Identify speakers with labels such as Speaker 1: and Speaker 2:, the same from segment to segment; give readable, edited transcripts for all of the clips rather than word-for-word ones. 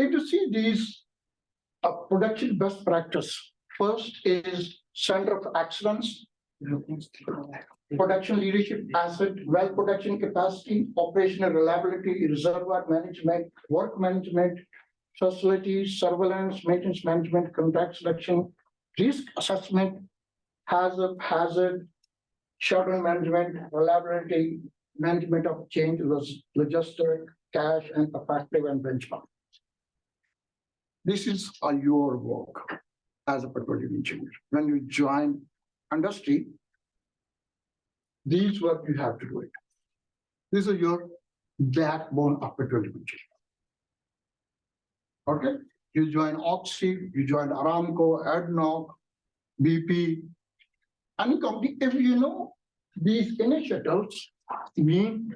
Speaker 1: If you see these production best practice, first is center of excellence, production leadership asset, well production capacity, operational reliability, reservoir management, work management, facilities, surveillance, maintenance management, contract selection, risk assessment, hazard, shutdown management, reliability, management of change, logistic, cash, and effective and benchmark. This is your work as a petroleum engineer. When you join industry, these work you have to do it. This is your backbone of petroleum engineering. Okay, you join Oxy, you join Aramco, ADNOC, BP, any company. If you know these initiatives, mean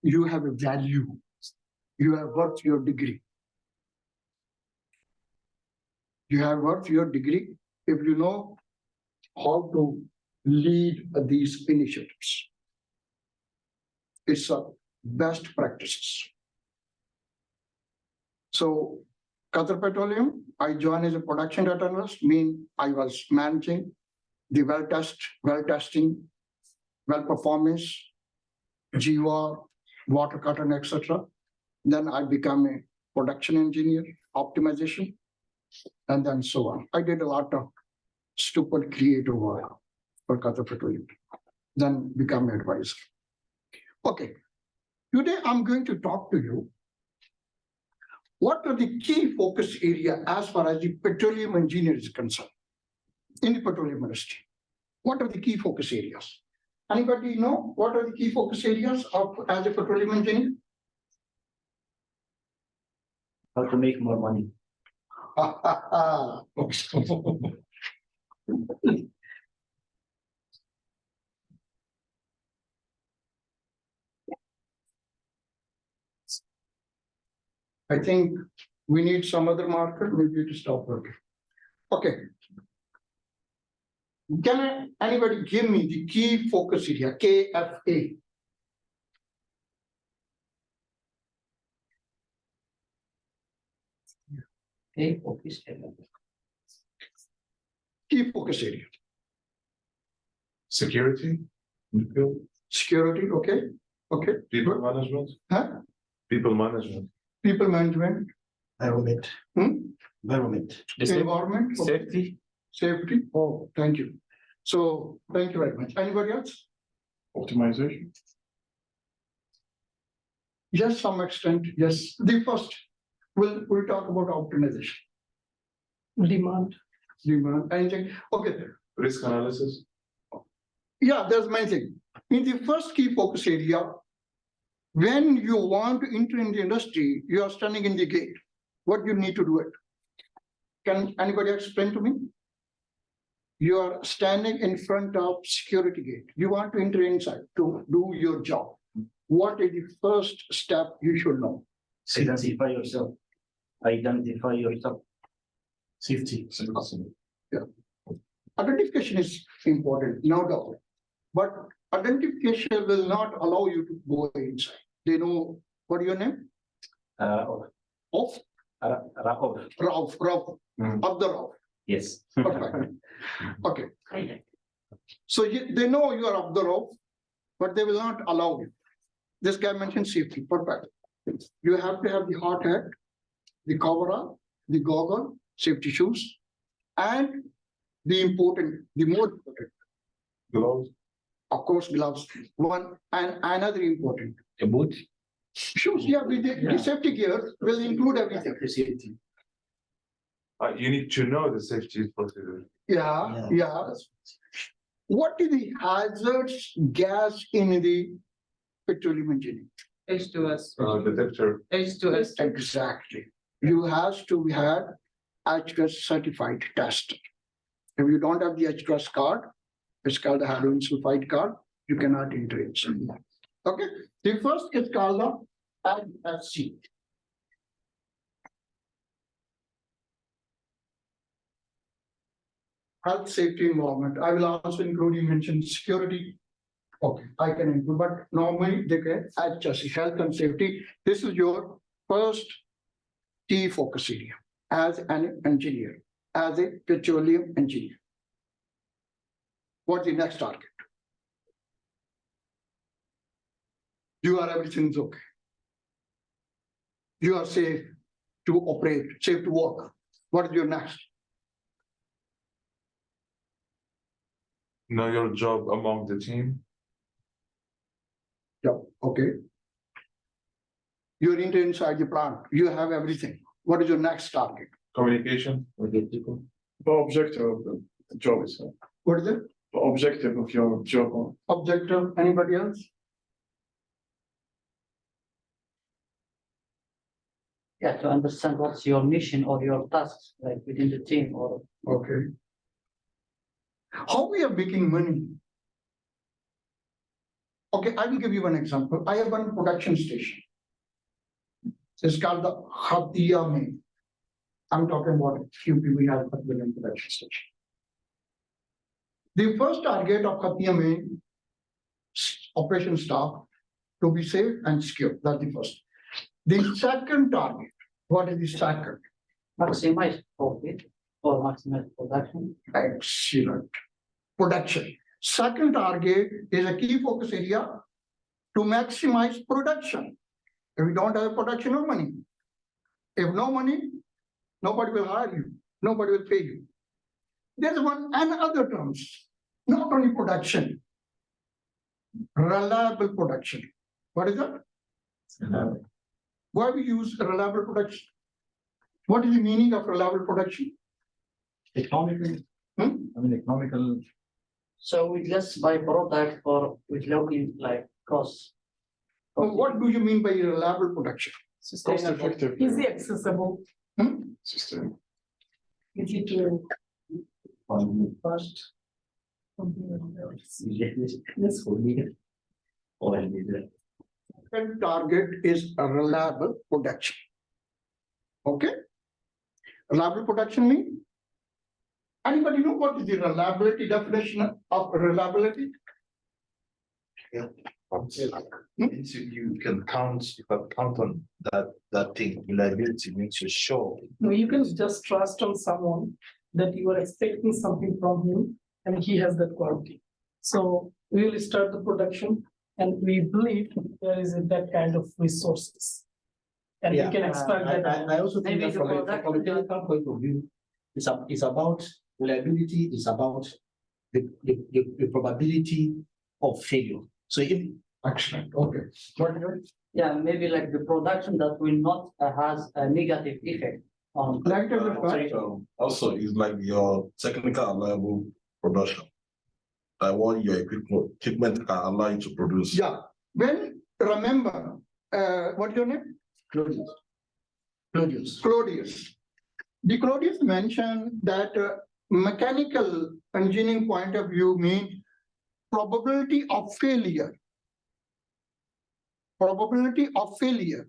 Speaker 1: you have a value. You have worth your degree. You have worth your degree if you know how to lead these initiatives. It's a best practices. So Qatar Petroleum, I joined as a production data analyst, mean I was managing the well testing, well performance, GWAR, water curtain, etc. Then I became a production engineer, optimization, and then so on. I did a lot of stupid creative work for Qatar Petroleum, then become an advisor. Okay, today I'm going to talk to you. What are the key focus area as far as the petroleum engineer is concerned in the petroleum industry? What are the key focus areas? Anybody know what are the key focus areas of as a petroleum engineer?
Speaker 2: How to make more money.
Speaker 1: I think we need some other marker, maybe to stop working. Okay. Can anybody give me the key focus area, KFA?
Speaker 2: Okay, focus area.
Speaker 1: Key focus area.
Speaker 3: Security in the field.
Speaker 1: Security, okay. Okay.
Speaker 3: People management.
Speaker 1: Huh?
Speaker 3: People management.
Speaker 1: People management.
Speaker 2: Environment. Environment.
Speaker 1: Environment. Okay.
Speaker 2: Safety.
Speaker 1: Safety. Oh, thank you. So thank you very much. Anybody else?
Speaker 3: Optimization.
Speaker 1: Yes, some extent. Yes. The first, we'll talk about optimization. Demand. Anything. Okay.
Speaker 3: Risk analysis.
Speaker 1: Yeah, there's many things. In the first key focus area, when you want to enter in the industry, you are standing in the gate. What you need to do it? Can anybody explain to me? You are standing in front of security gate. You want to enter inside to do your job. What is the first step you should know?
Speaker 2: Identify yourself. Identify yourself. Safety.
Speaker 1: Yeah. Identification is important, no doubt. But identification will not allow you to go inside. They know what is your name? Of? Rauf. Abdul.
Speaker 2: Yes.
Speaker 1: Perfect. Okay. So they know you are Abdul, but they will not allow you. This guy mentioned safety. Perfect. You have to have the hard hat, the cover, the goggle, safety shoes, and the more important.
Speaker 3: Gloves.
Speaker 1: Of course, gloves. One and another important.
Speaker 2: A boot.
Speaker 1: Shoes, yeah, with the safety gear will include everything.
Speaker 2: Safety.
Speaker 3: You need to know the safety procedure.
Speaker 1: Yeah. What is the hazardous gas in the petroleum engineering?
Speaker 4: H2S.
Speaker 3: Detector.
Speaker 4: H2S.
Speaker 1: Exactly. You have to have H2S certified test. If you don't have the H2S card, it's called the hydrogen sulfide card, you cannot enter it. Okay. The first is called the HSC. Health, safety, environment. I will also include, you mentioned security. Okay, I can include, but normally they get HSC, health and safety. This is your first key focus area as an engineer, as a petroleum engineer. What's the next target? You are everything's okay. You are safe to operate, safe to work. What is your next?
Speaker 3: Know your job among the team.
Speaker 1: Yeah, okay. You're inside the plant. You have everything. What is your next target?
Speaker 3: Communication.
Speaker 2: Logistical.
Speaker 4: The objective of the job is
Speaker 1: What is it?
Speaker 4: the objective of your job.
Speaker 1: Objective, anybody else?
Speaker 5: Yeah, to understand what's your mission or your tasks, like within the team or.
Speaker 1: Okay. How we are making money? Okay, I will give you one example. I have one production station. It's called the Hatia Main. I'm talking about QP, we have a billion production station. The first target of Hatia Main operation staff to be safe and secure. That's the first. The second target, what is the second?
Speaker 5: Maximize profit or maximize production.
Speaker 1: Excellent. Production. Second target is a key focus area to maximize production. If we don't have production, no money. If no money, nobody will hire you. Nobody will pay you. There's one and other terms, not only production, reliable production. What is that? Why we use reliable production? What is the meaning of reliable production?
Speaker 2: Economical.
Speaker 1: Hmm?
Speaker 2: I mean, economical.
Speaker 5: So we just buy product or with low in like costs.
Speaker 1: What do you mean by reliable production?
Speaker 4: Cost effective.
Speaker 6: Easy accessible,
Speaker 4: System.
Speaker 6: easy to
Speaker 2: First.
Speaker 6: Yes.
Speaker 2: Or I need that.
Speaker 1: Second target is a reliable production. Okay? Reliable production means? Anybody know what is the reliability definition of reliability?
Speaker 7: Means you can count, you can count on that thing. Reliability means you're sure.
Speaker 6: No, you can just trust on someone that you are expecting something from him and he has that quality. So we will start the production and we believe there is that kind of resources. And we
Speaker 2: Yeah,
Speaker 6: can expand that.
Speaker 2: I also think
Speaker 5: Maybe
Speaker 2: that
Speaker 5: the
Speaker 2: from a
Speaker 5: product-
Speaker 2: technical point of view, it's about reliability, it's about the probability of failure. So if
Speaker 1: Excellent, okay. What is it?
Speaker 5: Yeah, maybe like the production that will not has a negative effect on.
Speaker 1: Like to the
Speaker 7: Also, it's like your technical reliable production. Like what your equipment can allow you to produce.
Speaker 1: Yeah, when, remember, what's your name?
Speaker 2: Claudius.
Speaker 1: Claudius. The Claudius mentioned that mechanical engineering point of view means probability of failure. Probability of failure.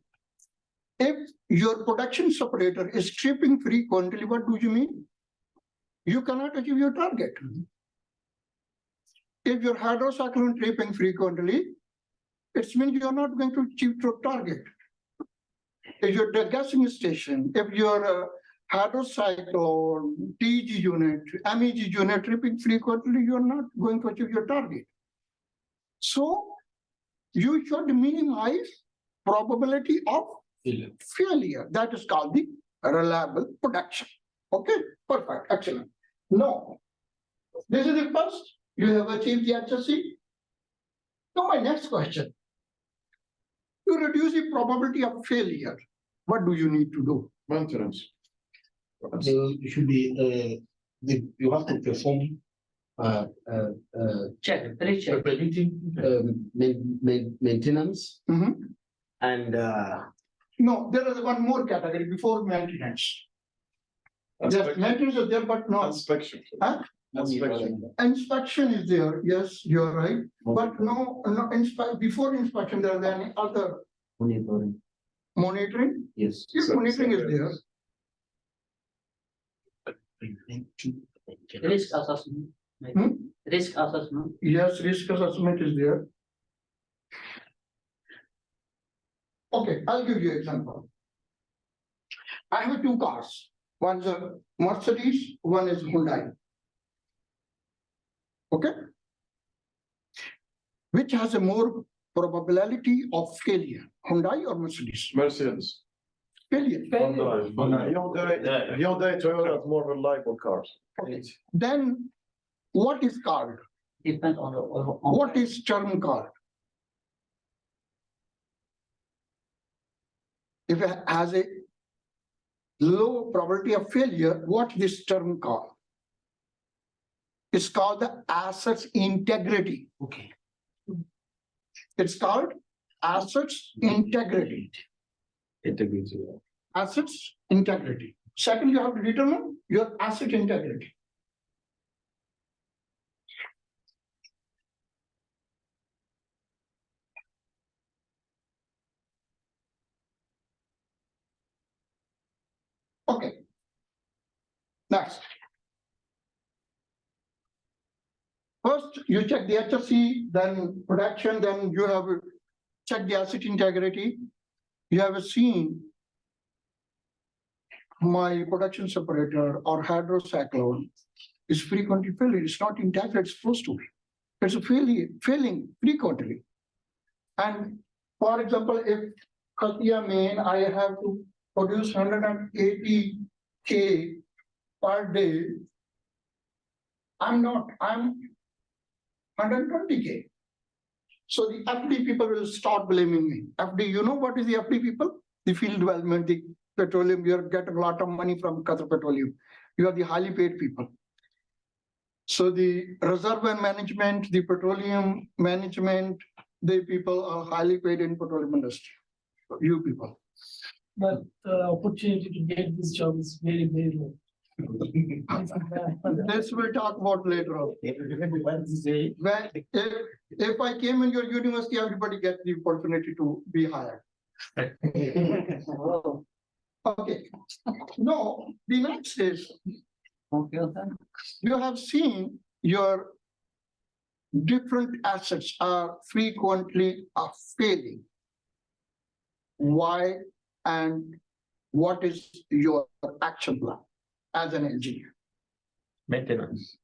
Speaker 1: If your production separator is tripping frequently, what do you mean? You cannot achieve your target. If your hydrocyclone tripping frequently, it means you are not going to achieve your target. If your degassing station, if your hydrocyclone, TG unit, MEG unit tripping frequently, you are not going to achieve your target. So you should minimize probability of failure. That is called the reliable production. Okay, perfect, excellent. No, this is the first. You have achieved the HSC. Now my next question. To reduce the probability of failure, what do you need to do?
Speaker 4: Maintenance.
Speaker 2: you should be, you have to perform
Speaker 5: Check, recheck.
Speaker 2: predictive maintenance
Speaker 1: Mhm.
Speaker 2: and
Speaker 1: No, there is one more category before maintenance. Yes, maintenance is there, but no,
Speaker 4: Inspection.
Speaker 1: Huh?
Speaker 4: Inspection.
Speaker 1: inspection is there. Yes, you're right. But no, before inspection, there is any other
Speaker 2: monitoring.
Speaker 1: monitoring.
Speaker 2: Yes.
Speaker 1: If monitoring is there,
Speaker 5: Risk assessment. maybe.
Speaker 1: Hmm?
Speaker 5: Risk assessment.
Speaker 1: yes, risk assessment is there. Okay, I'll give you an example. I have two cars. One is a Mercedes, one is Hyundai. Okay? Which has a more probability of failure, Hyundai or Mercedes?
Speaker 4: Mercedes.
Speaker 1: Failure.
Speaker 4: Hyundai, Toyota are more reliable cars.
Speaker 1: Okay. Then what is called?
Speaker 5: Depend on the.
Speaker 1: What is term called? If it has a low probability of failure, what this term called? It's called the assets integrity.
Speaker 2: Okay.
Speaker 1: It's called assets integrity.
Speaker 4: Integrity.
Speaker 1: Assets integrity. Second, you have to determine your asset integrity. Okay. Next. First, you check the HSE, then production, then you have check the asset integrity. You have seen my production separator or hydrocyclone is frequently failing. It's not intact, it's supposed to be. It's failing frequently. And for example, if Katia main, I have to produce 180K per day. I'm 120K. So the FD people will start blaming me. FD, you know what is the FD people? The field development, the petroleum, you're getting a lot of money from Qatar Petroleum. You are the highly paid people. So the reservoir management, the petroleum management, the people are highly paid in petroleum industry. You people.
Speaker 6: But the opportunity to get this job is very, very low.
Speaker 1: This we'll talk about later on. When, if I came in your university, everybody gets the opportunity to be hired.
Speaker 5: Oh,
Speaker 1: Okay. No, the next is
Speaker 5: okay, okay.
Speaker 1: you have seen your different assets are frequently failing. Why and what is your action plan as an engineer?
Speaker 3: Maintenance.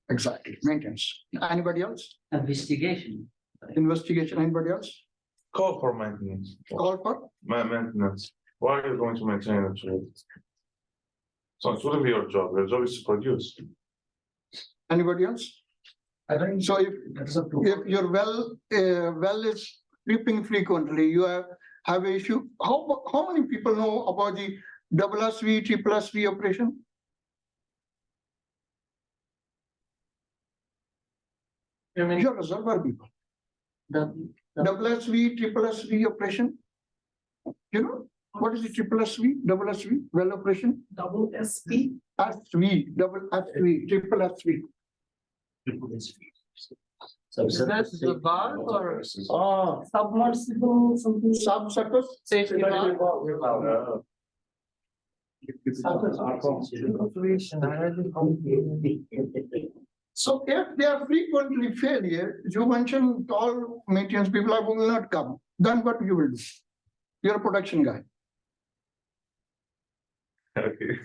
Speaker 1: Exactly, maintenance. Anybody else?
Speaker 5: Investigation.
Speaker 1: Investigation, anybody else?
Speaker 3: Call for maintenance.
Speaker 1: Call for?
Speaker 3: Maintenance. Why are you going to maintain it? So it wouldn't be your job. Your job is to produce.
Speaker 1: Anybody else?
Speaker 2: I think
Speaker 1: So if
Speaker 2: that's up to.
Speaker 1: your well is tripping frequently, you have an issue. How many people know about the SSV, SSV operation? Your reservoir people.
Speaker 5: The
Speaker 1: SSV, SSV operation. You know what is the SSV, SSV, well operation?
Speaker 6: Double SP.
Speaker 1: SV, double SV, triple SV.
Speaker 5: is that the valve or
Speaker 1: Oh,
Speaker 6: Submersible, something.
Speaker 1: subsurface.
Speaker 5: safety valve?
Speaker 1: So if they are frequently failure, you mentioned all maintenance people will not come. Then what you will do? You're a production guy.
Speaker 3: Okay.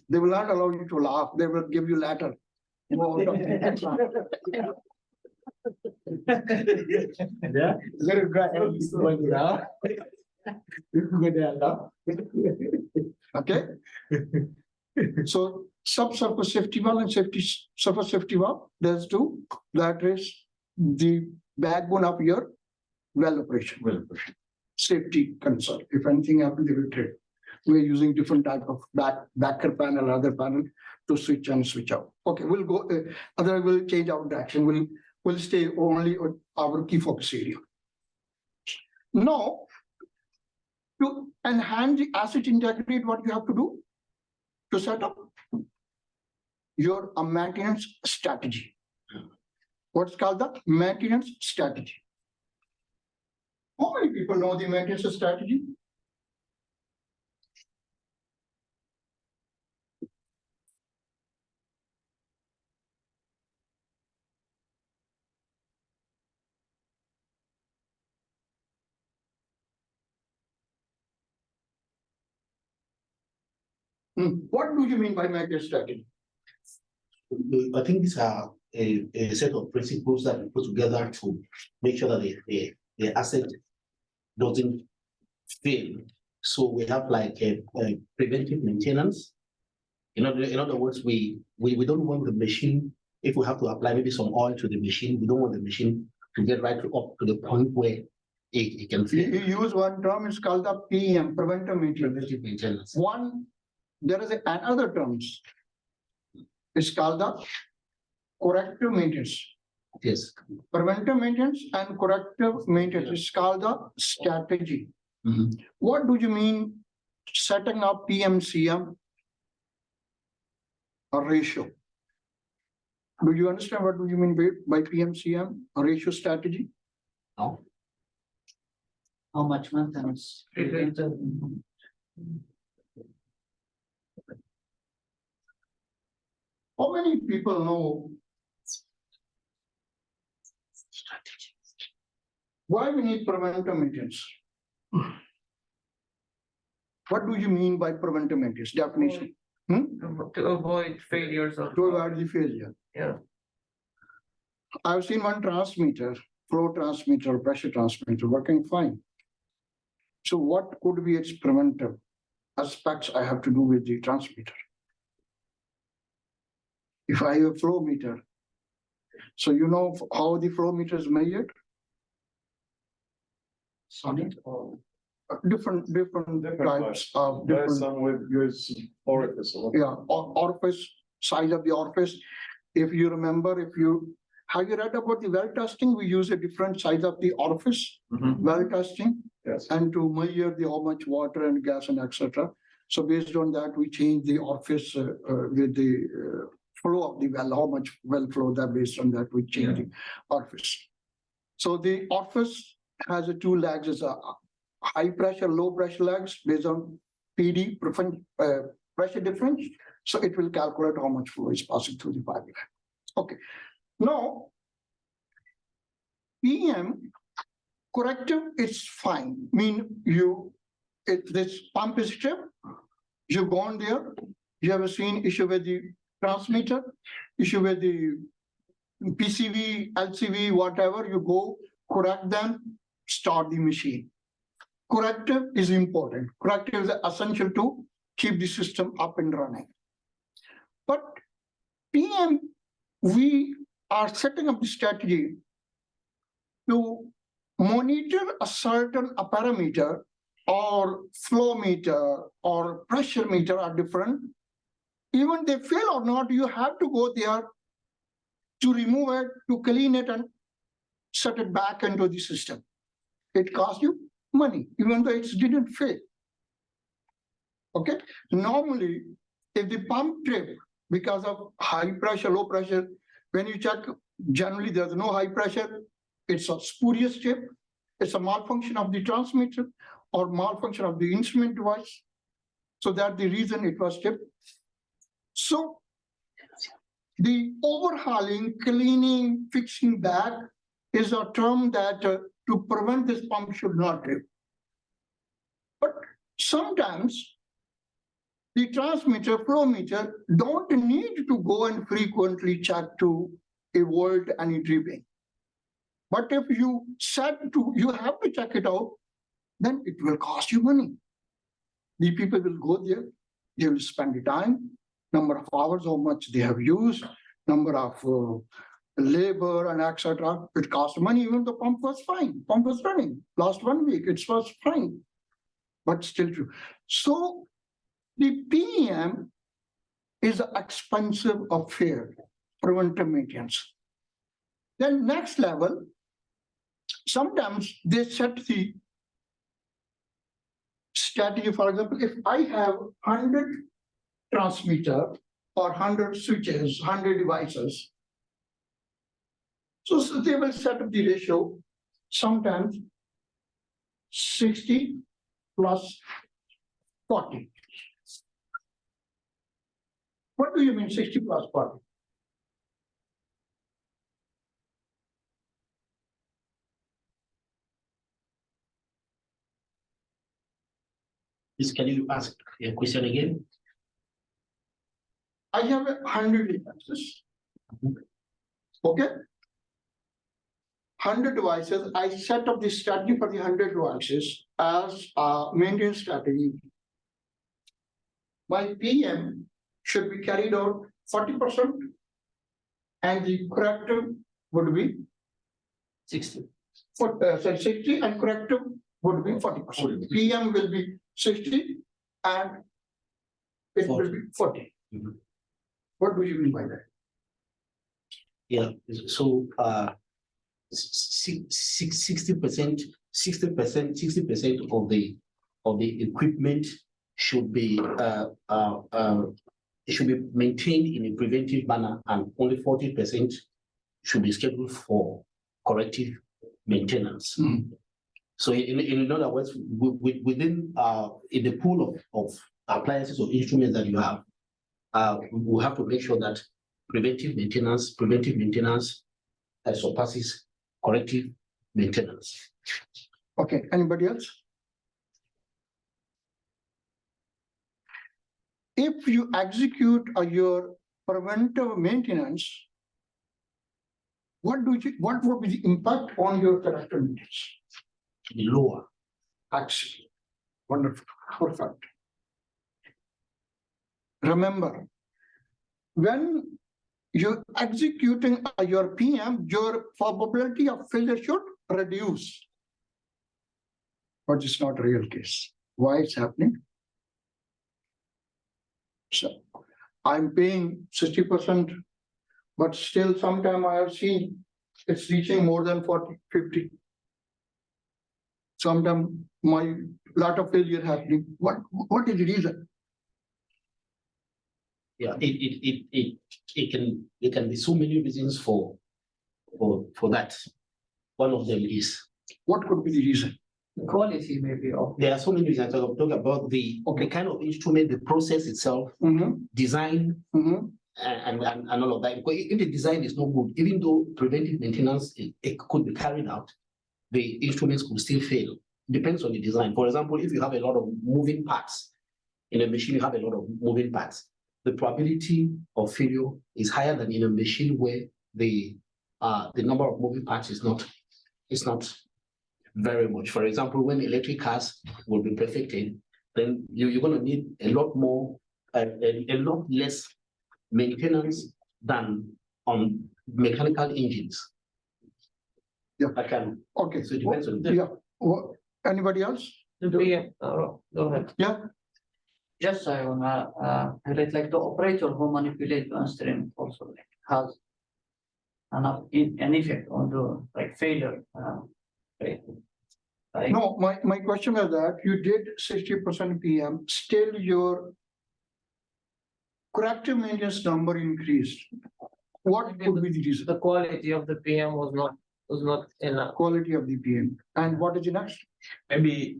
Speaker 1: They will not allow you to laugh. They will give you letter.
Speaker 2: Yeah. Very good.
Speaker 1: Okay. So subsurface safety valve and surface safety valve, there's two. That is the backbone of your well operation. Safety concern. If anything happens, they will trade. We're using different type of backer panel, other panel to switch and switch out. Okay, we'll go. Other will change our direction. We'll stay only on our key focus area. Now, to enhance the asset integrity, what you have to do to set up your maintenance strategy. What's called the maintenance strategy. How many people know the maintenance strategy? What do you mean by make a strategy?
Speaker 2: I think these are a set of principles that we put together to make sure that the asset doesn't fail. So we have like a preventive maintenance. In other words, we don't want the machine, if we have to apply maybe some oil to the machine, we don't want the machine to get right up to the point where it can
Speaker 1: You
Speaker 2: fail.
Speaker 1: use one term, it's called the PM, preventive maintenance.
Speaker 2: Preventive maintenance.
Speaker 1: One, there is another terms. It's called the corrective maintenance.
Speaker 2: Yes.
Speaker 1: Preventive maintenance and corrective maintenance is called the strategy.
Speaker 2: Mhm.
Speaker 1: What do you mean setting up PMCM or ratio? Do you understand what do you mean by PMCM or ratio strategy?
Speaker 2: No.
Speaker 5: How much maintenance?
Speaker 1: How many people know why we need preventive maintenance? What do you mean by preventive maintenance definition?
Speaker 8: To avoid failures of.
Speaker 1: To avoid the failure.
Speaker 8: Yeah.
Speaker 1: I've seen one transmitter, flow transmitter, pressure transmitter working fine. So what could be its preventive aspects I have to do with the transmitter? If I have a flow meter, so you know how the flow meter is measured?
Speaker 5: Solid or?
Speaker 1: Different types of
Speaker 4: There's
Speaker 1: different,
Speaker 4: some with orifice.
Speaker 1: yeah, orifice, size of the orifice. If you remember, have you read about the well testing? We use a different size of the orifice, well testing,
Speaker 4: Yes.
Speaker 1: and to measure the how much water and gas and etc. So based on that, we change the orifice with the flow of the well, how much well flow that based on that we change the orifice. So the orifice has two legs, is a high pressure, low pressure legs based on PD, pressure difference. So it will calculate how much flow is passing through the pipeline. Okay. Now, PM corrective is fine. If this pump is stripped, you've gone there, you have seen issue with the transmitter, issue with the PCV, LCV, whatever, you go correct them, start the machine. Corrective is important. Corrective is essential to keep the system up and running. But PM, we are setting up the strategy to monitor a certain parameter or flow meter or pressure meter are different. Even they fail or not, you have to go there to remove it, to clean it and set it back into the system. It costs you money, even though it didn't fail. Okay, normally, if the pump trip because of high pressure, low pressure, when you check, generally there's no high pressure, it's a spurious trip, it's a malfunction of the transmitter or malfunction of the instrument device. So that's the reason it was tripped. So the overhauling, cleaning, fixing back is a term that to prevent this pump should not trip. But sometimes the transmitter, flow meter don't need to go and frequently check to avoid any tripping. But if you have to check it out, then it will cost you money. The people will go there, they will spend the time, number of hours, how much they have used, number of labor and etc. It costs money. Even the pump was fine. Pump was running. Last 1 week, it was fine, but still true. So the PM is an expensive affair, preventive maintenance. Then next level, sometimes they set the strategy. For example, if I have 100 transmitter or 100 switches, 100 devices, so they will set up the ratio, sometimes 60 plus 40. What do you mean 60 plus 40?
Speaker 2: Please, can you ask a question again?
Speaker 1: I have 100 devices. Okay? 100 devices, I set up the strategy for the 100 devices as a maintenance strategy. My PM should be carried out 40%, and the corrective would be
Speaker 5: 60.
Speaker 1: 60, and corrective would be 40%. PM will be 60 and it will be 40.
Speaker 2: Mhm.
Speaker 1: What do you mean by that?
Speaker 2: Yeah, so 60% of the equipment should be it should be maintained in a preventive manner, and only 40% should be scheduled for corrective maintenance.
Speaker 1: Mhm.
Speaker 2: So in other words, within in the pool of appliances or instruments that you have, we have to make sure that preventive maintenance surpasses corrective maintenance.
Speaker 1: Okay, anybody else? If you execute your preventive maintenance, what would be the impact on your character maintenance?
Speaker 2: To be lower.
Speaker 1: Actually, wonderful, perfect. Remember, when you're executing your PM, your probability of failure should reduce. But it's not a real case. Why it's happening? So I'm paying 60%, but still sometime I have seen it's reaching more than 40, 50. Sometimes my lot of failure happening. What is the reason?
Speaker 2: Yeah, it can be so many reasons for that. One of them is
Speaker 1: What could be the reason?
Speaker 5: The quality maybe of.
Speaker 2: there are so many reasons. I'm talking about the kind of instrument, the process itself, design, and all of that. Because if the design is not good, even though preventive maintenance it could be carried out, the instruments could still fail. Depends on the design. For example, if you have a lot of moving parts in a machine, you have a lot of moving parts. The probability of failure is higher than in a machine where the number of moving parts is not very much. For example, when electric cars will be perfected, then you're going to need a lot more, a lot less maintenance than on mechanical engines.
Speaker 1: Yeah.
Speaker 2: Okay. So it depends on them.
Speaker 1: Yeah. Anybody else?
Speaker 8: Go ahead.
Speaker 1: Yeah.
Speaker 5: Just I wanna highlight like the operator who manipulate the stream also like has an effect on the like failure. Right? Like,
Speaker 1: No, my question is that you did 60% PM, still your corrective maintenance number increased. What could be the reason?
Speaker 8: The quality of the PM was not enough.
Speaker 1: Quality of the PM. And what is the next?
Speaker 9: Maybe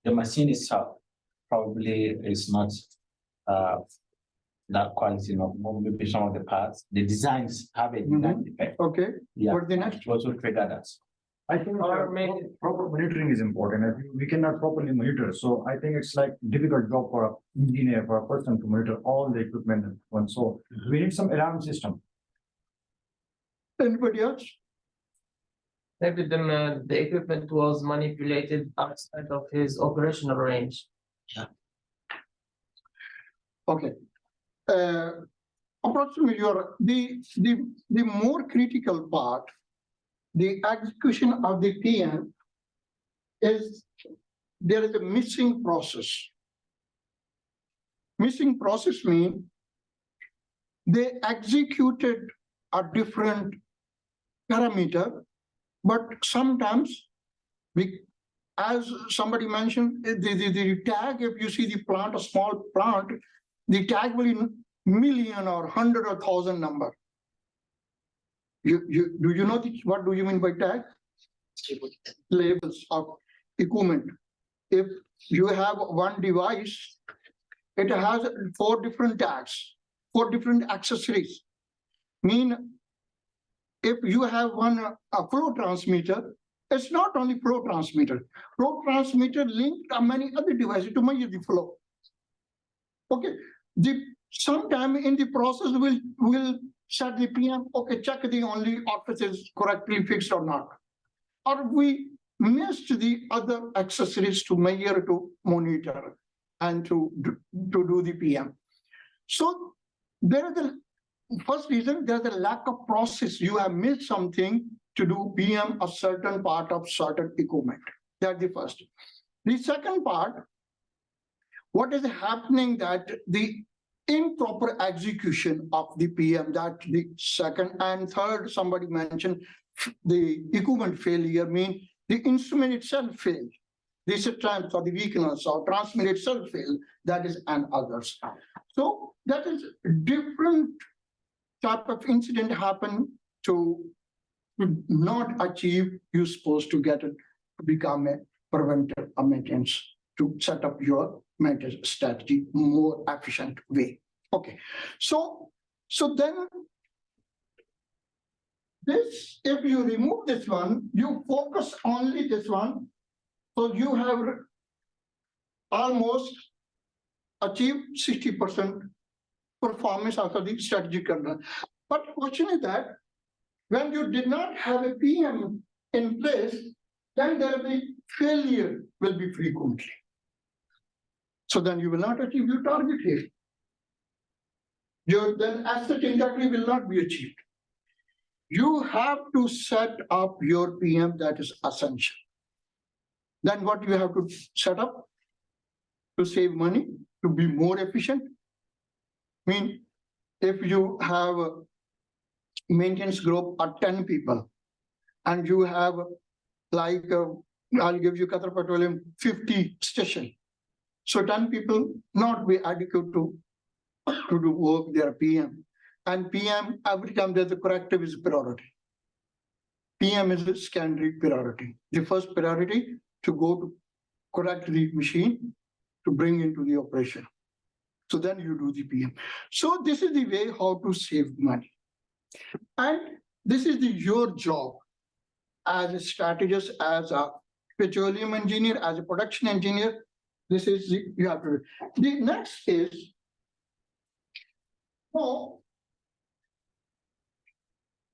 Speaker 9: the machine itself probably is not that quality enough. Maybe some of the parts, the designs have a design defect.
Speaker 1: Okay,
Speaker 9: Yeah,
Speaker 1: what's the next?
Speaker 9: also trigger that.
Speaker 4: I think
Speaker 8: Or maybe-
Speaker 4: proper monitoring is important. I think we cannot properly monitor. So I think it's like difficult job for an engineer, for a person to monitor all the equipment at once. So we need some alarm system.
Speaker 1: Anybody else?
Speaker 8: Maybe the equipment was manipulated outside of his operational range.
Speaker 1: Okay. Approximately the more critical part, the execution of the PM is there is a missing process. Missing process means they executed a different parameter, but sometimes as somebody mentioned, the tag, if you see the plant, a small plant, the tag will be million or 100 or 1,000 number. Do you know what do you mean by tag? Labels of equipment. If you have one device, it has 4 different tags, 4 different accessories. Mean if you have a flow transmitter, it's not only flow transmitter. Flow transmitter linked to many other devices to measure the flow. Okay, the sometime in the process, we'll set the PM, okay, check the only office is correctly fixed or not. Or we missed the other accessories to measure, to monitor, and to do the PM. So there is the first reason, there's a lack of process. You have missed something to do PM a certain part of certain equipment. That's the first. The second part, what is happening that the improper execution of the PM, that the second and third, somebody mentioned the equipment failure, mean the instrument itself failed. This is strength or the weakness or transmit itself failed, that is, and others. So that is different type of incident happen to not achieve you're supposed to get it to become a preventive maintenance, to set up your maintenance strategy more efficient way. Okay, so then this, if you remove this one, you focus only this one, so you have almost achieved 60% performance after the strategic kernel. But question is that when you did not have a PM in place, then there will be failure will be frequently. So then you will not achieve your target here. Your then asset integrity will not be achieved. You have to set up your PM, that is essential. Then what you have to set up to save money, to be more efficient. I mean, if you have a maintenance group of 10 people and you have like, I'll give you Qatar Petroleum 50 station. So 10 people not be adequate to do work their PM. And PM, every time there's a corrective is a priority. PM is a secondary priority. The first priority to go to correct the machine to bring into the operation. So then you do the PM. So this is the way how to save money. And this is your job as a strategist, as a petroleum engineer, as a production engineer. This is you have to do. The next is, oh,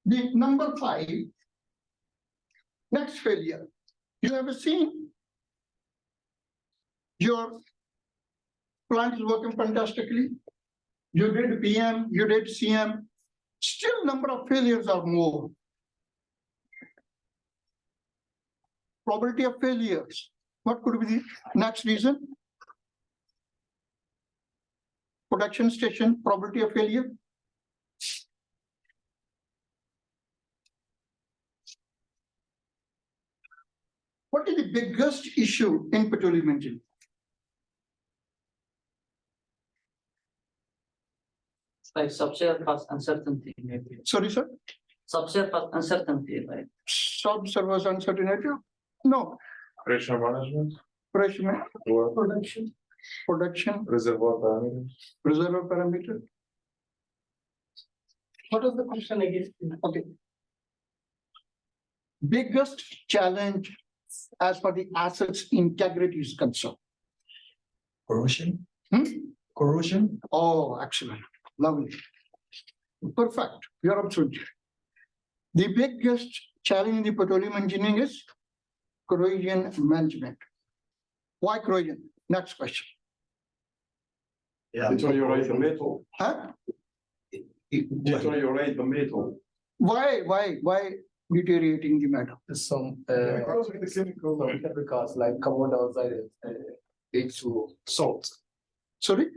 Speaker 1: the number 5, next failure. You have seen your plant is working fantastically. You did PM, you did CM, still number of failures are more. Probability of failures. What could be the next reason? Production station, probability of failure. What is the biggest issue in petroleum engineering?
Speaker 5: Like subsurface uncertainty, maybe.
Speaker 1: Sorry, sir.
Speaker 5: Subsurface uncertainty, like.
Speaker 1: Subsurface uncertainty? No.
Speaker 3: Pressure management,
Speaker 1: Pressure,
Speaker 3: work,
Speaker 1: production,
Speaker 3: reservoir parameters.
Speaker 1: reservoir parameter.
Speaker 6: What was the question again?
Speaker 1: Okay. Biggest challenge as far the assets integrity is concerned.
Speaker 10: Corrosion?
Speaker 1: Hmm?
Speaker 10: Corrosion?
Speaker 1: Oh, excellent. Lovely. Perfect. You're absolutely. The biggest challenge in the petroleum engineering is corrosion management. Why corrosion? Next question.
Speaker 2: Yeah.
Speaker 3: Deteriorate the metal.
Speaker 1: Huh?
Speaker 3: Deteriorate the metal.
Speaker 1: Why deteriorating the metal?
Speaker 10: Some
Speaker 3: Because of the chemical.
Speaker 10: chemicals like carbon dioxide, H2O, salt.
Speaker 1: Sorry?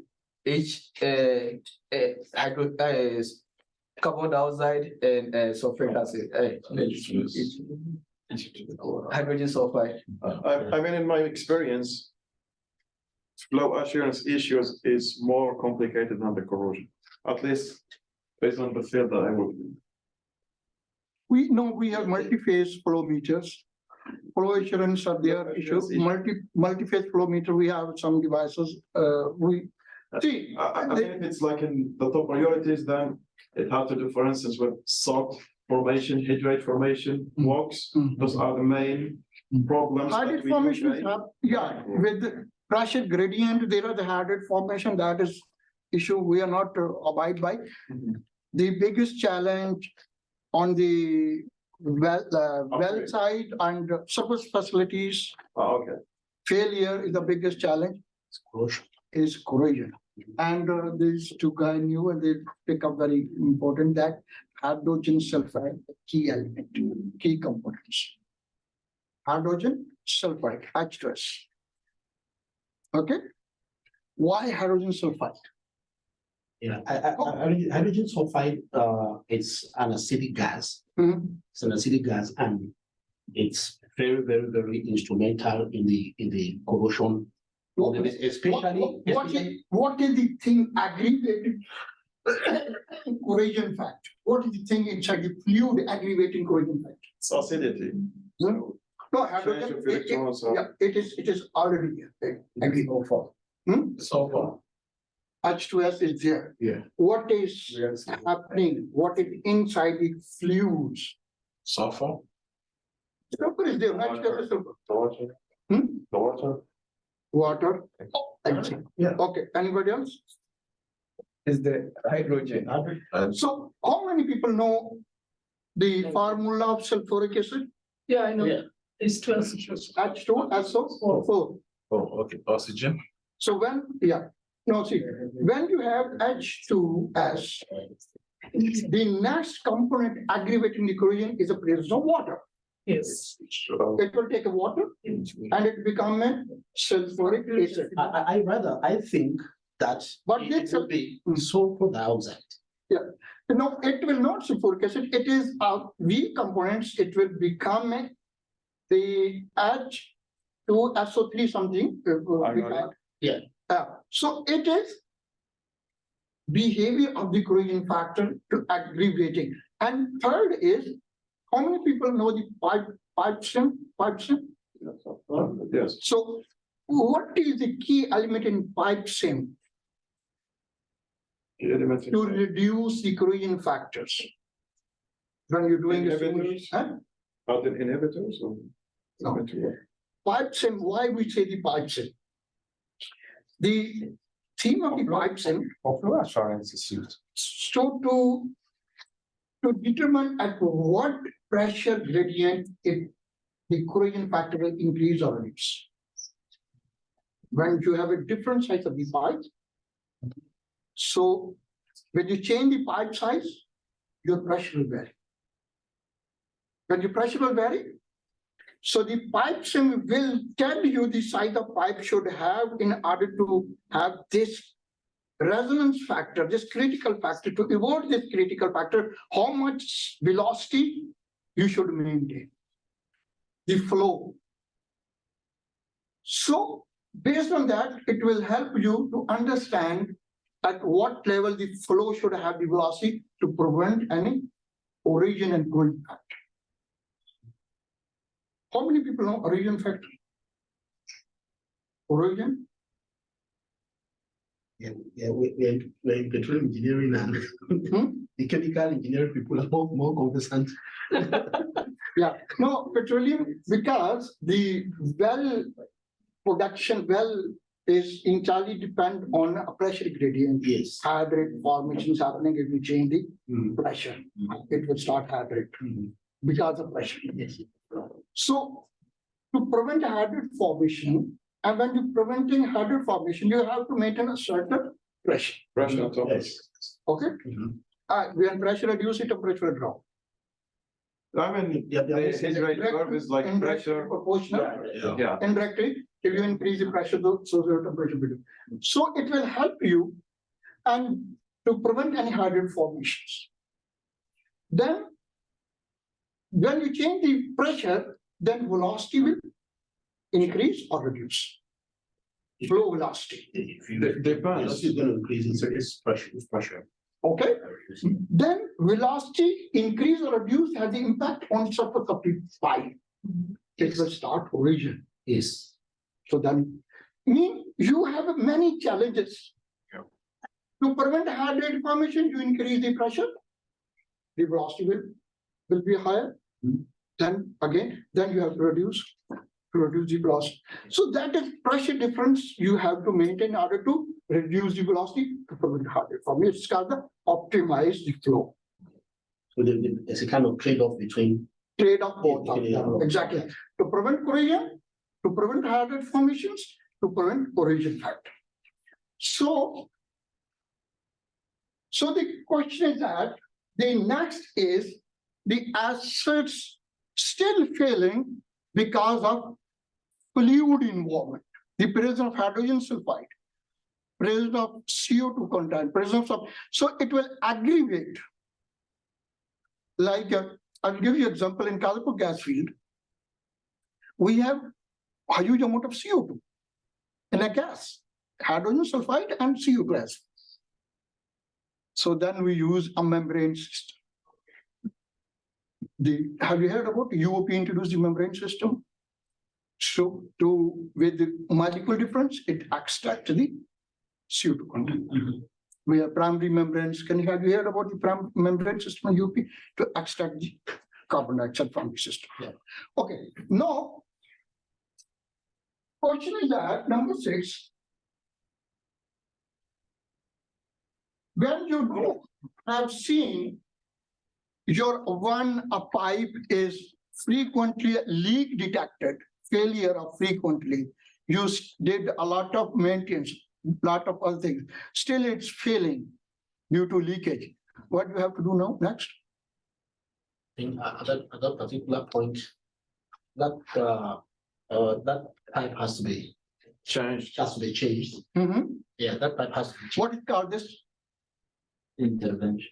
Speaker 10: Carbon dioxide and sulfuric acid, hydrogen sulfide.
Speaker 3: I mean, in my experience, flow assurance issues is more complicated than the corrosion, at least based on the field that I work in.
Speaker 1: We know we have multi-phase flow meters. Flow assurance are their issue. Multi-phase flow meter, we have some devices. We see.
Speaker 3: I mean, if it's like in the top priorities, then it has to do, for instance, with salt formation, hydrate formation, walks. Those are the main problems. that
Speaker 1: Hydrate
Speaker 3: we
Speaker 1: formations
Speaker 3: look at.
Speaker 1: have, yeah, with the pressure gradient, there are the hydrate formation that is issue we are not abide by.
Speaker 3: Mhm.
Speaker 1: The biggest challenge on the well
Speaker 3: Okay.
Speaker 1: side and surface facilities
Speaker 3: Okay.
Speaker 1: failure is the biggest challenge
Speaker 2: Corrosion.
Speaker 1: is corrosion. And these two guys knew and they pick up very important that hydrogen sulfide key element, key components. Hydrogen sulfide, H2S. Okay. Why hydrogen sulfide?
Speaker 2: Yeah, hydrogen sulfide, it's an acidic gas.
Speaker 1: Mhm.
Speaker 2: It's an acidic gas and it's very instrumental in the corrosion. Especially.
Speaker 1: What is the thing aggravated corrosion factor? What is the thing inside the fluid aggravating corrosion factor?
Speaker 3: It's acidity.
Speaker 1: No, hydrogen,
Speaker 3: Change of electrons or-
Speaker 1: yeah, it is already there. Agree.
Speaker 3: Sulfur.
Speaker 1: H2S is there.
Speaker 3: Yeah.
Speaker 1: What is
Speaker 3: Yes.
Speaker 1: happening? What is inside the fluids?
Speaker 7: Sulfur,
Speaker 1: Sulfur is there. H2S is sulfur.
Speaker 3: Water.
Speaker 1: Hmm?
Speaker 3: Water.
Speaker 1: Water. Oh, I see.
Speaker 3: Yeah.
Speaker 1: Okay, anybody else?
Speaker 10: Is the hydrogen.
Speaker 1: So how many people know the formula of sulfuric acid?
Speaker 6: Yeah, I know.
Speaker 2: Yeah.
Speaker 6: It's 12.
Speaker 1: H2SO4.
Speaker 7: oh, okay, oxygen,
Speaker 1: So when, yeah, no, see, when you have H2S, the next component aggravating the corrosion is the presence of water.
Speaker 6: Yes.
Speaker 1: It will take a water and it become a sulfuric acid.
Speaker 2: I think that
Speaker 1: But
Speaker 2: it
Speaker 1: it's
Speaker 2: will
Speaker 1: a-
Speaker 2: be sulfur dioxide.
Speaker 1: No, it will not sulfuric acid. It is weak components. It will become the H2SO3 something.
Speaker 2: Yeah.
Speaker 1: So it is behavior of the corrosion factor to aggravating. And third is, how many people know the pipe stem?
Speaker 3: Yes.
Speaker 1: So what is the key element in pipe stem
Speaker 3: The element.
Speaker 1: to reduce the corrosion factors? When you're doing a
Speaker 3: Inhibitors?
Speaker 1: huh?
Speaker 3: Are there inhibitors or?
Speaker 1: No. Pipe stem, why we say the pipe stem? The theme of the pipe stem
Speaker 10: Flow assurance is used.
Speaker 1: so to determine at what pressure gradient if the corrosion factor will increase or reduce. When you have a different size of the pipe, so when you change the pipe size, your pressure will vary. When your pressure will vary, so the pipe sim will tell you the size of pipe should have in order to have this resonance factor, this critical factor, to avoid this critical factor, how much velocity you should maintain, the flow. So based on that, it will help you to understand at what level the flow should have the velocity to prevent any origin and corrosion factor. How many people know origin factor? Origin?
Speaker 2: We're in petroleum engineering and the chemical engineering people are more conversant.
Speaker 1: Yeah, no, petroleum, because the well production is entirely depend on a pressure gradient.
Speaker 2: Yes.
Speaker 1: Hydrate formation is happening if you change the
Speaker 2: Mhm.
Speaker 1: pressure. It will start hydrate because of pressure. So to prevent hydrate formation, and when you're preventing hydrate formation, you have to maintain a certain pressure.
Speaker 3: Pressure on top.
Speaker 2: Yes.
Speaker 1: Okay?
Speaker 2: Mhm.
Speaker 1: When pressure reduces, temperature will drop.
Speaker 3: I mean,
Speaker 2: Yeah,
Speaker 3: the heat rate curve is like
Speaker 1: Indirectly
Speaker 3: pressure.
Speaker 1: proportional.
Speaker 7: yeah.
Speaker 3: Yeah.
Speaker 1: Indirectly, if you increase the pressure, so the temperature will do. So it will help you and to prevent any hydrate formations. Then, when you change the pressure, then velocity will increase or reduce. Flow velocity,
Speaker 3: Depends.
Speaker 2: It's going to increase it's pressure.
Speaker 1: okay? Then velocity increase or reduce has the impact on surface of the pipe. It will start origin.
Speaker 2: Yes.
Speaker 1: So then, you have many challenges.
Speaker 7: Yeah.
Speaker 1: To prevent hydrate formation, you increase the pressure. The velocity will be higher.
Speaker 2: Mhm.
Speaker 1: Then again, then you have to reduce to reduce the velocity. So that is pressure difference you have to maintain in order to reduce the velocity to prevent heart rate formation. It's called the optimize the flow.
Speaker 2: So there's a kind of trade-off between.
Speaker 1: Trade-off both of
Speaker 2: Yeah.
Speaker 1: them. Exactly. To prevent corrosion, to prevent heart rate formations, to prevent corrosion factor. So the question is that the next is the assets still failing because of fluid involvement, the presence of hydrogen sulfide, presence of CO2 content, presence of, so it will aggravate. Like I'll give you example in Kalapur gas field, we have a huge amount of CO2 in a gas, hydrogen sulfide and CO2 gas. So then we use a membrane system. Have you heard about UOP introduced the membrane system? So with the molecule difference, it extracts the CO2 content. We have primary membranes. Have you heard about the membrane system in UOP to extract the carbon dioxide from the system?
Speaker 2: Yeah.
Speaker 1: Okay. Now, question is that number 6. When you have seen a pipe is frequently leak detected, failure of frequently, you did a lot of maintenance, lot of other things, still it's failing due to leakage. What do you have to do now next?
Speaker 2: I think at that particular point, that pipe has to be changed. Yeah, that pipe has to be changed.
Speaker 1: What is called this?
Speaker 9: Intervention.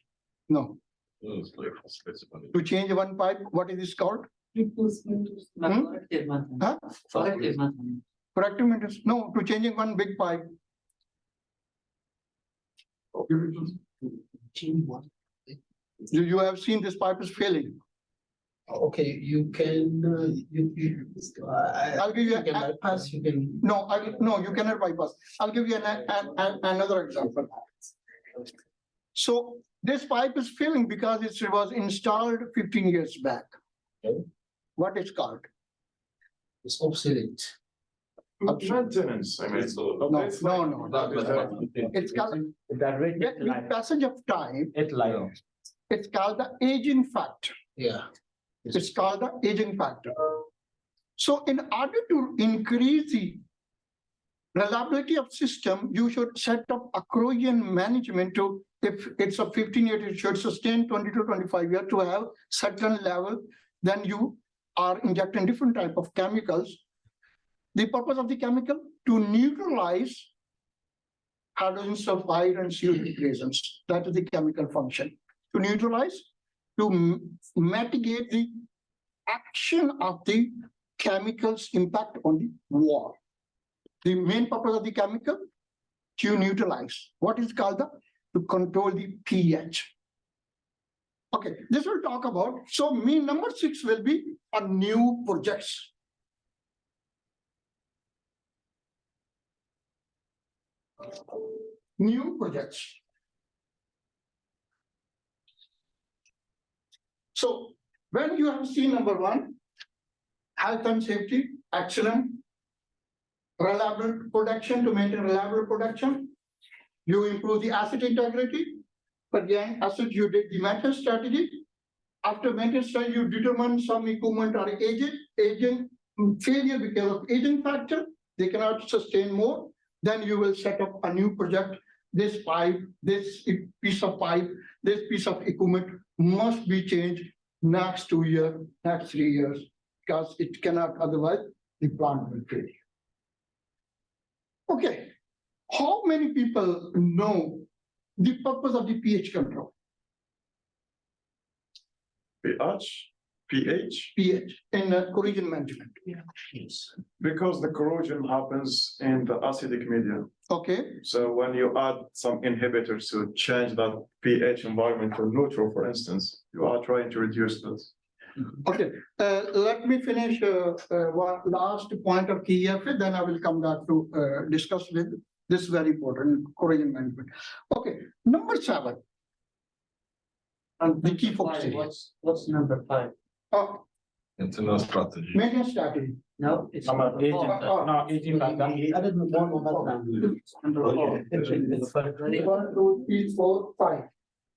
Speaker 1: No. To change one pipe, what is this called?
Speaker 5: Corrective maintenance.
Speaker 1: Huh?
Speaker 5: Corrective maintenance.
Speaker 1: Corrective maintenance. No, to changing one big pipe.
Speaker 2: Change one.
Speaker 1: You have seen this pipe is failing.
Speaker 2: Okay, you can,
Speaker 1: I'll give you
Speaker 2: you can bypass, you can.
Speaker 1: No, you cannot bypass. I'll give you another example. So this pipe is failing because it was installed 15 years back.
Speaker 2: Okay.
Speaker 1: What is called?
Speaker 2: It's obsolete.
Speaker 3: Maintenance, I mean.
Speaker 1: No. It's called with passage of time. It's called the aging factor.
Speaker 2: Yeah.
Speaker 1: It's called the aging factor. So in order to increase the reliability of system, you should set up a corrosion management to, if it's a 15 years, it should sustain 20 to 25 years to have certain level, then you are injecting different type of chemicals. The purpose of the chemical to neutralize hydrogen sulfide and CO2 presence. That is the chemical function. To neutralize, to mitigate the action of the chemicals impact on the wall. The main purpose of the chemical, to neutralize. What is called to control the pH. Okay, this will talk about, so number 6 will be a new projects. New projects. So when you have seen number 1, health and safety, excellent, reliable production, to maintain reliable production, you improve the asset integrity. But again, asset you did the maintenance strategy. After maintenance strategy, you determine some equipment are aging failure because of aging factor. They cannot sustain more. Then you will set up a new project. This pipe, this piece of pipe, this piece of equipment must be changed next 2 years, next 3 years, because it cannot, otherwise the plant will fail. Okay, how many people know the purpose of the pH control?
Speaker 3: pH,
Speaker 1: pH in corrosion management.
Speaker 2: Yes.
Speaker 3: because the corrosion happens in the acidic medium.
Speaker 1: Okay,
Speaker 3: So when you add some inhibitors to change that pH environment to neutral, for instance, you are trying to reduce that.
Speaker 1: okay. Let me finish one last point of KEFA, then I will come back to discuss with this very important corrosion management. Okay, number 7. And the key focus area.
Speaker 5: What's number 5?
Speaker 7: Internal strategy.
Speaker 1: Maintenance strategy.
Speaker 5: No, it's
Speaker 9: Number
Speaker 5: number
Speaker 9: 18,
Speaker 5: four.
Speaker 9: no, 18 like that.
Speaker 2: He added one over now.
Speaker 5: Number four.
Speaker 8: Very-
Speaker 1: 1, 2, 3, 4, 5.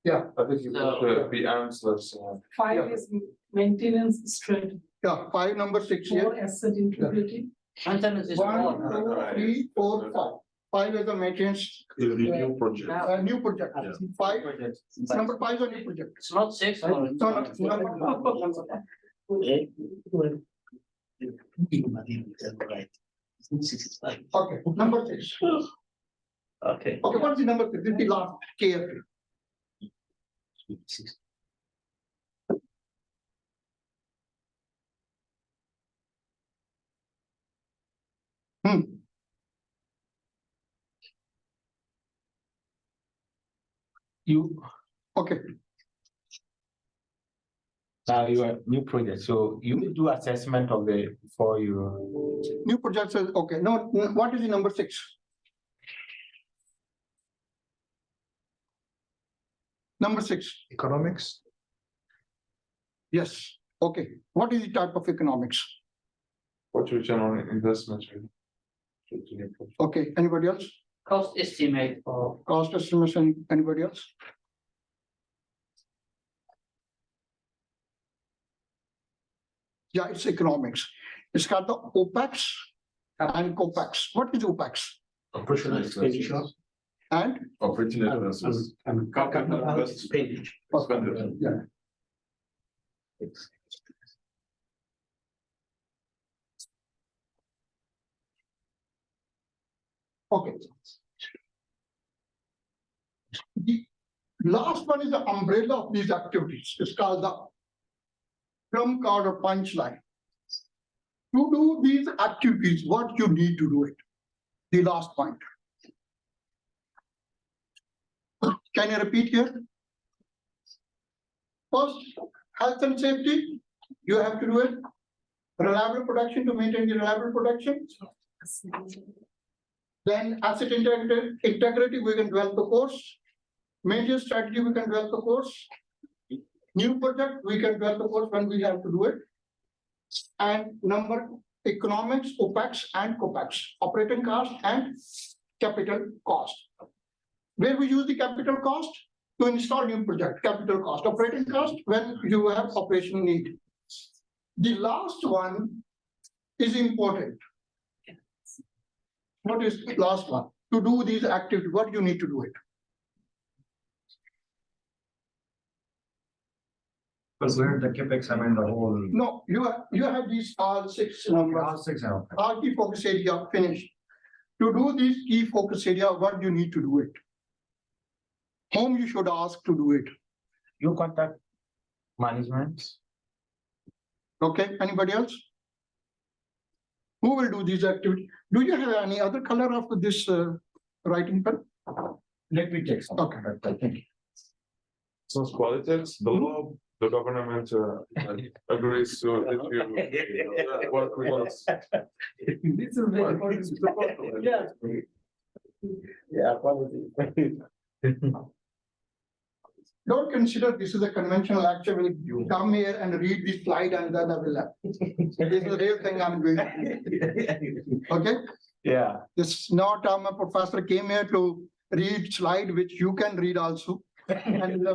Speaker 1: Yeah,
Speaker 3: I think you
Speaker 5: So-
Speaker 3: put the answers.
Speaker 6: Five is maintenance strategy,
Speaker 1: yeah, 5, number 6 here.
Speaker 6: four asset integrity,
Speaker 5: Maintenance is
Speaker 1: 1,
Speaker 5: four.
Speaker 1: 2, 3, 4, 5. 5 is a maintenance,
Speaker 7: The new project.
Speaker 5: Now,
Speaker 1: new project.
Speaker 7: Yeah.
Speaker 1: 5, number 5 is a new project.
Speaker 5: it's not six or.
Speaker 1: No, no, number.
Speaker 2: Right. 65.
Speaker 1: Okay, number 6.
Speaker 5: Okay.
Speaker 1: Okay, what's the number 6? This is the last KFA.
Speaker 9: You,
Speaker 1: Okay,
Speaker 9: your new project, so you will do assessment of the, before you.
Speaker 1: new project says, okay, no, what is the number 6? Number 6,
Speaker 4: Economics,
Speaker 1: yes, okay. What is the type of economics?
Speaker 3: What return on investment?
Speaker 1: Okay, anybody else?
Speaker 5: Cost estimate for.
Speaker 1: Cost estimation, anybody else? Yeah, it's economics. It's got the OPEX and COPEX. What is OPEX?
Speaker 2: Operational expenditure.
Speaker 1: And,
Speaker 7: Operating expenses.
Speaker 2: And capital expenditure.
Speaker 3: Expenditure.
Speaker 1: yeah, okay. The last one is the umbrella of these activities. It's called the trump card or punchline. To do these activities, what you need to do it. The last point. Can you repeat here? First, health and safety, you have to do it. Reliable production to maintain the reliable production. Then asset integrity, we can develop the course. Maintenance strategy, we can develop the course. New project, we can develop the course when we have to do it. And number economics, OPEX and COPEX, operating cost and capital cost. Where we use the capital cost to install new project, capital cost, operating cost when you have operation need. The last one is important. What is the last one? To do these activities, what you need to do it?
Speaker 4: but where the capex, I mean, the whole.
Speaker 1: No, you have these all 6 numbers,
Speaker 4: All 6, okay.
Speaker 1: all key focus area finished. To do these key focus area, what you need to do it? Whom you should ask to do it?
Speaker 9: You contact management.
Speaker 1: Okay, anybody else? Who will do these activities? Do you have any other color of this writing pen?
Speaker 4: Let me take some.
Speaker 1: Okay.
Speaker 4: I think.
Speaker 3: Since politics, the law, the government agrees to if you work with us.
Speaker 6: this is very important. Yeah.
Speaker 9: Yeah, quality.
Speaker 1: Don't consider this is a conventional lecture. Will you come here and read the slide and then I will. This is the real thing I'm doing. Okay,
Speaker 9: Yeah.
Speaker 1: this is not, I'm a professor came here to read slide which you can read also. And,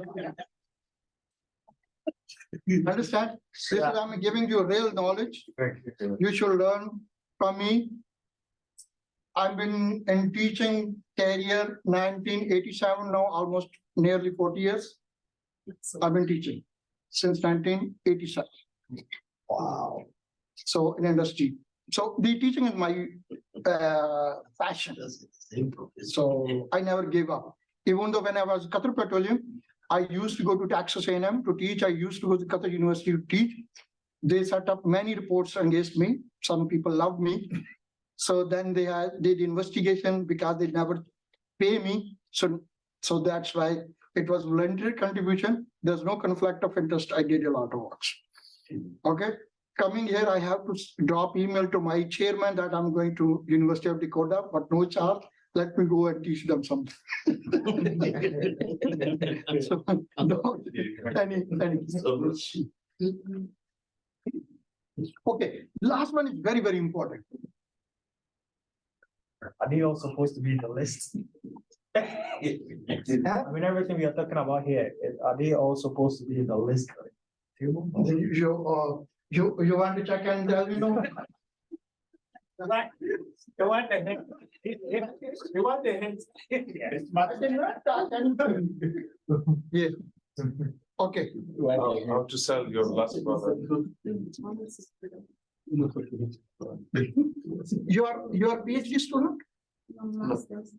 Speaker 1: understand? This is, I'm giving you real knowledge. You should learn from me. I've been in teaching career 1987 now, almost nearly 40 years. I've been teaching since 1987.
Speaker 2: Wow.
Speaker 1: So in industry. So the teaching is my passion. So I never gave up. Even though when I was Qatar Petroleum, I used to go to Texas A&M to teach. I used to go to Qatar University to teach. They set up many reports against me. Some people loved me. So then they did investigation because they never pay me. So that's why it was voluntary contribution. There's no conflict of interest. I did a lot of work. Okay. Coming here, I have to drop email to my chairman that I'm going to University of Dakota, but no charge. Let me go and teach them something. So, no, any. Okay, last one is very, very important.
Speaker 4: Are they all supposed to be in the list? I mean, everything we are talking about here, are they all supposed to be in the list?
Speaker 1: You want to check and tell me no?
Speaker 4: You want the hint? You want the hint? Yes.
Speaker 1: I cannot talk anything. Yeah. Okay.
Speaker 3: How to sell your last product.
Speaker 1: You are PhD student?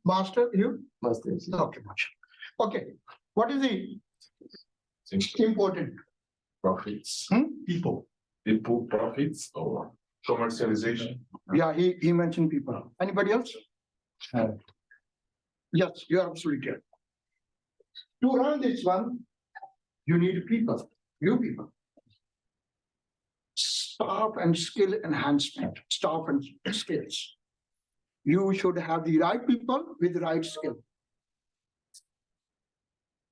Speaker 1: Master, you?
Speaker 10: Masters.
Speaker 1: Okay, master. Okay, what is the important?
Speaker 7: Profits.
Speaker 1: People.
Speaker 7: People profits or commercialization.
Speaker 1: Yeah, he mentioned people. Anybody else? Yes, you are absolutely right. To run this one, you need people, you people. Staff and skill enhancement, staff and skills. You should have the right people with the right skill.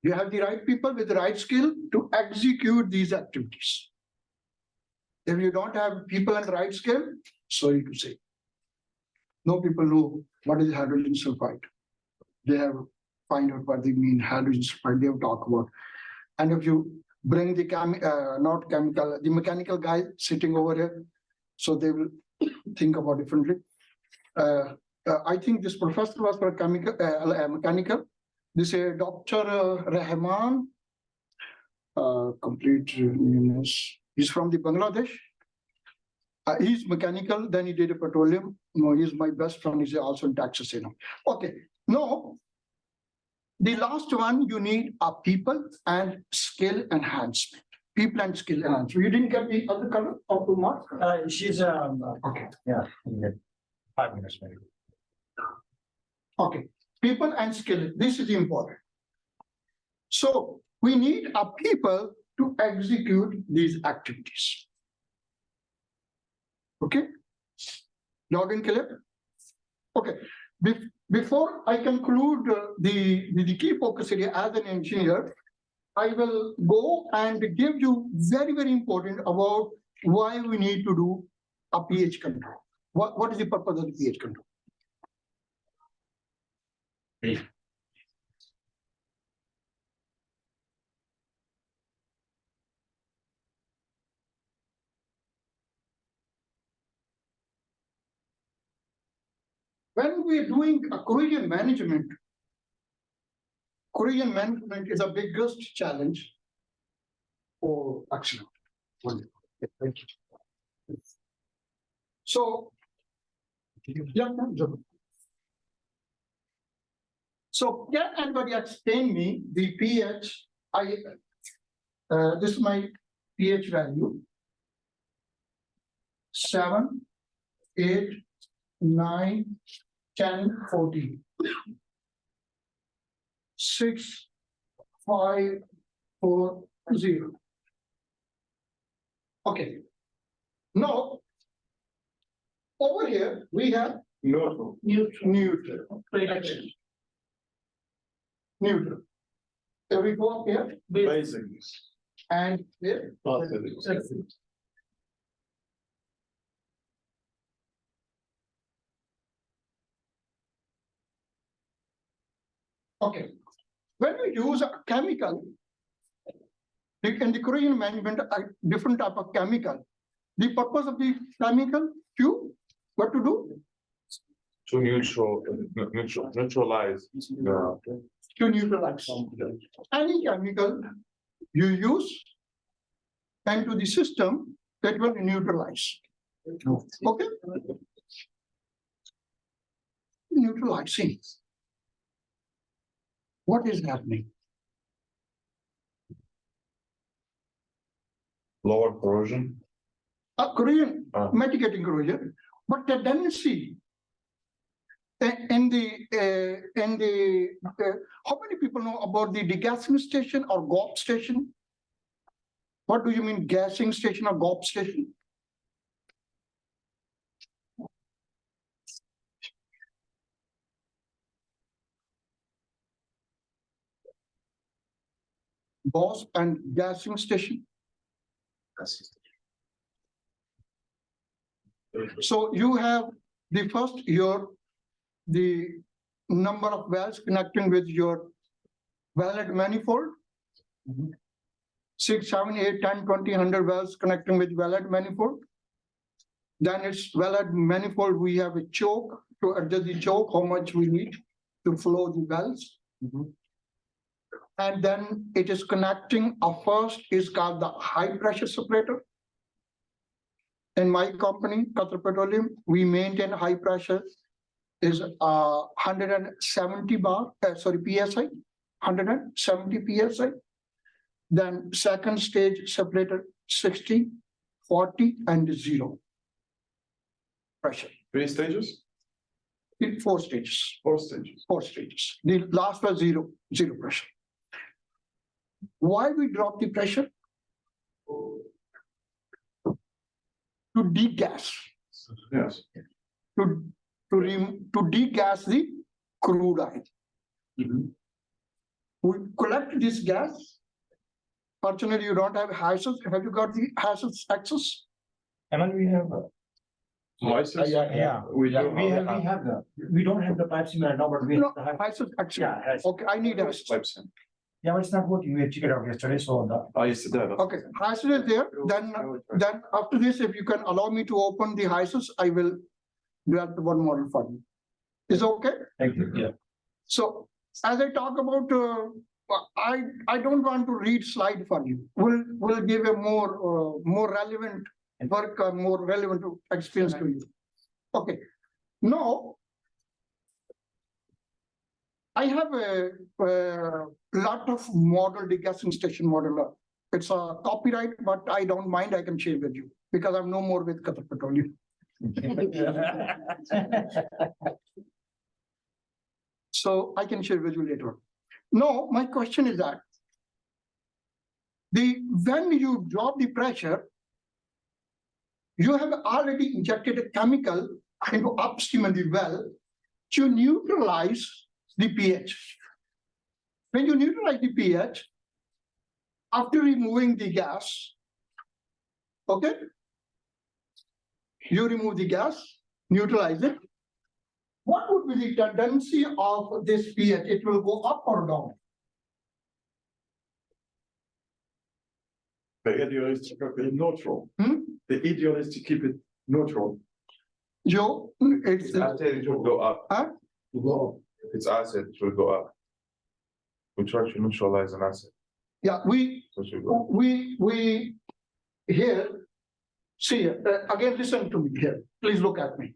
Speaker 1: You have the right people with the right skill to execute these activities. If you don't have people and right skill, sorry to say, no people know what is hydrogen sulfide. They have find out what they mean, hydrogen sulfide, they have talked about. And if you bring the not chemical, the mechanical guy sitting over here, so they will think about differently. I think this professor was for chemical, mechanical. This is Dr. Rahman, complete newness. He's from the Bangladesh. He's mechanical, then he did a petroleum. No, he's my best friend. He's also in Texas, you know. Okay, no. The last one, you need a people and skill enhancement. People and skill enhancement. You didn't get the other color of the mark?
Speaker 4: She's,
Speaker 1: Okay.
Speaker 4: yeah, 5 minutes maybe.
Speaker 1: Okay, people and skill, this is important. So we need a people to execute these activities. Okay, login clear? Okay, before I conclude the key focus area as an engineer, I will go and give you very, very important about why we need to do a pH control. What is the purpose of the pH control? When we are doing a corrosion management is the biggest challenge for accident. Wonderful. Thank you. So, yeah, so can anybody explain me the pH? This is my pH value. 7, 8, 9, 10, 14. 6, 5, 4, 0. Okay. Now, over here we have neutral. Neutral. Neutral. So we go up here.
Speaker 3: Basic.
Speaker 1: And here. Okay. When we use a chemical, in the corrosion management, a different type of chemical, the purpose of the chemical what to do?
Speaker 3: To neutralize.
Speaker 1: To neutralize. Any chemical you use into the system that will neutralize. Okay? Neutralizing. What is happening?
Speaker 3: Lower corrosion.
Speaker 1: Corrosion, mitigating corrosion, but the tendency in the how many people know about the degassing station or GOP station? What do you mean gassing station or GOP station? GOS and gassing station. So you have the first the number of wells connecting with your wellhead manifold. 6, 7, 8, 10, 20, 100 wells connecting with wellhead manifold. Then it's wellhead manifold, we have a choke to adjust the choke, how much we need to flow the wells. And then it is connecting, first is called the high pressure separator. In my company, Qatar Petroleum, we maintain high pressure is 170 bar, PSI, 170 PSI. Then second stage separator 60, 40 and 0 pressure.
Speaker 3: 3 stages,
Speaker 1: In 4 stages,
Speaker 3: 4 stages.
Speaker 1: 4 stages. The last was zero pressure. Why we drop the pressure? To degas,
Speaker 3: Yes.
Speaker 1: to degas the crude oil. We collect this gas. Fortunately, you don't have hazards. Have you got the hazards access?
Speaker 4: And then we have,
Speaker 3: License.
Speaker 4: yeah,
Speaker 3: We do.
Speaker 4: we have the, we don't have the pipes in right now, but we
Speaker 1: No,
Speaker 4: have the high.
Speaker 1: hazards access.
Speaker 4: Yeah, yes.
Speaker 1: Okay, I need hazards.
Speaker 3: Pipes in.
Speaker 4: Yeah, but it's not working. We had checked it out yesterday, so the.
Speaker 3: I used to do that.
Speaker 1: Okay, hazard is there. Then after this, if you can allow me to open the hazards, I will develop one model for you. Is it okay?
Speaker 4: Thank you. Yeah.
Speaker 1: So as I talk about, I don't want to read slide for you. We'll give a more relevant work, more relevant experience to you. Okay. Now, I have a lot of model degassing station model. It's a copyright, but I don't mind. I can share with you because I'm no more with Qatar Petroleum. So I can share with you later. No, my question is that when you drop the pressure, you have already injected a chemical into upstream of the well to neutralize the pH. When you neutralize the pH, after removing the gas, okay, you remove the gas, neutralize it. What would be the tendency of this pH? It will go up or down?
Speaker 3: The ideal is to keep it neutral.
Speaker 1: Hmm?
Speaker 3: The ideal is to keep it neutral.
Speaker 1: Joe, it's
Speaker 11: It's acid, it will go up.
Speaker 1: Huh?
Speaker 11: Will go up. If it's acid, it will go up. We try to neutralize an acid.
Speaker 1: yeah, we
Speaker 11: So it will go.
Speaker 1: we here, see again, listen to me here. Please look at me.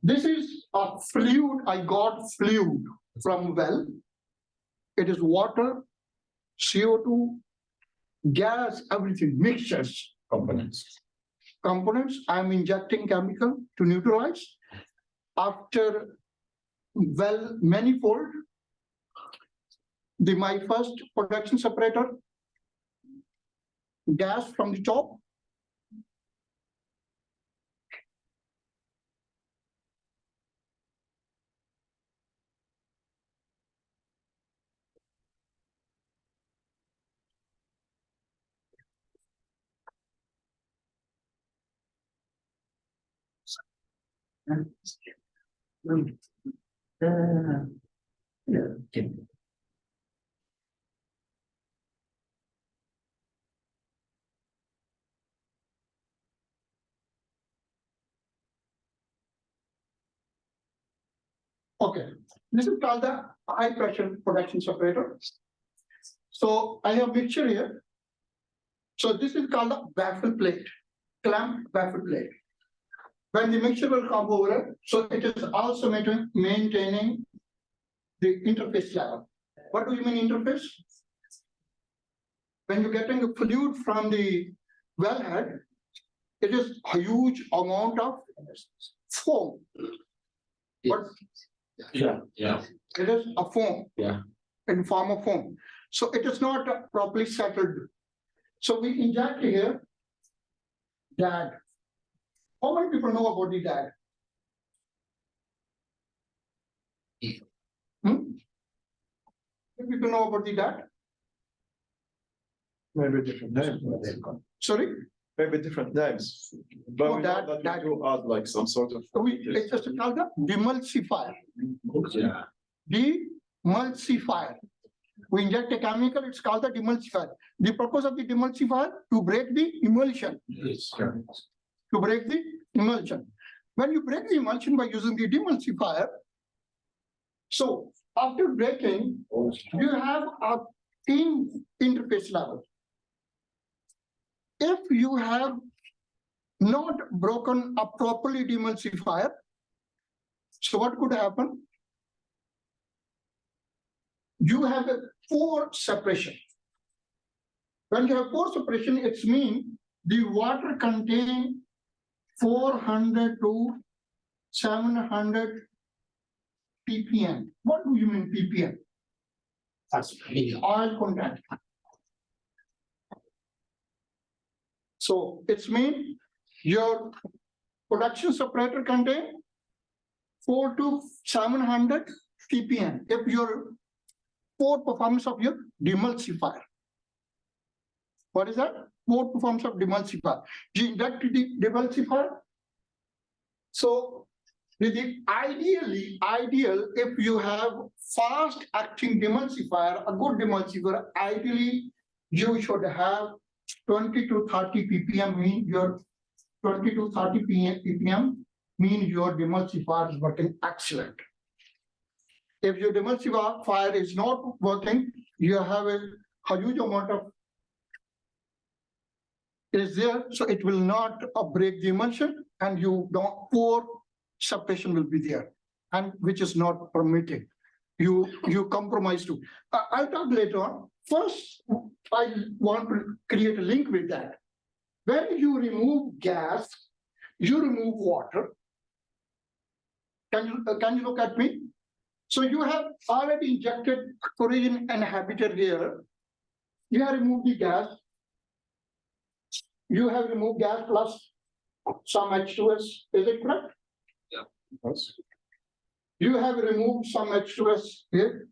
Speaker 1: This is a fluid. I got fluid from well. It is water, CO2, gas, everything, mixtures, components. I'm injecting chemical to neutralize. After well manifold, my first production separator, gas from the top. Okay, this is called the high pressure production separator. So I have mixture here. So this is called the baffle plate, clamp baffle plate. When the mixture will come over, so it is also maintaining the interface level. What do you mean interface? When you're getting the fluid from the wellhead, it is a huge amount of foam. But
Speaker 9: Yeah.
Speaker 1: it is a foam.
Speaker 9: Yeah.
Speaker 1: In form of foam. So it is not properly settled. So we inject here DAD. How many people know about the DAD? Hmm? How many people know about the DAD?
Speaker 3: Maybe a different name.
Speaker 1: Sorry?
Speaker 3: maybe different names. But
Speaker 1: Oh,
Speaker 3: we know
Speaker 1: that-
Speaker 3: that we do add like some sort of.
Speaker 1: It's just called the demulsifier.
Speaker 2: Yeah.
Speaker 1: Demulsifier. We inject a chemical, it's called the demulsifier. The purpose of the demulsifier to break the emulsion.
Speaker 2: Yes.
Speaker 1: To break the emulsion. When you break the emulsion by using the demulsifier, so after breaking, you have a thin interface level. If you have not broken a properly demulsifier, so what could happen? You have a pore separation. When you have pore separation, it's mean the water contain 400 to 700 ppm. What do you mean ppm?
Speaker 2: That's million.
Speaker 1: Oil content. So it's mean your production separator contain 4 to 700 ppm. If your pore performance of your demulsifier. What is that? Pore performance of demulsifier. You inject the demulsifier. So the ideal if you have fast acting demulsifier, a good demulsifier, ideally you should have 20 to 30 ppm mean your 20 to 30 ppm mean your demulsifier is working excellent. If your demulsifier is not working, you have a huge amount of is there, so it will not break the emulsion, and you don't pore separation will be there, and which is not permitted. You compromise to. I'll talk later on. First, I want to create a link with that. When you remove gas, you remove water. Can you look at me? So you have already injected corrosion inhibitor here. You have removed the gas. You have removed gas plus some H2S. Is it correct?
Speaker 3: Yes.
Speaker 1: You have removed some H2S here.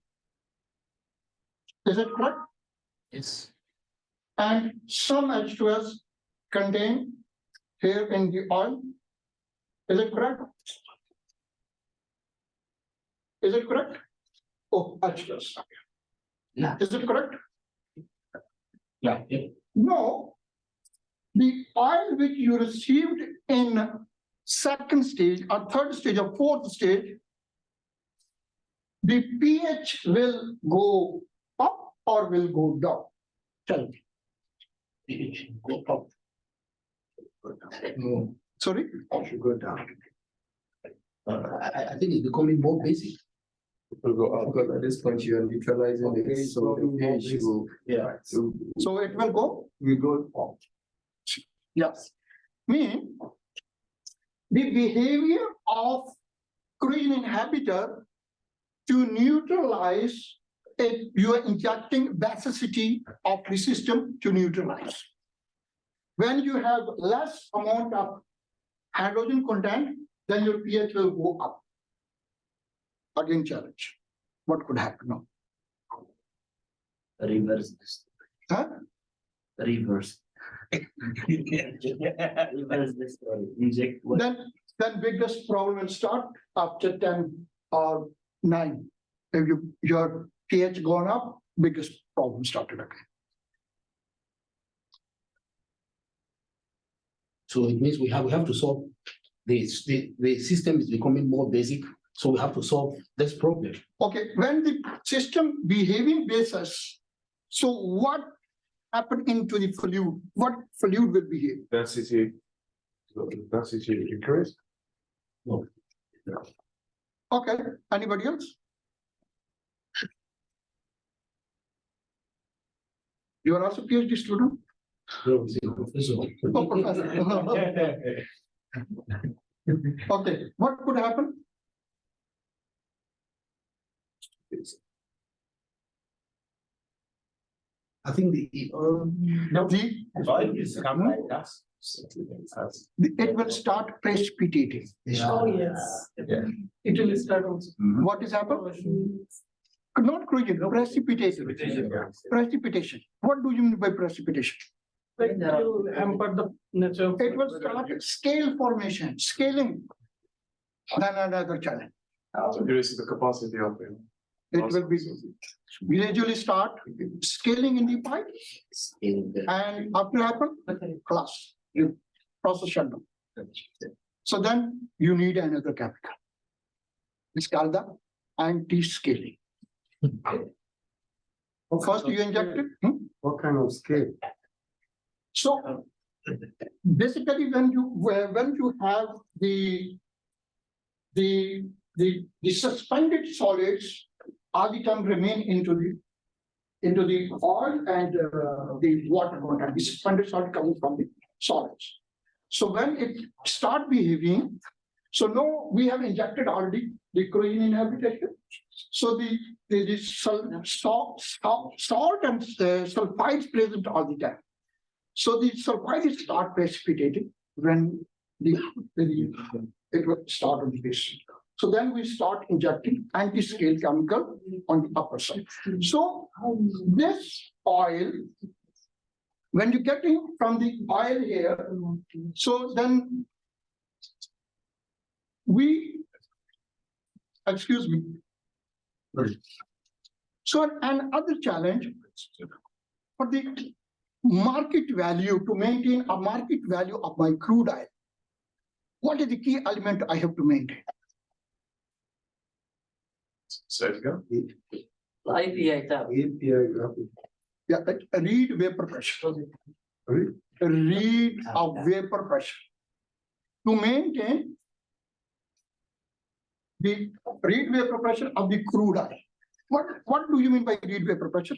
Speaker 1: Is it correct?
Speaker 5: Yes.
Speaker 1: And some H2S contained here in the oil. Is it correct? Is it correct? Oh, H2S.
Speaker 2: Yeah.
Speaker 1: Is it correct?
Speaker 2: Yeah.
Speaker 1: No. The oil which you received in second stage or third stage or fourth stage, the pH will go up or will go down? Tell me.
Speaker 2: Go up.
Speaker 1: No. Sorry?
Speaker 2: Should go down. I think it's becoming more basic.
Speaker 11: It will go up.
Speaker 10: Because at this point you are neutralizing
Speaker 2: Okay,
Speaker 10: it, so the pH will,
Speaker 2: Yeah.
Speaker 1: So it will go?
Speaker 10: we go up.
Speaker 1: Yes. Mean the behavior of corrosion inhibitor to neutralize it, you are injecting basicity of the system to neutralize. When you have less amount of hydrogen content, then your pH will go up. Again, challenge. What could happen now?
Speaker 2: Reverse this.
Speaker 1: Huh?
Speaker 2: Reverse. Reverse this story. Inject what?
Speaker 1: Then biggest problem will start after 10 or 9. If your pH gone up, biggest problem started again.
Speaker 2: So it means we have to solve the system is becoming more basic. So we have to solve this problem.
Speaker 1: Okay, when the system behaving basis, so what happened into the fluid? What fluid will behave?
Speaker 11: Density increase.
Speaker 2: No.
Speaker 1: Okay, anybody else? You are also PhD student?
Speaker 2: No, it's a professor.
Speaker 1: Oh, professor. Okay, what could happen?
Speaker 2: I think
Speaker 9: Oil is come by gas.
Speaker 1: It will start precipitating.
Speaker 6: Oh, yes.
Speaker 9: Yeah.
Speaker 6: It will start also.
Speaker 1: What is happening? Not corrosion, precipitation. Precipitation. What do you mean by precipitation?
Speaker 6: Like, it will hamper the nature of.
Speaker 1: It will start scale formation, scaling. Then another challenge.
Speaker 3: Increase the capacity of it.
Speaker 1: It will be gradually start scaling in the pipe and after happen, class, process shutdown. So then you need another chemical. It's called the anti-scaling. First you inject it.
Speaker 10: What kind of scale?
Speaker 1: So basically, when you have the suspended solids all the time remain into the oil and the water content, the suspended solid coming from the solids. So when it start behaving, so now we have injected already the corrosion inhibition. So the salt and sulfides present all the time. So the sulfides start precipitating when it will start on the base. So then we start injecting anti-scale chemical on the upper side. So this oil, when you get in from the oil here, so then excuse me. So another challenge for the market value, to maintain a market value of my crude oil, what is the key element I have to maintain?
Speaker 3: Say it again.
Speaker 5: IPI tab.
Speaker 1: Yeah, read vapor pressure. Read of vapor pressure. To maintain the read vapor pressure of the crude oil. What do you mean by read vapor pressure?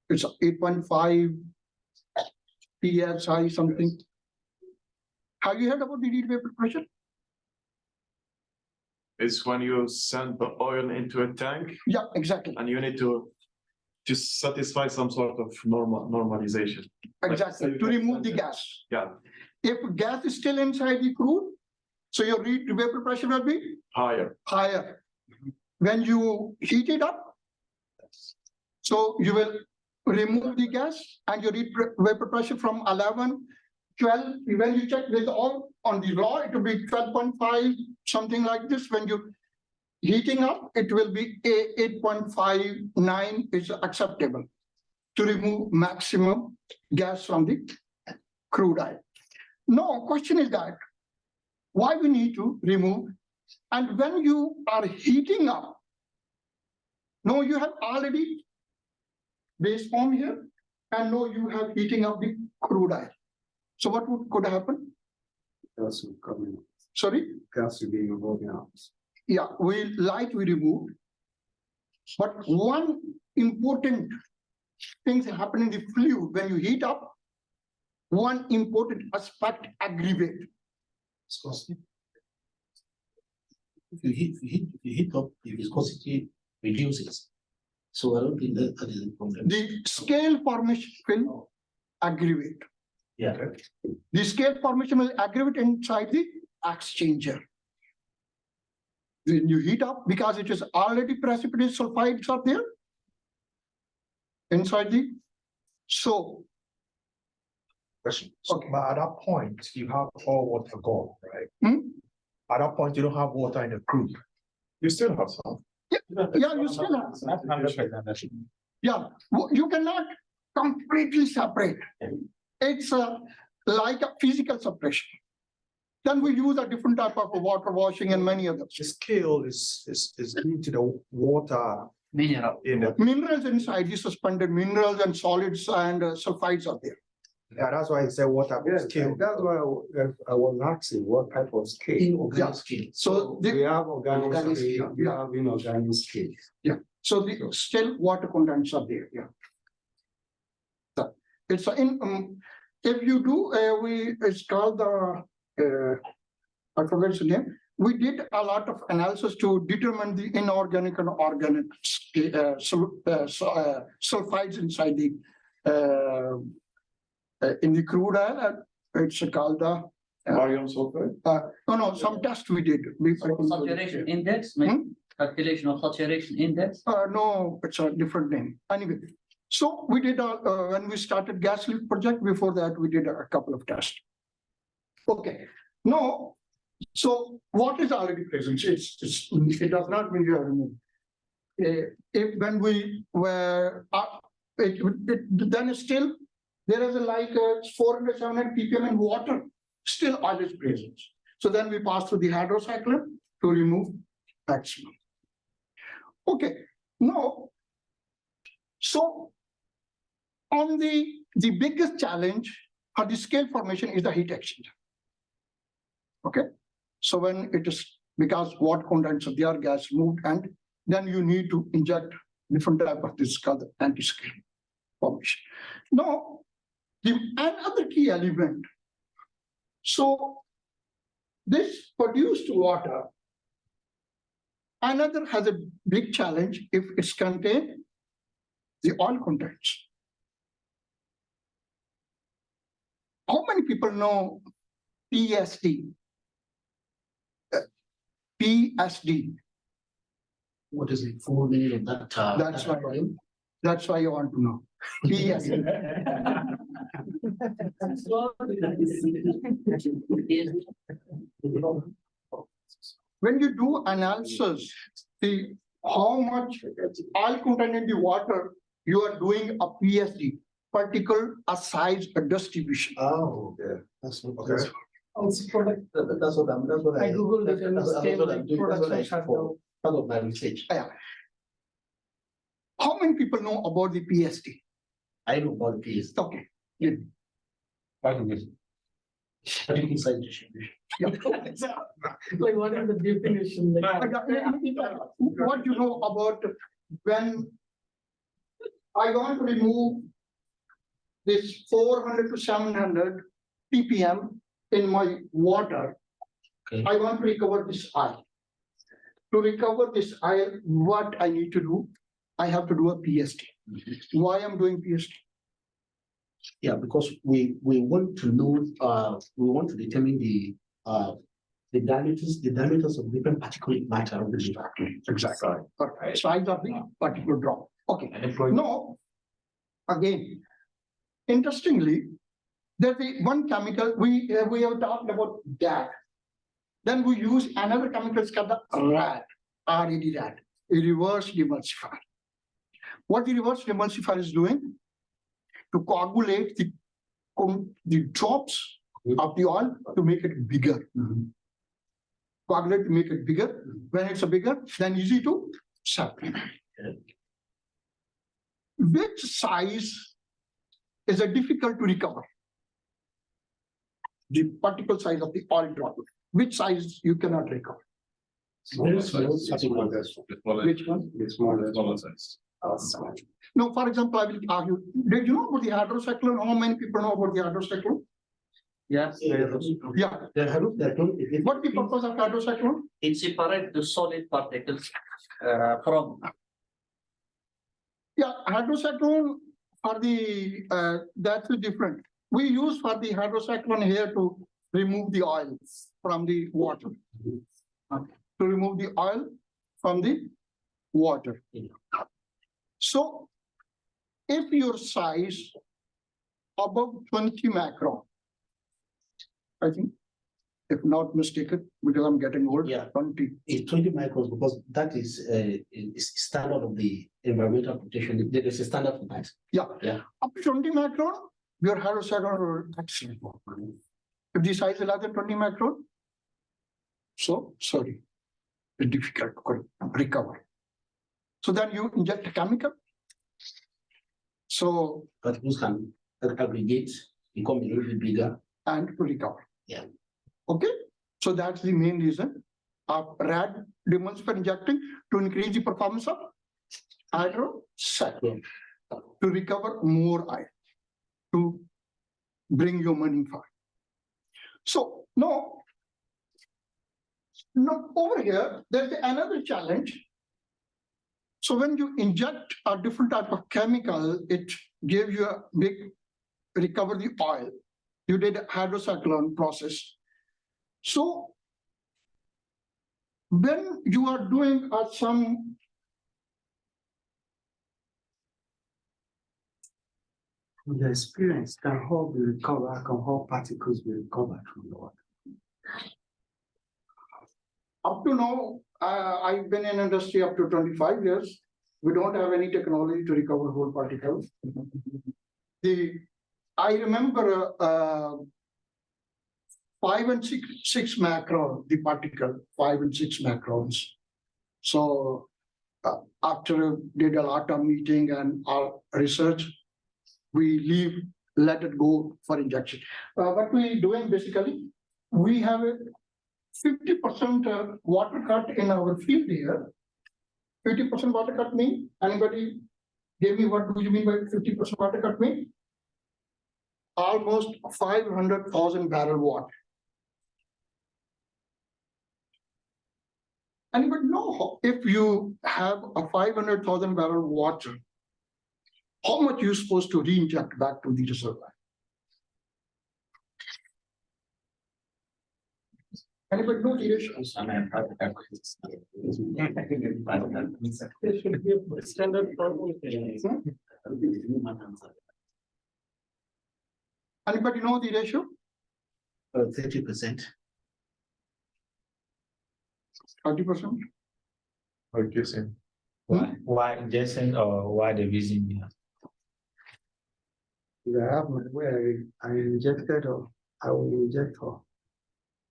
Speaker 1: It's 8.5 PSI something. Have you heard about the read vapor pressure?
Speaker 3: It's when you send the oil into a tank
Speaker 1: Yeah, exactly.
Speaker 3: and you need to satisfy some sort of normalization.
Speaker 1: Exactly. To remove the gas.
Speaker 3: Yeah,
Speaker 1: If gas is still inside the crude, so your read vapor pressure will be
Speaker 3: higher.
Speaker 1: higher. When you heat it up, so you will remove the gas and your read vapor pressure from 11, 12. When you check with all on the raw, it will be 12.5, something like this. When you heating up, it will be 8.59 is acceptable to remove maximum gas from the crude oil. No, question is that why we need to remove, and when you are heating up, no, you have already base form here, and no, you have heating up the crude oil. So what could happen?
Speaker 10: Gas will come in.
Speaker 1: Sorry?
Speaker 10: Gas will be involved now.
Speaker 1: Yeah, light we removed. But one important thing happen in the fluid when you heat up, one important aspect aggravate.
Speaker 2: If you heat up, the viscosity reduces. So I don't think that is a problem.
Speaker 1: The scale formation will aggravate.
Speaker 2: Yeah.
Speaker 1: The scale formation will aggravate inside the exchanger. When you heat up, because it is already precipitated sulfides are there inside the so.
Speaker 4: Question. Okay, but at that point, you have all water gone, right? At that point, you don't have water in the crude.
Speaker 3: You still have some.
Speaker 1: Yeah, you still have. Yeah, you cannot completely separate. It's like a physical separation. Then we use a different type of water washing and many others.
Speaker 4: The scale is due to the water
Speaker 5: Mineral.
Speaker 4: in the.
Speaker 1: Minerals inside, the suspended minerals and solids and sulfides are there.
Speaker 4: Yeah, that's why I said water scale.
Speaker 10: That's why I was asking what type of scale.
Speaker 2: Inorganic scale.
Speaker 1: So
Speaker 10: We
Speaker 1: the,
Speaker 10: have organic
Speaker 2: Organic
Speaker 10: scale,
Speaker 2: scale.
Speaker 10: we have inorganic scale.
Speaker 1: so the still water contents are there, yeah. So it's in, if you do, it's called the, I forget the name. We did a lot of analysis to determine the inorganic and organic sulfides inside the in the crude oil. It's called the
Speaker 3: Barium sulfide.
Speaker 1: no, some test we did.
Speaker 5: Saturation index, calculation of saturation index.
Speaker 1: No, it's a different name. Anyway, So we did, when we started gas leak project, before that, we did a couple of tests. Okay, now, so what is already present? It does not mean you have removed. If when we were, then still, there is like 400, 700 ppm in water, still oil is present. So then we pass through the hydrocyclone to remove maximum. Okay, now, so on the biggest challenge for the scale formation is the heat exchanger. Okay, so when it is, because what contents of the air gas moved, and then you need to inject different type of this called anti-scale formation. Now, another key element. So this produced water, another has a big challenge if it's contained the oil contents. How many people know PSD? PSD.
Speaker 2: What is the full meaning of that?
Speaker 1: That's why you want to know. PSD. When you do analysis, see how much oil content in the water, you are doing a PSD, particle a size, a distribution.
Speaker 2: Oh, yeah. That's okay.
Speaker 6: Also product,
Speaker 2: That's what
Speaker 6: I Googled it and
Speaker 2: that's
Speaker 6: scale
Speaker 2: what
Speaker 6: like
Speaker 2: I'm doing. That's what I
Speaker 6: production
Speaker 2: for part of my research.
Speaker 1: Yeah. How many people know about the PSD?
Speaker 2: I know about the PS.
Speaker 1: Okay.
Speaker 9: What is this?
Speaker 2: Inside distribution.
Speaker 6: like what is the definition? Like,
Speaker 1: What you know about when I want to remove this 400 to 700 ppm in my water,
Speaker 2: Okay.
Speaker 1: I want to recover this oil. To recover this oil, what I need to do? I have to do a PSD. Why I'm doing PSD?
Speaker 2: Yeah, because we want to know, we want to determine the diameters of different particulate matter of the structure.
Speaker 1: Exactly. Okay. Size of the particular drop. Okay. No. Again, interestingly, there's the one chemical we have talked about that. Then we use another chemical called the RAD, RAD, a reverse emulsifier. What the reverse emulsifier is doing to coagulate the drops of the oil to make it bigger. Coagulate to make it bigger. When it's a bigger, then easy to separate. Which size is a difficult to recover? The particle size of the oil drop. Which size you cannot recover?
Speaker 2: Very small.
Speaker 1: Which one?
Speaker 11: Smaller size.
Speaker 1: No, for example, I will argue. Did you know about the hydrocyclone? How many people know about the hydrocyclone?
Speaker 5: Yes.
Speaker 1: Yeah. What the purpose of hydrocyclone?
Speaker 5: It separates the solid particles from.
Speaker 1: Yeah, hydrocyclone for the that's different. We use for the hydrocyclone here to remove the oil from the water. To remove the oil from the water. So if your size above 20 macron, I think, if not mistaken, because I'm getting old,
Speaker 2: Yeah.
Speaker 1: 20.
Speaker 2: It's 20 microns because that is standard of the environmental protection. There is a standard for that.
Speaker 1: Yeah.
Speaker 2: Yeah.
Speaker 1: Up to 20 macron, your hydrocyclone will excellent work. If the size is less than 20 macron, so sorry, it's difficult to recover. So then you inject a chemical. So
Speaker 2: Particles can aggregate, become a little bit bigger.
Speaker 1: and to recover.
Speaker 2: Yeah.
Speaker 1: Okay. So that's the main reason of RAD demands for injecting to increase the performance of hydrocyclone to recover more iron, to bring your money for. So now over here, there's another challenge. So when you inject a different type of chemical, it gives you a big recover the oil. You did a hydrocyclone process. So when you are doing some
Speaker 10: With the experience, can how be recovered, can how particles be recovered from the water?
Speaker 1: Up to now, I've been in industry up to 25 years. We don't have any technology to recover whole particles. I remember 5 and 6 macron, the particle, 5 and 6 macrons. So after did a lot of meeting and our research, we let it go for injection. What we doing basically, we have a 50% water cut in our field here. 50% water cut mean, anybody give me what do you mean by 50% water cut mean? Almost 500,000 barrel water. Anybody know if you have a 500,000 barrel water, how much you're supposed to re-inject back to the reservoir? Anybody know the ratios?
Speaker 6: There should be a standard formula.
Speaker 1: Anybody know the ratio?
Speaker 2: 30%.
Speaker 1: 30%?
Speaker 11: Like you say.
Speaker 9: Why Jason or why the reason behind?
Speaker 10: If I have my way, I injected or I will inject her.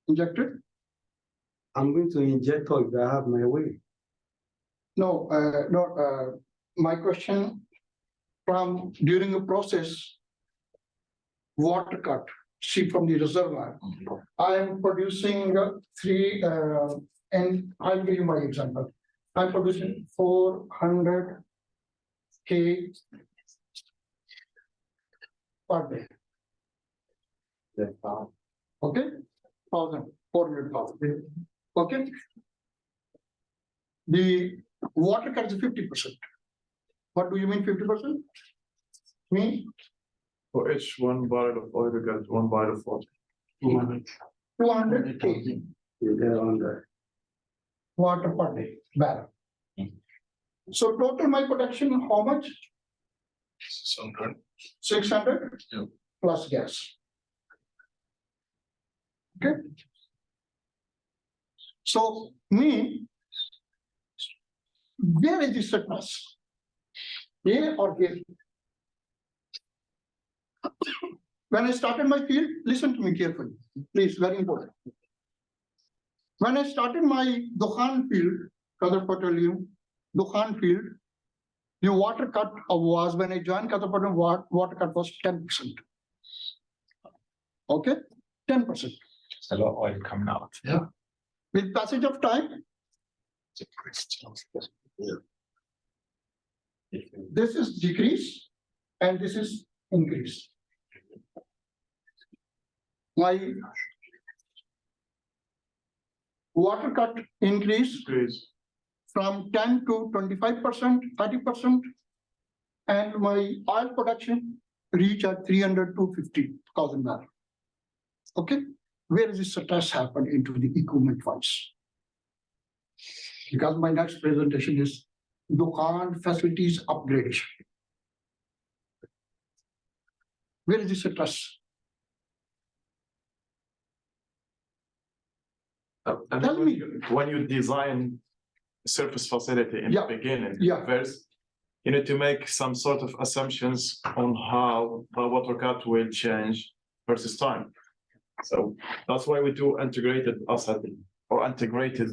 Speaker 1: Injected?
Speaker 10: I'm going to inject her if I have my way.
Speaker 1: No, my question from during the process, water cut, see from the reservoir. I am producing 3, and I'll give you my example. I'm producing 400 K per day. Okay, 400,000. Okay. The water cut is 50%. What do you mean 50%? Mean
Speaker 3: For each 1 barrel of oil, you get 1 barrel of water.
Speaker 1: 200 kg
Speaker 10: They're on the
Speaker 1: water per day barrel. So total my production, how much?
Speaker 7: 600.
Speaker 1: 600
Speaker 7: Yeah.
Speaker 1: plus gas. Okay. So me, where is the surplus? Here or here? When I started my field, listen to me carefully, please, very important. When I started my Dukhan field, Qatar Petroleum, Dukhan field, the water cut was, when I joined Qatar Petroleum, water cut was 10%. Okay, 10%.
Speaker 9: It's a lot of oil coming out.
Speaker 1: Yeah. With passage of time, this is decrease and this is increase. My water cut increase from 10 to 25%, 30%, and my oil production reach at 300 to 50,000 barrels. Okay, where is this stress happen into the equipment wise? Because my next presentation is Dukhan facilities upgradation. Where is this stress?
Speaker 3: And
Speaker 1: Tell me.
Speaker 3: when you design a surface facility in
Speaker 1: Yeah.
Speaker 3: the beginning,
Speaker 1: Yeah.
Speaker 3: first, you need to make some sort of assumptions on how the water cut will change versus time. So that's why we do integrated asset or integrated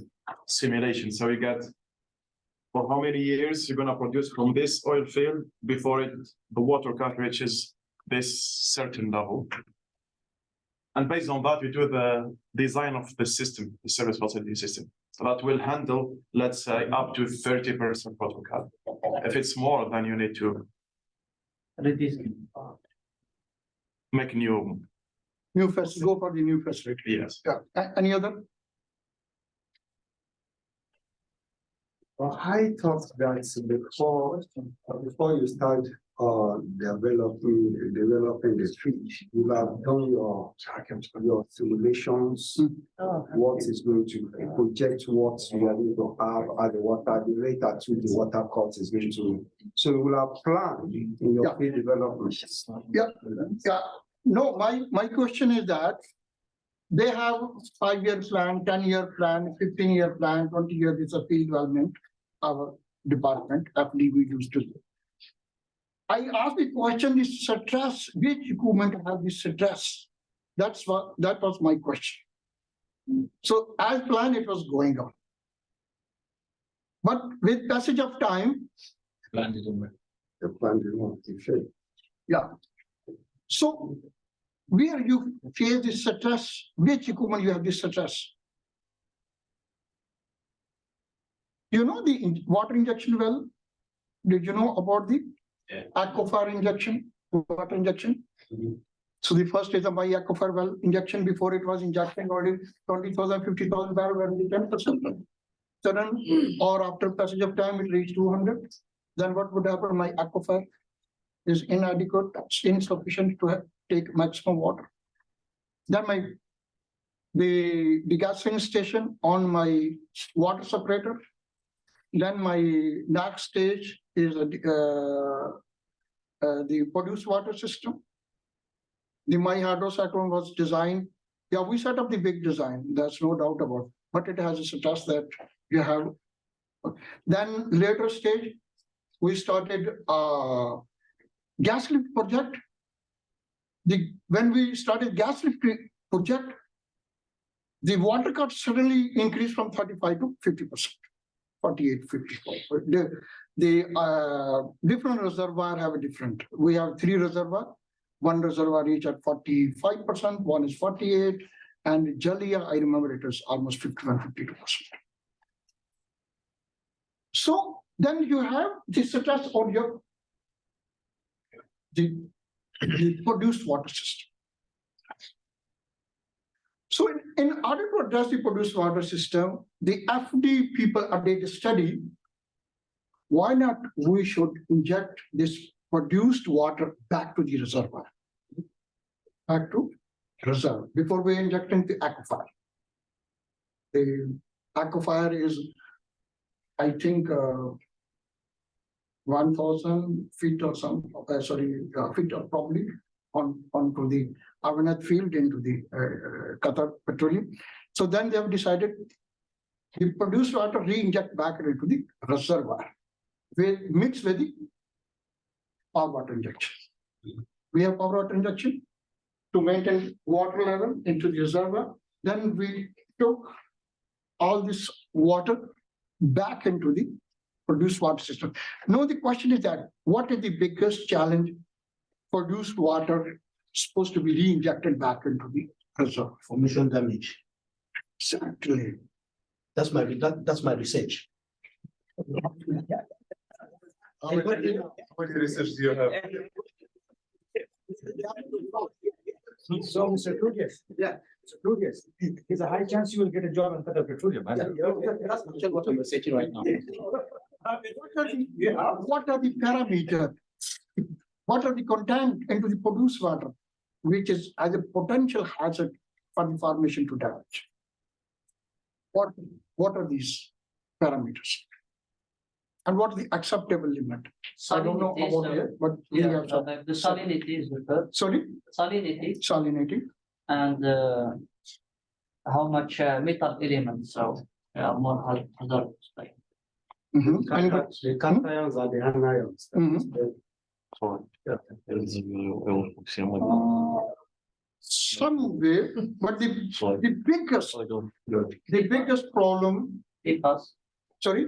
Speaker 3: simulation. So you get for how many years you're gonna produce from this oil field before the water cut reaches this certain level. And based on that, we do the design of the system, the service facility system. So that will handle, let's say, up to 30% water cut. If it's more, then you need to make new.
Speaker 1: New facility, go for the new facility.
Speaker 3: Yes.
Speaker 1: Yeah. Any other?
Speaker 10: Well, I thought that before you start developing the fish, you have done your simulations, what is going to project what you are going to have at the water, the rate at which the water cost is going to. So you will have planned in your field development.
Speaker 1: Yeah. No, my question is that they have 5-year plan, 10-year plan, 15-year plan, 20 years is a field development, our department, FD we used to do. I asked the question, is stress, which equipment have this stress? That was my question. So as planned, it was going on. But with passage of time,
Speaker 10: The plan did not fail.
Speaker 1: yeah. So where you face this stress, which equipment you have this stress? You know the water injection well? Did you know about the aquifer injection, water injection? So the first is a by aquifer well injection. Before it was injecting already 20,000, 50,000 barrel were the 10%. Sudden or after passage of time, it reached 200. Then what would happen? My aquifer is inadequate, insufficient to take maximum water. Then the gasoline station on my water separator. Then my next stage is the produced water system. The my hydrocyclone was designed. Yeah, we set up the big design. There's no doubt about it. But it has a stress that you have. Then later stage, we started gas lift project. When we started gas lift project, the water cut suddenly increased from 35 to 50%, 48, 54. The different reservoir have a different. We have 3 reservoirs. One reservoir reach at 45%, one is 48, and Jalia, I remember it was almost 51, 52%. So then you have the stress on your the produced water system. So in order to address the produced water system, the FD people did a study. Why not we should inject this produced water back to the reservoir? Back to reserve before we inject into the aquifer. The aquifer is, I think, 1,000 feet or some, feet or probably onto the Avanad field into the Qatar Petroleum. So then they have decided the produced water re-inject back into the reservoir, mixed with the power water injection. We have power water injection to maintain water level into the reservoir. Then we took all this water back into the produced water system. Now the question is that, what is the biggest challenge produced water supposed to be re-injected back into the reservoir?
Speaker 2: Formation damage.
Speaker 1: Exactly.
Speaker 2: That's my research.
Speaker 11: How many research do you have?
Speaker 4: So, Mr. Trudius, Mr. Trudius, there's a high chance you will get a job in Qatar Petroleum.
Speaker 9: What I'm researching right now.
Speaker 1: What are the parameters? What are the content into the produced water, which is as a potential hazard for the formation to damage? What are these parameters? And what is the acceptable limit? I don't know about it, but we have some.
Speaker 5: Like the salinity is referred.
Speaker 1: Sorry?
Speaker 5: Salinity and how much metal elements are more hazardous. Like.
Speaker 10: The cations are the anions.
Speaker 1: Somewhere, but the biggest problem. Sorry?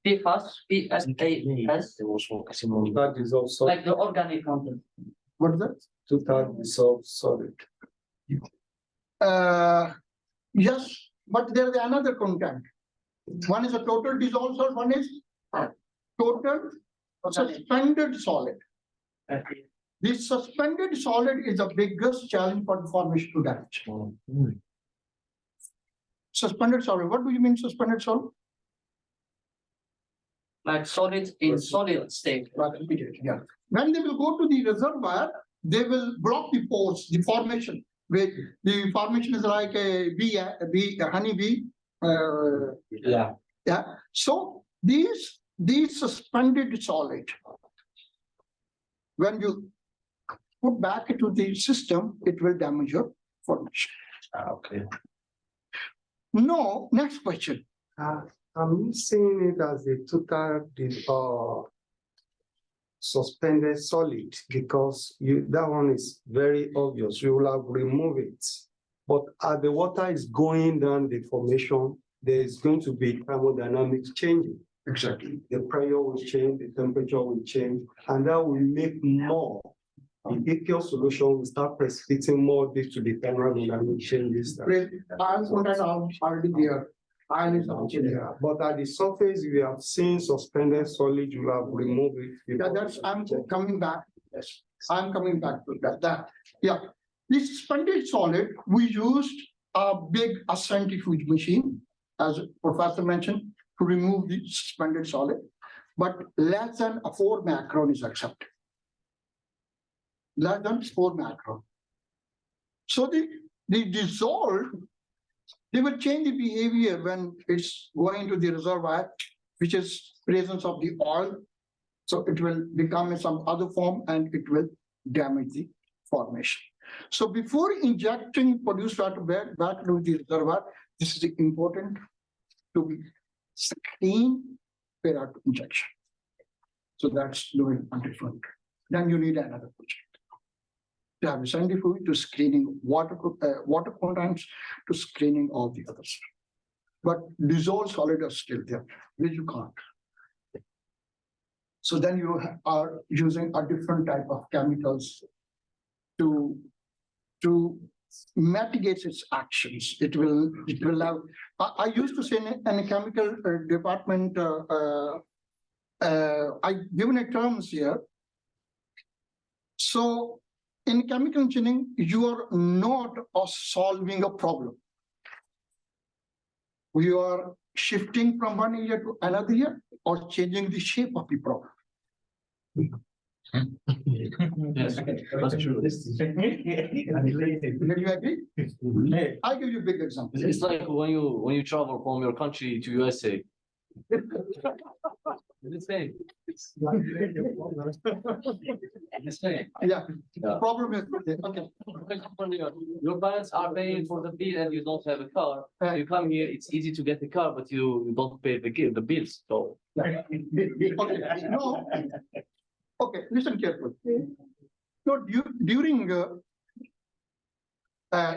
Speaker 5: PFAS, PSAS,
Speaker 10: That dissolved solid.
Speaker 5: like the organic content.
Speaker 1: What is that?
Speaker 10: Total dissolved solid.
Speaker 1: Yes, but there is another content. One is a total dissolved solid, one is total suspended solid. The suspended solid is the biggest challenge for the formation to damage. Suspended solid. What do you mean suspended solid?
Speaker 5: like solid in solid state.
Speaker 1: Right, immediately, yeah. When they will go to the reservoir, they will block the pores, the formation. Where the formation is like a honeybee.
Speaker 9: Yeah.
Speaker 1: Yeah. So these suspended solid, when you put back into the system, it will damage your formation.
Speaker 9: Okay.
Speaker 1: No, next question.
Speaker 10: I'm seeing it as a total suspended solid because that one is very obvious. You will have removed it. But as the water is going down the formation, there is going to be thermodynamics changing.
Speaker 1: Exactly.
Speaker 10: The pressure will change, the temperature will change, and that will make more. The aqueous solution will start precipitating more due to the thermodynamic changes.
Speaker 1: I'm already there. I is also there.
Speaker 10: But at the surface, we have seen suspended solid, you have removed it.
Speaker 1: Yeah, that's, I'm coming back. Yes, I'm coming back to that. Yeah, the suspended solid, we used a big centrifuge machine, as Professor mentioned, to remove the suspended solid, but less than a 4 macron is accepted. Less than 4 macron. So the dissolved, they will change the behavior when it's going to the reservoir, which is presence of the oil. So it will become in some other form and it will damage the formation. So before injecting produced water back to the reservoir, this is important to be screened prior to injection. So that's doing different. Then you need another project. To have a centrifuge to screening water contents, to screening all the others. But dissolved solid are still there, which you can't. So then you are using a different type of chemicals to mitigate its actions. It will have. I used to say in a chemical department. I given a terms here. So in chemical engineering, you are not solving a problem. You are shifting from one area to another area or changing the shape of the problem.
Speaker 8: Yes.
Speaker 1: Did you agree? I'll give you a big example.
Speaker 12: It's like when you travel from your country to USA. It's the same. It's the same.
Speaker 1: Yeah, the problem is, okay.
Speaker 12: Your parents are paying for the bill and you don't have a car. You come here, it's easy to get the car, but you don't pay the bills. So.
Speaker 1: Okay, no. Okay, listen carefully. So during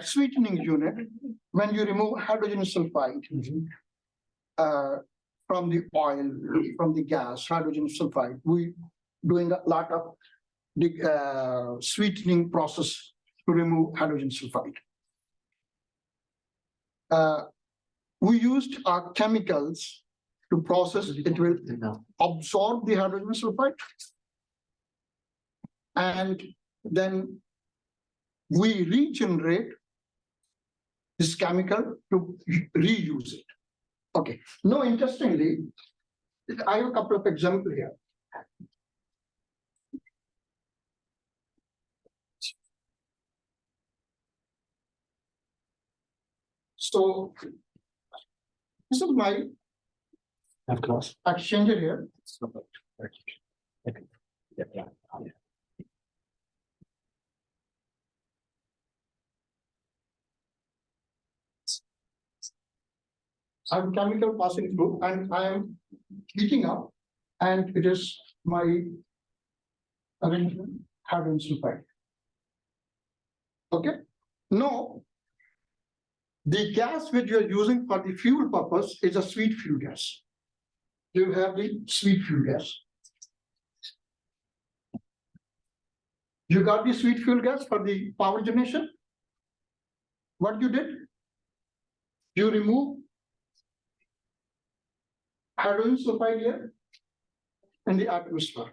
Speaker 1: sweetening unit, when you remove hydrogen sulfide from the oil, from the gas, hydrogen sulfide, we doing a lot of the sweetening process to remove hydrogen sulfide. We used our chemicals to process, it will absorb the hydrogen sulfide. And then we regenerate this chemical to reuse it. Okay. No, interestingly, I have a couple of examples here. So this is my exchanger here. I have chemical passing through and I am heating up, and it is my arrangement hydrogen sulfide. Okay. Now, the gas which you are using for the fuel purpose is a sweet fuel gas. You have the sweet fuel gas. You got the sweet fuel gas for the power generation. What you did? You remove hydrogen sulfide here in the atmosphere.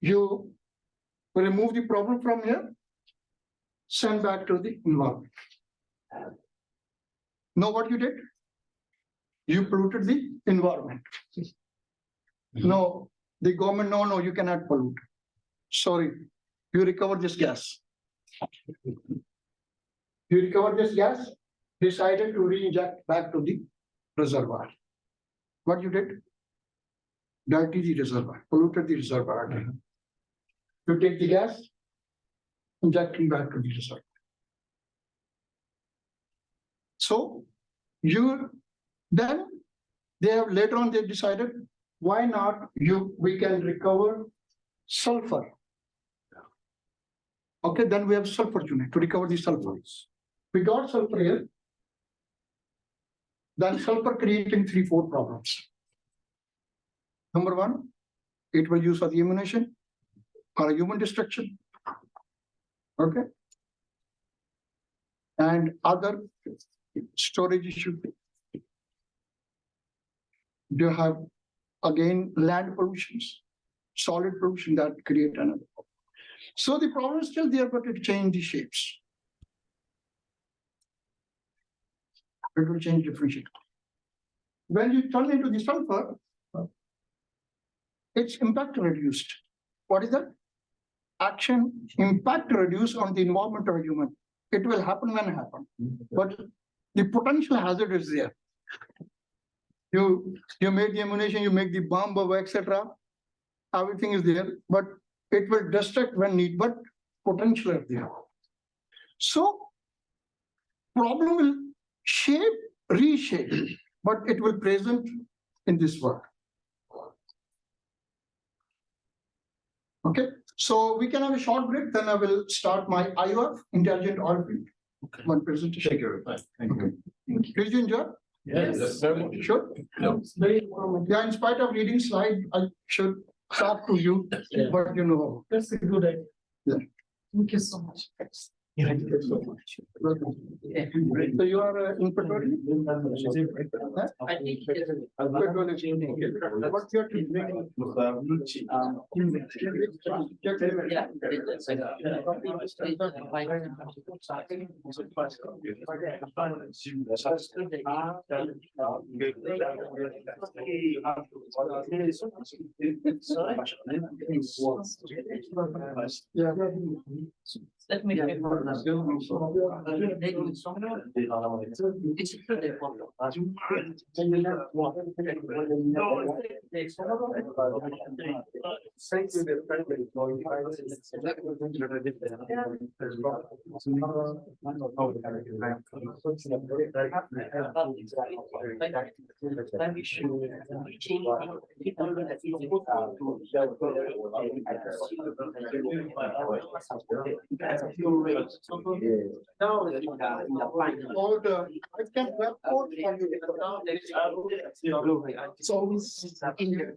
Speaker 1: You remove the problem from here, send back to the environment. Know what you did? You polluted the environment. No, the government, no, you cannot pollute. Sorry, you recover this gas. You recover this gas, decided to re-inject back to the reservoir. What you did? Dirty the reservoir, polluted the reservoir again. You take the gas, injecting back to the reservoir. So then later on they decided, why not we can recover sulfur. Okay, then we have sulfur unit to recover the sulfur. We got sulfur here. Then sulfur creating 3-4 problems. Number one, it will use for the ammunition or human destruction. Okay. And other storage issue. You have again land pollutions, solid pollution that create another problem. So the problem is still there, but it changed the shapes. It will change different shapes. When you turn into the sulfur, its impact reduced. What is that? Action impact reduced on the environment or human. It will happen when it happens, but the potential hazard is there. You make the ammunition, you make the bomb, etc. Everything is there, but it will destruct when need, but potential is there. So problem will reshape, but it will present in this work. Okay, so we can have a short break, then I will start my IOF, Intelligent Oil Field, one presentation.
Speaker 4: Thank you. Thank you.
Speaker 1: Did you enjoy?
Speaker 3: Yes, very much.
Speaker 1: Sure.
Speaker 6: It's very informative.
Speaker 1: Yeah, in spite of reading slide, I should talk to you, but you know.
Speaker 6: That's a good idea.
Speaker 1: Yeah.
Speaker 6: Thank you so much.
Speaker 1: Thank you so much. Welcome. So you are in Petroleum? Huh?
Speaker 5: I think it is.
Speaker 1: Petroleum. What's your treatment?
Speaker 5: Yeah, it's
Speaker 1: Yeah.
Speaker 5: Let me check for them. They do it somewhere. It's a good
Speaker 1: I can web code for you. It's always in here.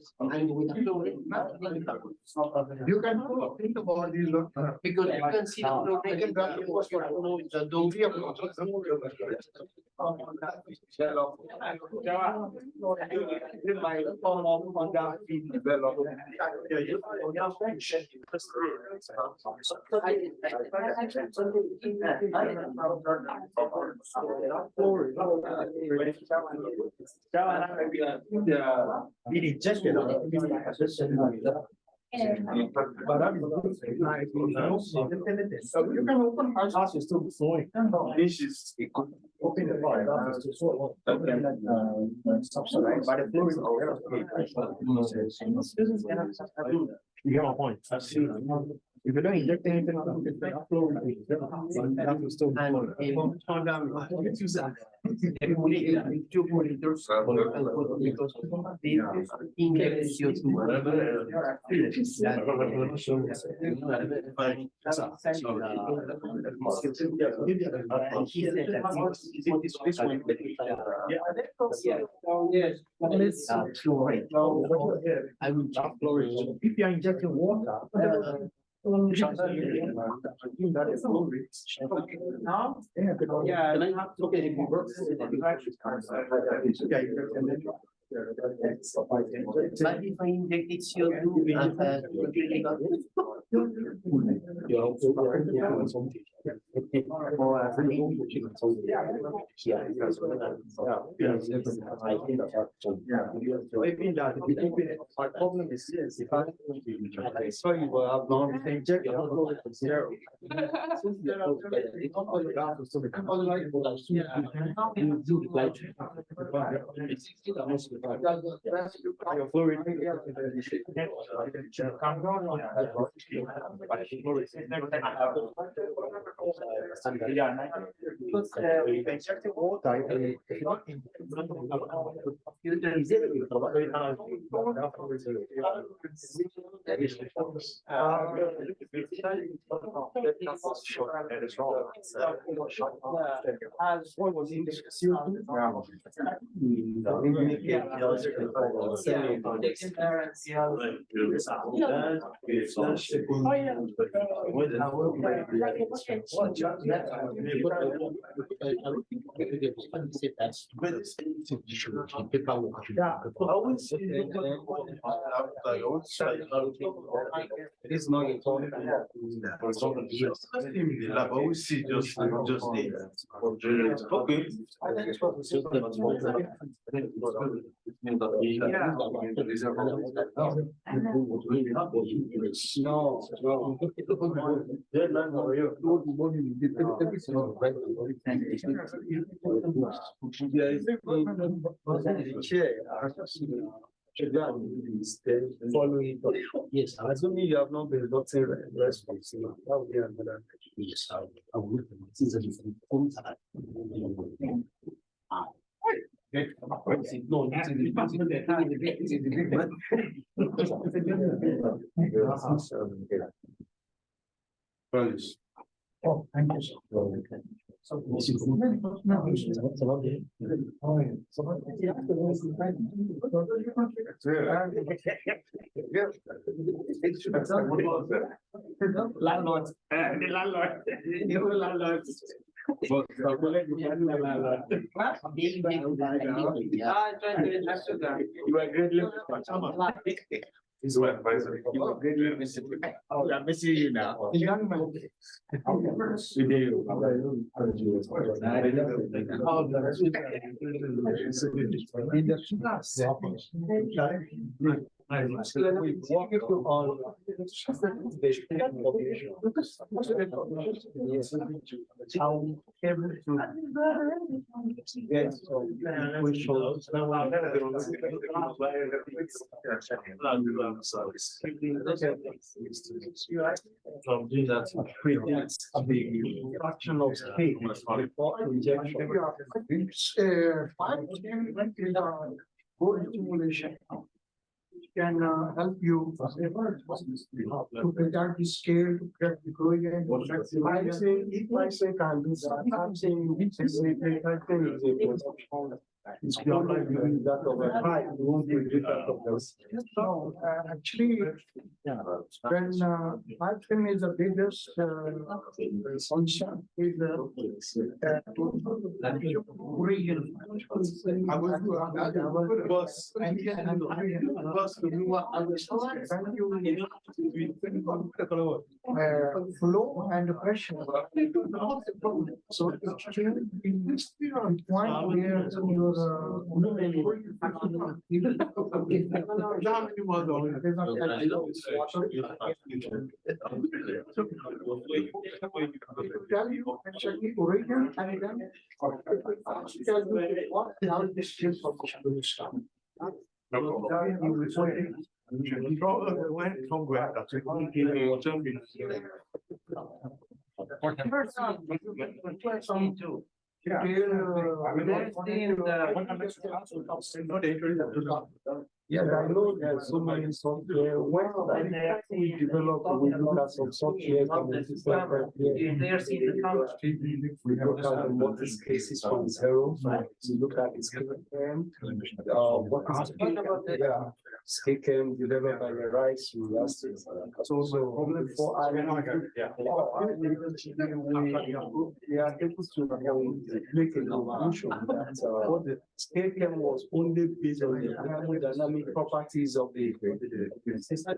Speaker 1: You can think about these.
Speaker 5: Because you can see the
Speaker 1: I can web code for you. The Dovi So you can open my house is still flowing. This is open the fire. Subsidized by the flow is you have a point. I've seen. If you don't inject anything, it's not flowing. It's still
Speaker 5: I will drop fluoride.
Speaker 1: If you are injecting water.
Speaker 6: Now?
Speaker 5: Yeah. Can I have to get it works? But if I inject it CO2 and
Speaker 10: My problem is this, if I saw you will have long inject zero.
Speaker 2: It is not your fault. I always see just there. Okay.
Speaker 10: Follow it. Yes, assuming you have not been gotten response, that would be another. Yes, I will.
Speaker 1: Oh, thank you, sir.
Speaker 9: Landlord, the landlord, you landlord. You are greatly.
Speaker 11: He's my advisor.
Speaker 9: You are greatly missing. Oh, I'm missing you now.
Speaker 1: Young man.
Speaker 9: We do.
Speaker 11: From doing that,
Speaker 10: Prevents the fraction of space before injection.
Speaker 1: It's 5 to 10 good stimulation. Can help you to protect the scale, to protect the corrosion.
Speaker 10: I say, if I say can do that, I'm saying it's it's beyond that of a high, you won't be that of those.
Speaker 1: No, actually, when 5 is the biggest function is corrosion.
Speaker 2: I was boss.
Speaker 1: Flow and pressure. So it's still in this point where your tell you actually origin and then tell you what now this skills of the start.
Speaker 10: Yeah, I know there's so many software. When we develop, we look at some software. We look at the multi cases from zero. We look at the scale cam. What is scale cam developed by the rice university. So before I we are able to make a conclusion that what the scale cam was only based on the thermodynamic properties of the system.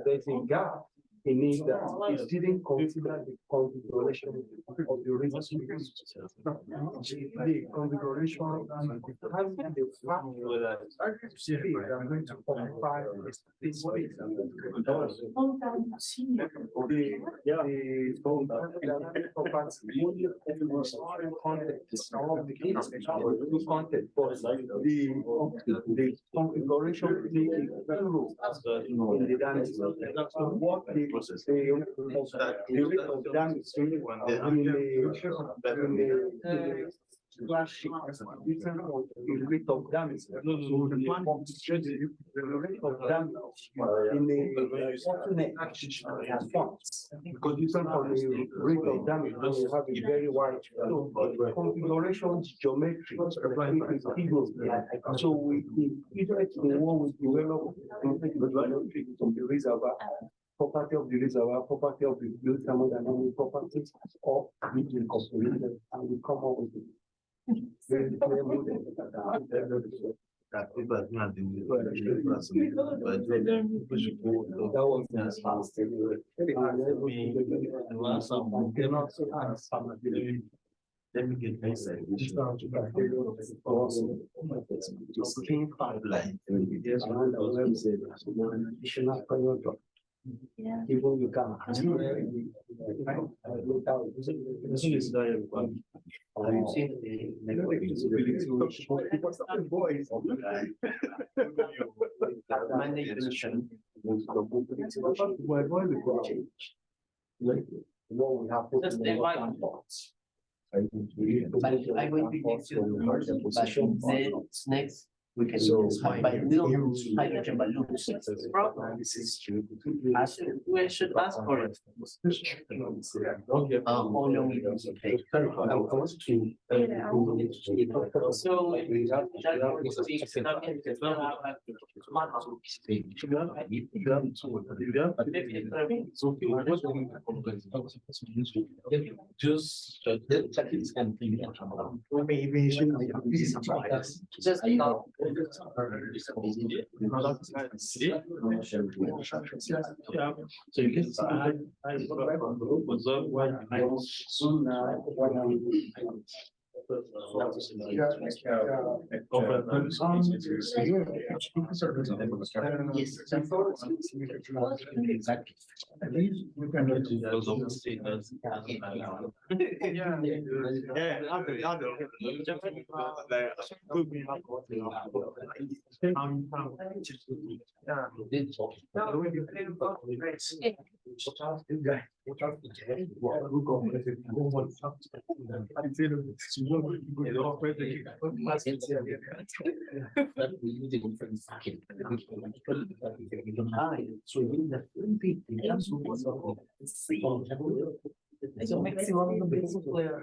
Speaker 10: There's a gap in it that it didn't consider the configuration of the resource. The configuration and having the fact that I'm going to occupy this space. The configuration played a very role in the damage. What the rate of damage in the flashing different from the rate of damage. So the plan demonstrates the rate of damage in the alternate response. Because different from the rate of damage, when you have a very wide configurations, geometry, so we iterate the one we develop from the reservoir, property of the reservoir, property of the fluid, thermodynamic properties of the incorporated, and we come up with it. Very clear model that people are not doing it. That was fast. Let me get myself. Just clean pipeline. Additional period. Even you can.
Speaker 5: Just invite them. But I will be next to the next. We can use by hydrogen balloons. We should ask for it. How long it will take? So just
Speaker 12: So you can see
Speaker 4: Exactly. You can
Speaker 5: So maximum the basic player.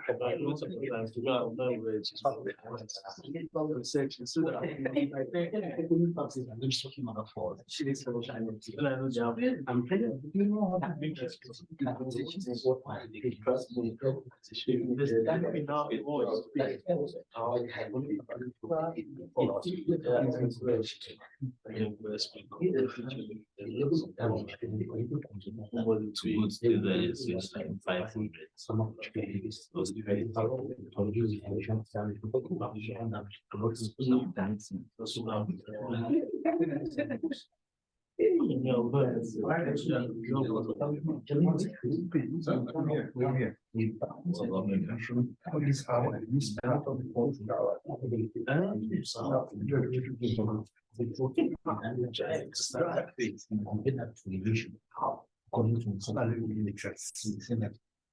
Speaker 2: Some of those very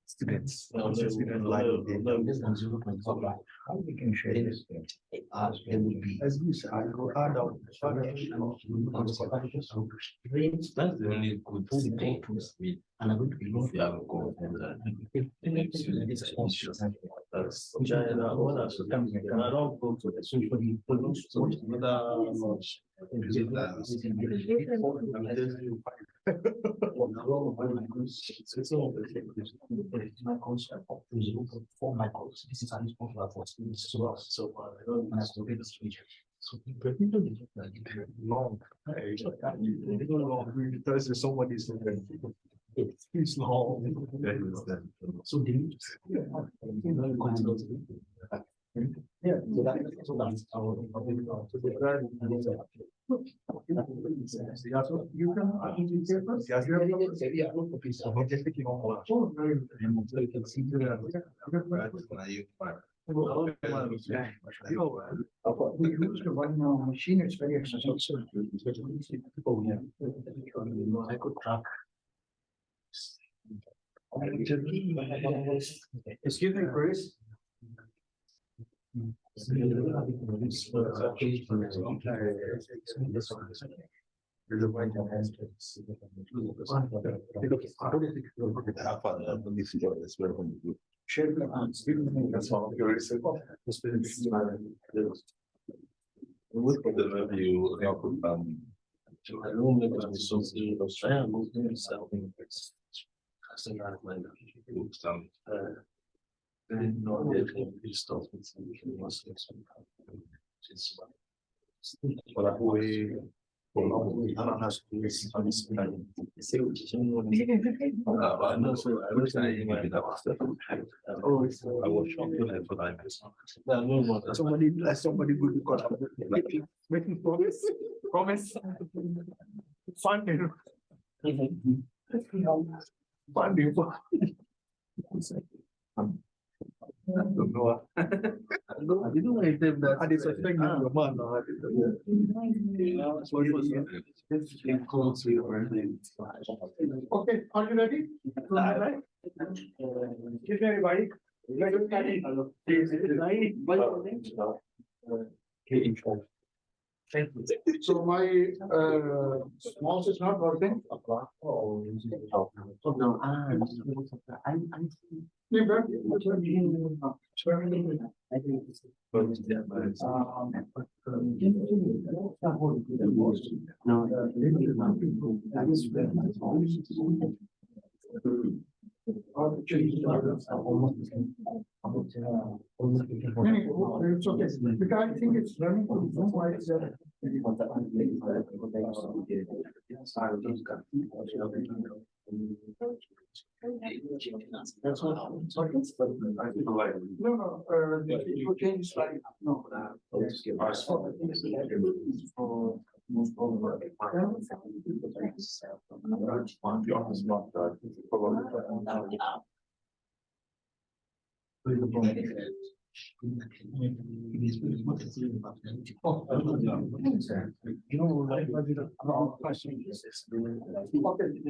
Speaker 2: students. How we can share this? It would be as we say, I go add out. That's the only good thing to me. And I'm going to be if you have a goal and I don't go to the social my concept of for my course. This is a responsible for students as well. So I don't have to read the speech. So long. Because somebody is It's long. So deep. Yeah, so that's our.
Speaker 1: You can. Oh, very good.
Speaker 2: So you can see
Speaker 1: We use the one machine, it's very expensive.
Speaker 2: Oh, yeah. I could track.
Speaker 1: Excuse me, Chris.
Speaker 11: With the review,
Speaker 2: I don't know if it's something Australia moved himself in this. Then no, they stuff with some
Speaker 1: Somebody good to cut up. Making promise. Promise. Funding. Funding.
Speaker 11: I don't know.
Speaker 2: I didn't know if that.
Speaker 1: I did suspect your man. Okay, are you ready? Excuse me, everybody. So my mouse is not working. It's okay, because I think it's running to Zoom while it's there. That's what. Sorry. No, you change slide. No.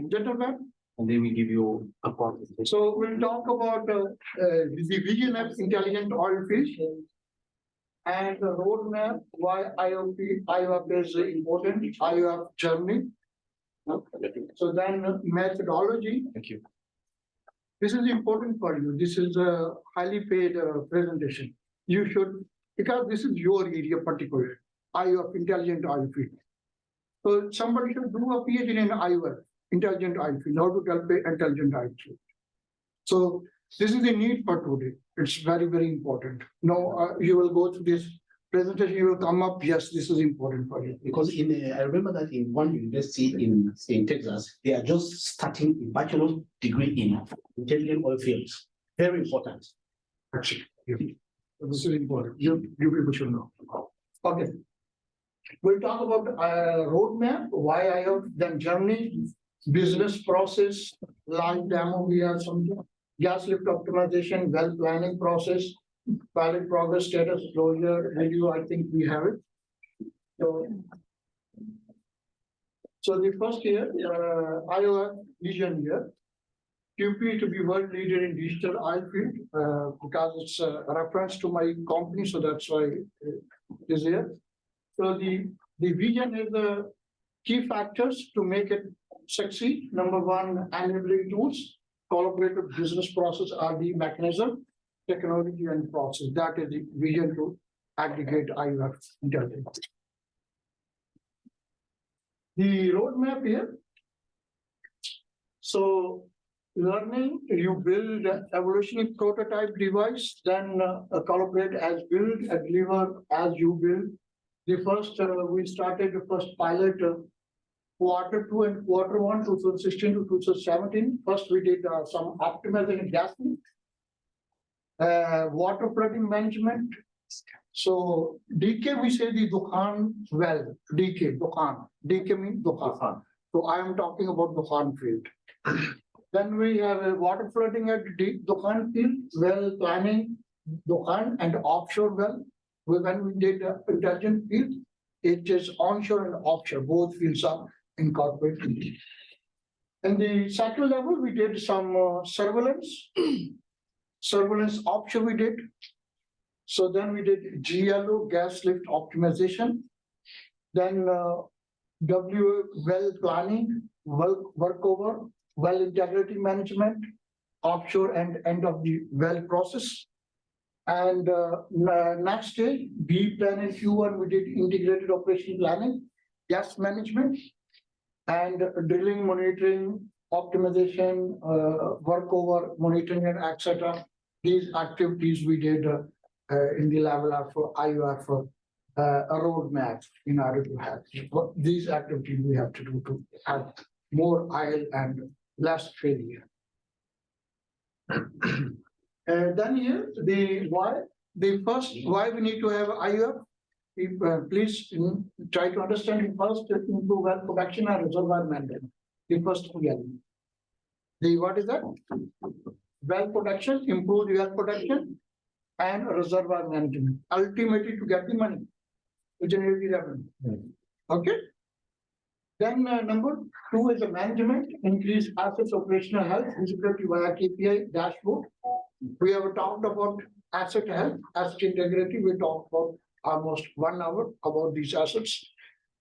Speaker 1: Gentlemen.
Speaker 2: And they will give you a part.
Speaker 1: So we'll talk about the vision of intelligent oil field and the roadmap, why IOP is important, IOP journey. So then methodology.
Speaker 2: Thank you.
Speaker 1: This is important for you. This is a highly paid presentation. You should, because this is your area particularly, IOP intelligent oil field. So somebody should do a PhD in IOP. Intelligent oil field, how to calculate intelligent oil field. So this is the need for today. It's very, very important. Now you will go through this presentation, you will come up, yes, this is important for you.
Speaker 2: Because I remember that in one university in Texas, they are just starting a bachelor's degree in intelligent oil fields. Very important.
Speaker 1: Actually, this is important. You people should know. Okay. We'll talk about roadmap, why I have then journey, business process, live demo, we have something, gas lift optimization, well planning process, pilot progress status, closure, review, I think we have it. So the first year, IOF vision here, QP to be world leader in digital oil field, because it's a reference to my company, so that's why it is here. So the vision is the key factors to make it succeed. Number one, enabling tools, collaborative business process are the mechanism, technology and process. That is the vision to aggregate IOF intelligence. The roadmap here. So learning, you build an evolutionary prototype device, then collaborate as build, and deliver as you build. The first, we started the first pilot Quarter 2 and Quarter 1, 2016 to 2017. First, we did some optimization gas leak, water flooding management. So DK, we say the Dukhan well, DK, Dukhan. DK means Dukhan. So I am talking about Dukhan field. Then we have a water flooding at Dukhan field, well planning, Dukhan and offshore well. When we did intelligent field, it is onshore and offshore, both fields are incorporated. And the second level, we did some surveillance. Surveillance offshore we did. So then we did GLO, gas lift optimization. Then W well planning, workover, well integrity management, offshore and end of the well process. And next day, B plan and Q1, we did integrated operation planning, gas management, and drilling, monitoring, optimization, workover, monitoring, and etc. These activities we did in the level of IUF a roadmap in order to have these activities we have to do to have more IL and less failure. Then here the why we need to have IUF. Please try to understand first improve well production and reservoir management. The first element. The what is that? Well production, improve well production and reservoir management. Ultimately to get the money, to generate the revenue. Okay. Then number 2 is the management, increase assets operational health, visibility via KPI dashboard. We have talked about asset health, asset integrity. We talked about almost 1 hour about these assets,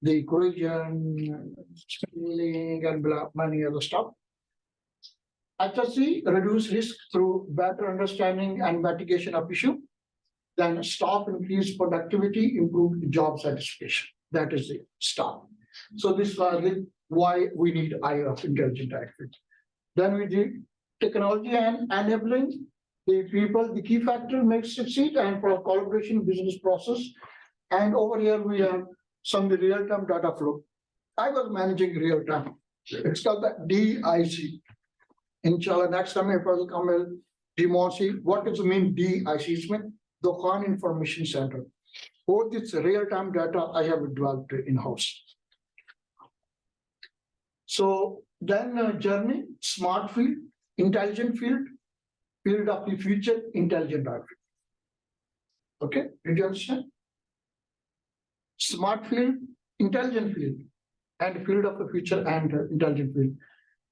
Speaker 1: the corrosion, spilling, and many other stuff. HSC reduce risk through better understanding and mitigation of issue. Then staff increase productivity, improve job satisfaction. That is the staff. So this was why we need IOF, intelligent activity. Then we did technology and enabling the people, the key factor makes succeed, and for collaboration business process. And over here we have some real-time data flow. I was managing real-time. It's called the DIC. Inshallah, next time if I will come will demonstrate what does it mean DIC. It means Dukhan Information Center. Both this real-time data I have developed in-house. So then journey, smart field, intelligent field, field of the future, intelligent field. Okay, did you understand? Smart field, intelligent field, and field of the future and intelligent field.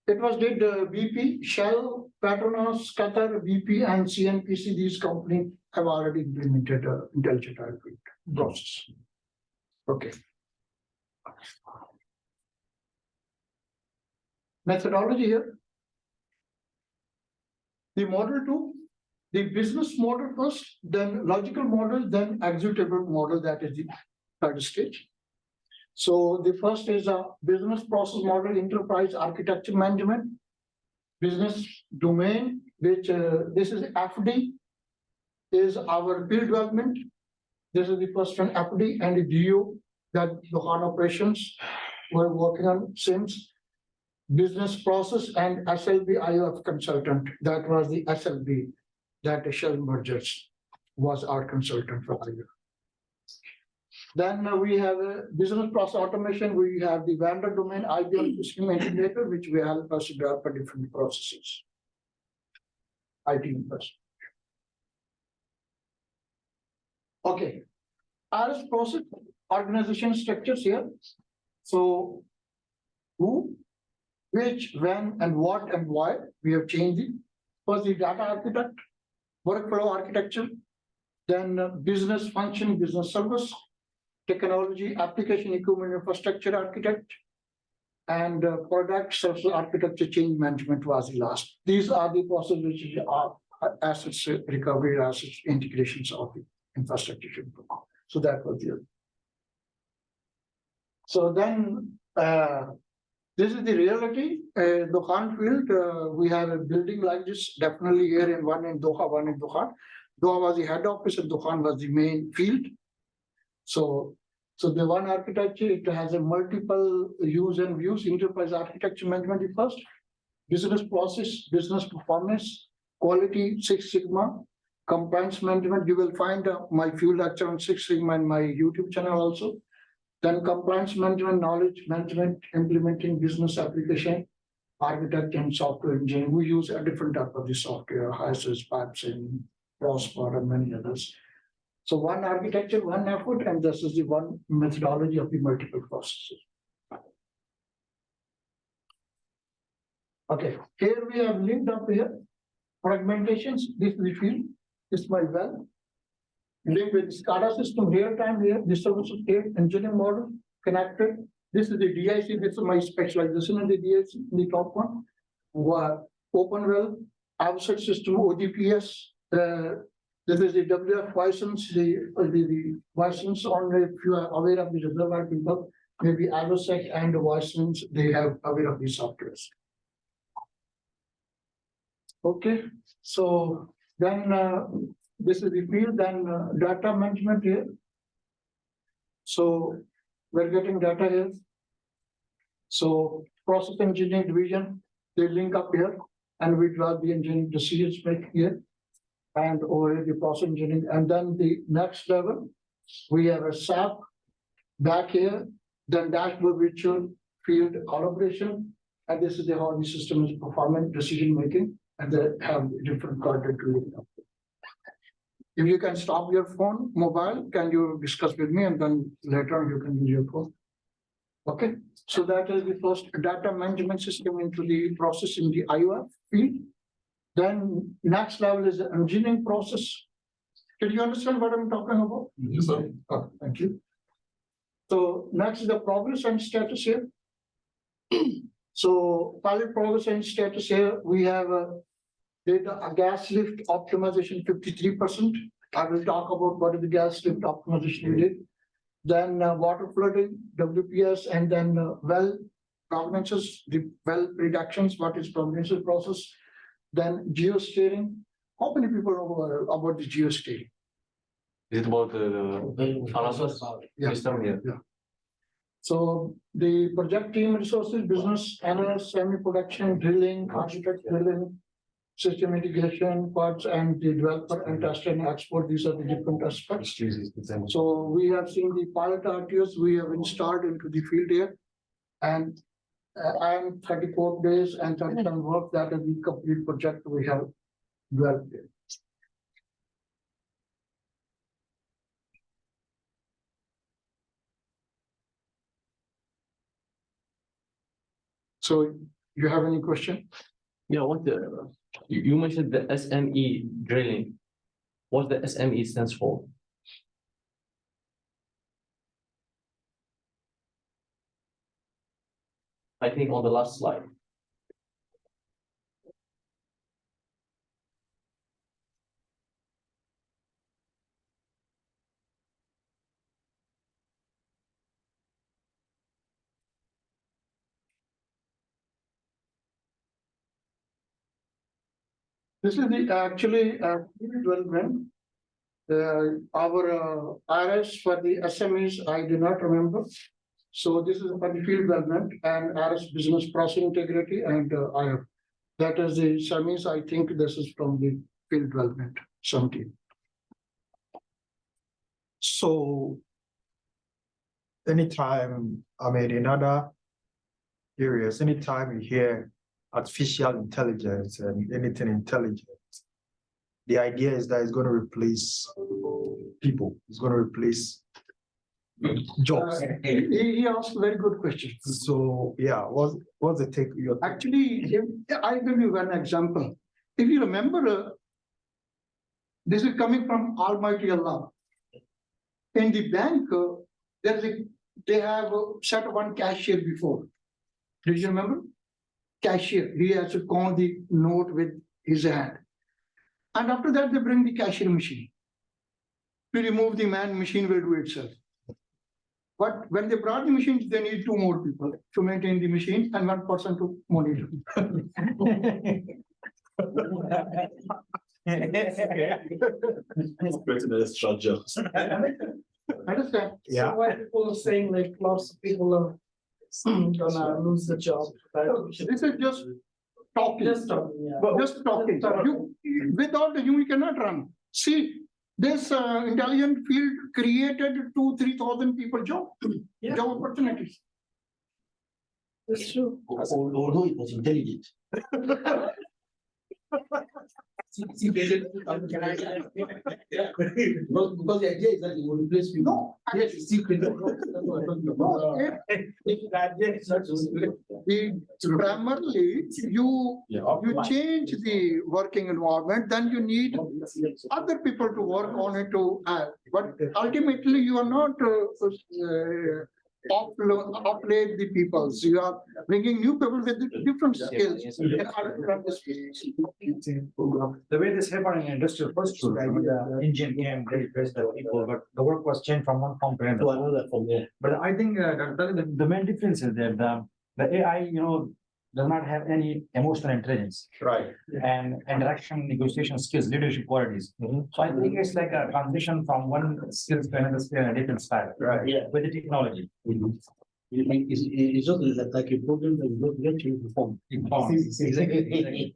Speaker 1: It was did BP, Shell, Petronas, Qatar, BP, and CNPC. These companies have already implemented intelligent field process. Okay. Methodology here. The model 2, the business model first, then logical model, then executable model, that is the third stage. So the first is a business process model, enterprise architecture management, business domain, which this is FD, is our field development. This is the first one, FD, and the DO that Dukhan operations were working on since. Business process and SLB IOF consultant. That was the SLB that Shell Mergers was our consultant for IOF. Then we have a business process automation. We have the vendor domain IBM system integrator, which will help us develop different processes. IT infrastructure. Okay. RS process organization structures here. So who, which, when, and what, and why we have changed it. First, the data architect, workflow architecture, then business function, business service, technology, application, equipment, infrastructure architect, and product service architecture change management was the last. These are the processes which are assets recovery, assets integrations of the infrastructure. So that was the. So then. This is the reality. Dukhan field, we have a building like this, definitely here in one in Doha, one in Dukhan. Doha was the head office and Dukhan was the main field. So So the one architecture, it has a multiple use and views, enterprise architecture management is first, business process, business performance, quality, Six Sigma, compliance management. You will find my few lecture on Six Sigma in my YouTube channel also. Then compliance management, knowledge management, implementing business application, architect and software engineering. We use a different type of the software, HISIS, PAPS, and Prosper, and many others. So one architecture, one effort, and this is the one methodology of the multiple processes. Okay, here we have linked up here. Fragmentations, this is the field, this is my well. Link with SCADA system, real time here, distributed state, engineering model, connected. This is the DIC, this is my specialization in the DIC, in the top one. Open well, outside system, OGPS. This is the WF license, the license on, if you are aware of the reservoir people, maybe AVOSEC and the license, they have aware of these softwares. Okay, so then this is the field, then data management here. So we're getting data here. So process engineering division, they link up here, and we draw the engineering decisions make here. And over the process engineering, and then the next level, we have a SAP back here, then dashboard virtual field collaboration, and this is the how the system is performing decision making, and they have different content to look up. If you can stop your phone, mobile, can you discuss with me, and then later on you can use your phone. Okay, so that is the first data management system into the process in the IOF field. Then next level is the engineering process. Did you understand what I'm talking about?
Speaker 7: Yes, sir.
Speaker 1: Oh, thank you. So next is the progress and status here. So pilot progress and status here, we have data a gas lift optimization 53%. I will talk about what is the gas lift optimization we did. Then water flooding, WPS, and then well prognosis, the well reductions, what is prognosis process. Then geosteering. How many people know about the geosteering?
Speaker 12: Is it about the analysis system here?
Speaker 1: Yeah. So the project team resources, business analysts, semi-production, drilling, architect drilling, system integration, parts, and the developer and tester and export. These are the different aspects. So we have seen the pilot RTOs we have installed into the field here. And 34 days and 30 work, that is the complete project we have developed here. So you have any question?
Speaker 12: Yeah, you mentioned the SME drilling. What the SME stands for? I think on the last slide.
Speaker 1: This is the actually development. Our RS for the SMEs, I do not remember. So this is for the field development and RS business process integrity, and I have that is the SMEs. I think this is from the field development something.
Speaker 4: So anytime, I mean, in other areas, anytime you hear artificial intelligence and anything intelligent, the idea is that it's going to replace people. It's going to replace jobs.
Speaker 1: He asked a very good question.
Speaker 4: So yeah, what's the take?
Speaker 1: Actually, I'll give you one example. If you remember, this is coming from Almighty Allah. In the bank, they have set one cashier before. Did you remember? Cashier, he has to count the note with his hand. And after that, they bring the cashier machine. To remove the man, machine will do itself. But when they brought the machines, they need two more people to maintain the machine and one person to monitor. understand?
Speaker 4: Yeah.
Speaker 6: So why people are saying like lots of people are gonna lose the job.
Speaker 1: This is just talking.
Speaker 6: Just talking, yeah.
Speaker 1: Just talking. Without you, we cannot run. See, this intelligent field created 2,000-3,000 people job opportunities.
Speaker 6: That's true.
Speaker 2: Although it was intelligent. Because the idea is that it will replace people.
Speaker 1: No,
Speaker 2: Yes, it's still creating.
Speaker 1: Primarily, you change the working environment, then you need other people to work on it to add. But ultimately, you are not offload the peoples. You are bringing new people with different skills.
Speaker 13: The way this happened in industrial first school, when the engine came, they replaced the people, but the work was changed from one form to
Speaker 2: To
Speaker 13: another.
Speaker 2: another from there.
Speaker 13: But I think the main difference is that the AI, does not have any emotional intelligence
Speaker 4: Right.
Speaker 13: and interaction, negotiation skills, leadership qualities. So I think it's like a transition from one skill to another skill in a different style.
Speaker 4: Right.
Speaker 2: Yeah.
Speaker 13: With the technology.
Speaker 2: It's just like a problem that you don't get to perform.
Speaker 13: Exactly.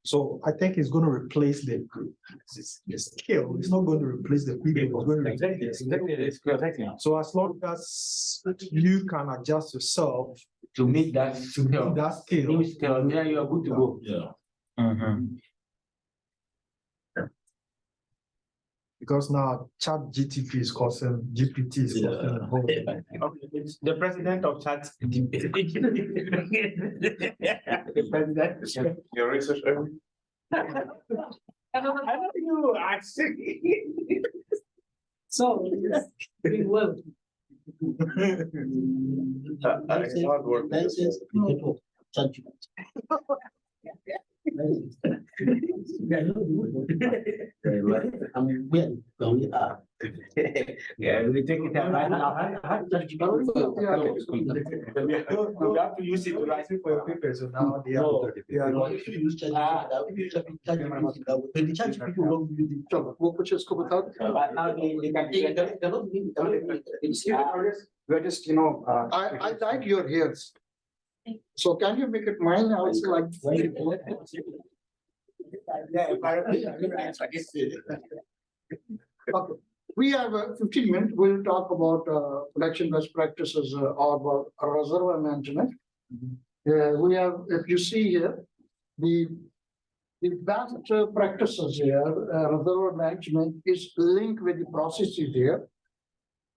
Speaker 4: So I think it's going to replace the skill. It's not going to replace the people. It's going to
Speaker 13: Exactly.
Speaker 4: So as long as you can adjust yourself
Speaker 9: To meet that
Speaker 4: to
Speaker 9: skill.
Speaker 4: that skill,
Speaker 9: New skill, then you are good to go.
Speaker 7: Yeah.
Speaker 4: because now Chat GTP is causing GPT is causing the whole.
Speaker 9: The president of chat. The president.
Speaker 11: Your research area?
Speaker 9: I don't know you actually.
Speaker 6: So, it's doing well.
Speaker 11: It's hard work.
Speaker 2: License, people, charge you. We are.
Speaker 9: Yeah, we take it out right now. You have to use it to write.
Speaker 4: For your papers, so now they are.
Speaker 2: If you use when the charge people don't use it.
Speaker 9: But now they can.
Speaker 4: We're just,
Speaker 1: I like your hairs. So can you make it mine also like? Okay, we have 15 minutes. We'll talk about production best practices or about reservoir management. We have, if you see here, the best practices here, reservoir management is linked with the processes here.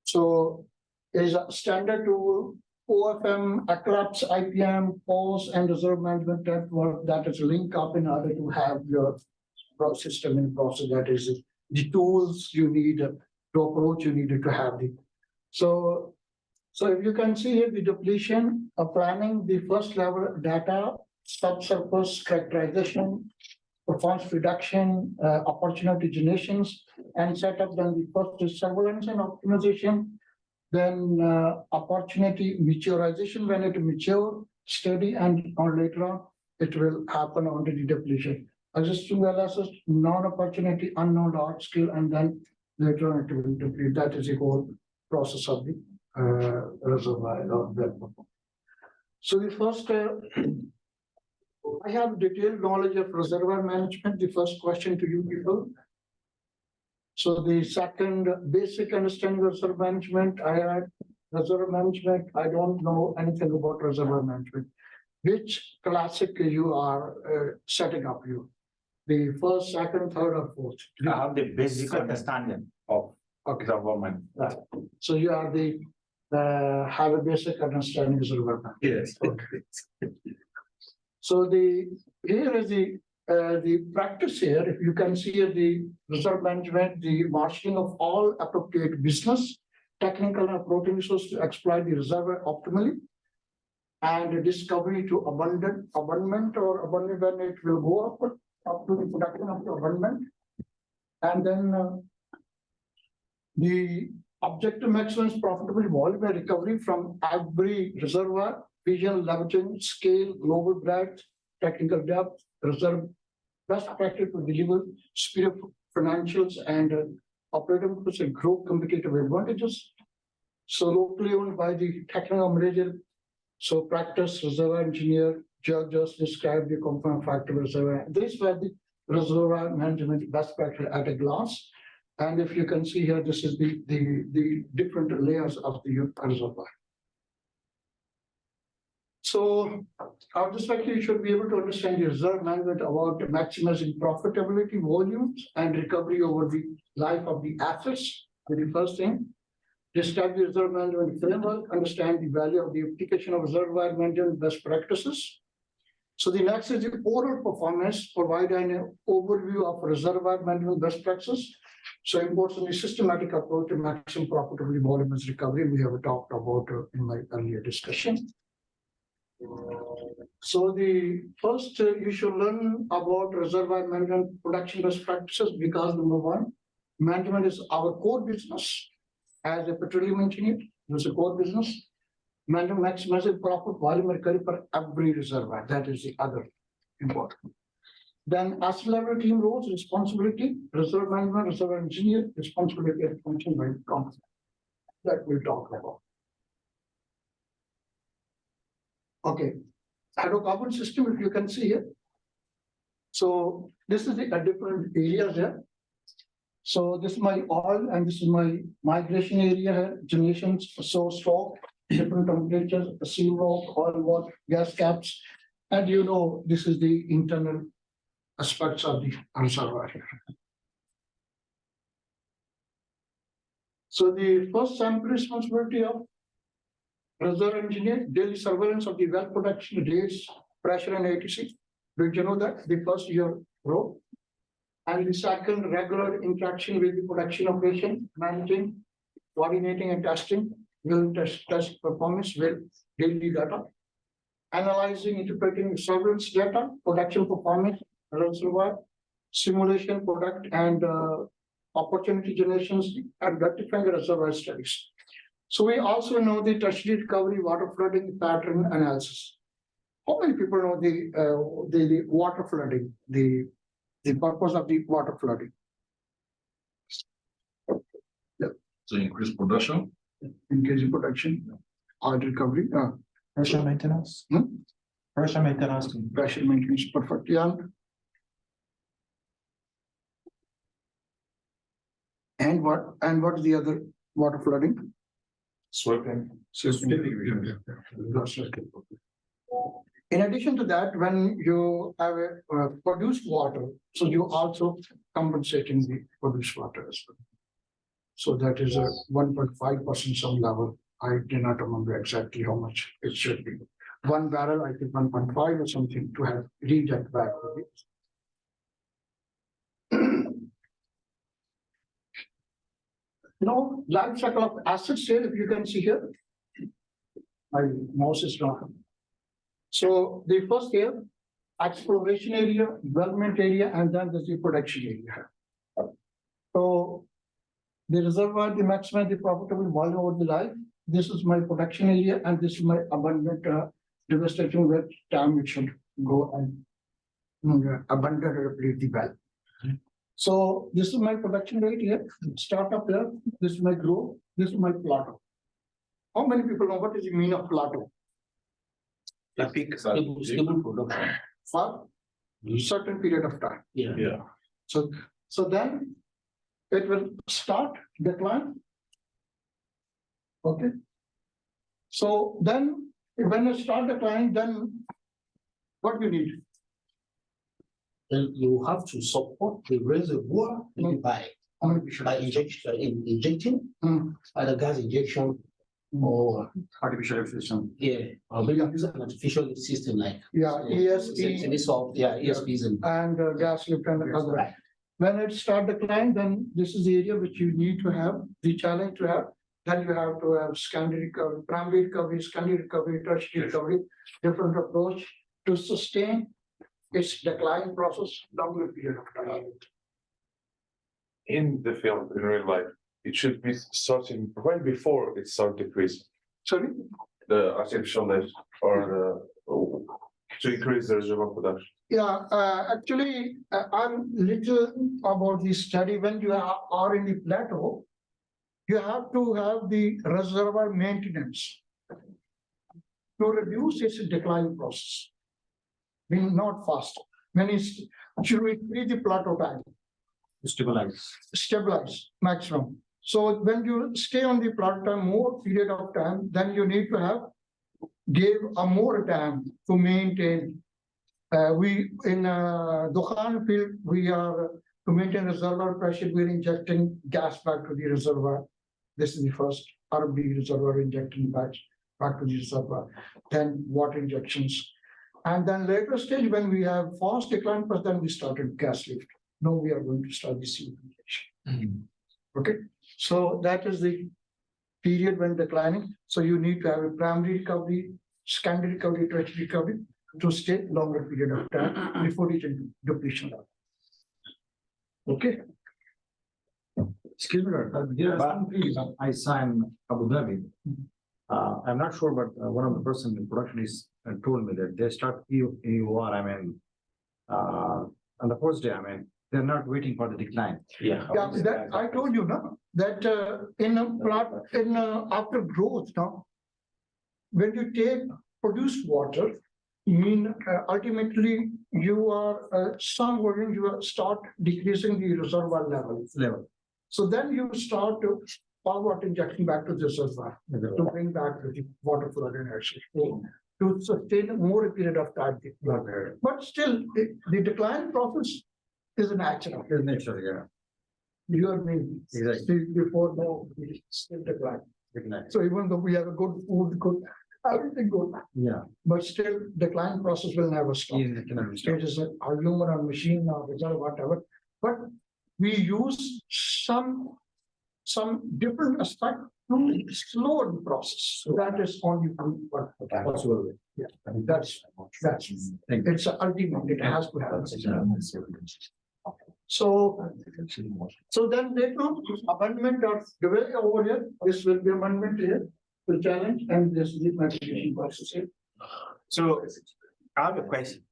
Speaker 1: So is a standard tool, OFM, Eclipse, IPM, POS, and reserve management network that is linked up in order to have your system in process. That is the tools you need to approach, you needed to have the. So if you can see here the depletion of planning, the first level data, subsurface characterization, performance reduction, opportunity generations, and setup. Then the first is surveillance and optimization. Then opportunity maturization, when it mature, steady, and or later on, it will happen onto the depletion. Existing well assessed, non-opportunity, unknown large scale, and then later on it will deplete. That is the whole process of the reservoir of that. So the first, I have detailed knowledge of reservoir management. The first question to you people. So the second, basic understanding of reservoir management, I had reservoir management. I don't know anything about reservoir management. Which classic you are setting up you? The first, second, third, or fourth?
Speaker 9: I have the basic understanding of government.
Speaker 1: So you are the have a basic understanding of reservoir management.
Speaker 9: Yes.
Speaker 1: Okay. So here is the practice here. If you can see here, the reserve management, the marshalling of all appropriate business, technical and operating resources to exploit the reservoir optimally, and the discovery to abundant when it will go up to the production of the abundant, and then the Objective maximum profitable volume and recovery from every reservoir, vision, leveraging, scale, global breadth, technical depth, reserve, best practice to deliver superior financials and operating percent growth competitive advantages. So locally owned by the technical manager. So practice, reservoir engineer, just described the component factor reservoir. These were the reservoir management best practice at a glance. And if you can see here, this is the different layers of the reservoir. So our perspective, you should be able to understand the reserve management about maximizing profitability, volumes, and recovery over the life of the assets. The first thing, describe the reserve management framework, understand the value of the application of reservoir management best practices. So the next is the overall performance, provide an overview of reservoir management best practices. So importantly, systematic approach to maximum profitability, volumes, recovery. We have talked about in my earlier discussion. So the first, you should learn about reservoir management production best practices because number one, management is our core business. As a petroleum engineer, it's a core business. Management maximizing profit, volume, recovery for every reservoir. That is the other important. Then asset level team roles, responsibility, reserve management, reservoir engineer, responsibility and function by company. That we'll talk about. Okay, hydrocarbon system, if you can see here. So this is a different areas here. So this is my oil and this is my migration area here, generations, so stock, different temperatures, sea rock, oil, water, gas caps. And you know, this is the internal aspects of the reservoir here. So the first sample responsibility of reservoir engineer, daily surveillance of the well production rates, pressure and ATC. Did you know that? The first year role. And the second, regular interaction with the production operation, managing, coordinating and testing, will test performance with daily data. Analyzing, interpreting surveillance data, production performance, reservoir, simulation, product and opportunity generations, and rectifying reservoir studies. So we also know the tertiary recovery, water flooding pattern analysis. How many people know the water flooding, the purpose of the water flooding?
Speaker 7: To increase production.
Speaker 1: Increase in production, oil recovery,
Speaker 4: Pressure maintenance. Pressure maintenance.
Speaker 1: Pressure maintenance, perfect. Yeah. And what is the other water flooding?
Speaker 11: Sweeping.
Speaker 1: In addition to that, when you have a produced water, so you also compensating the produced water as well. So that is a 1.5% some level. I do not remember exactly how much it should be. 1 barrel, I think 1.5 or something to have reject back. No, life cycle of assets here, if you can see here. My mouse is not. So the first here, exploration area, development area, and then there's the production area. So the reservoir, the maximum, the profitable volume over the life. This is my production area, and this is my abundant devastation where time it should go and abundant replete the well. So this is my production rate here, start up here, this is my growth, this is my plateau. How many people know what is the meaning of plateau?
Speaker 2: The peak, stable production.
Speaker 1: For a certain period of time.
Speaker 2: Yeah.
Speaker 1: So then it will start decline. Okay. So then when it start decline, then what do you need?
Speaker 2: Then you have to support the reservoir by injecting either gas injection or
Speaker 1: artificial lift system.
Speaker 2: Yeah, or maybe use an artificial lift system like
Speaker 1: ESP,
Speaker 2: ESPs
Speaker 1: and gas lift and other.
Speaker 2: Right.
Speaker 1: When it start decline, then this is the area which you need to have the challenge to have. Then you have to have secondary recovery, primary recovery, secondary recovery, tertiary recovery, different approach to sustain its decline process longer period of time.
Speaker 11: In the field, in real life, it should be starting well before it start decreasing,
Speaker 1: Sorry?
Speaker 11: the artificial lift or to increase the reservoir production.
Speaker 1: Yeah, actually, I'm little about this study. When you are in the plateau, you have to have the reservoir maintenance to reduce its decline process. Meaning not fast. When it's, should we increase the plateau time? Stabilize maximum. So when you stay on the plateau time more period of time, then you need to have give a more time to maintain. We in Dukhan field, we are to maintain reservoir pressure, we're injecting gas back to the reservoir. This is the first RB reservoir injecting back to the reservoir, then water injections. And then later stage, when we have fast decline, but then we started gas lift. Now we are going to start the CO2 injection. Okay, so that is the period when declining. So you need to have a primary recovery, secondary recovery, tertiary recovery to stay longer period of time before reaching depletion level. Okay.
Speaker 13: Excuse me, I signed Abu Dhabi. I'm not sure, but one of the person in production is told me that they start EUR, on the first day, they're not waiting for the decline.
Speaker 9: Yeah.
Speaker 1: Yeah, that I told you now that in a plot after growth now, when you take produced water, mean ultimately you are some volume you start decreasing the reservoir level. So then you start to forward injection back to the reservoir to bring back the water flow energy to sustain more period of time. But still, the decline process is natural. You are me
Speaker 13: Exactly.
Speaker 1: before no, we still decline. So even though we have a good food, good everything good,
Speaker 13: Yeah.
Speaker 1: but still decline process will never stop. It is a human or machine or result, whatever. But we use some different aspect to slow the process. So that is only one possible. Yeah, that's it's ultimate. It has to happen. So then they come amendment of the way over here. This will be amendment here. The challenge and this is the modification process here.
Speaker 9: So I have a question.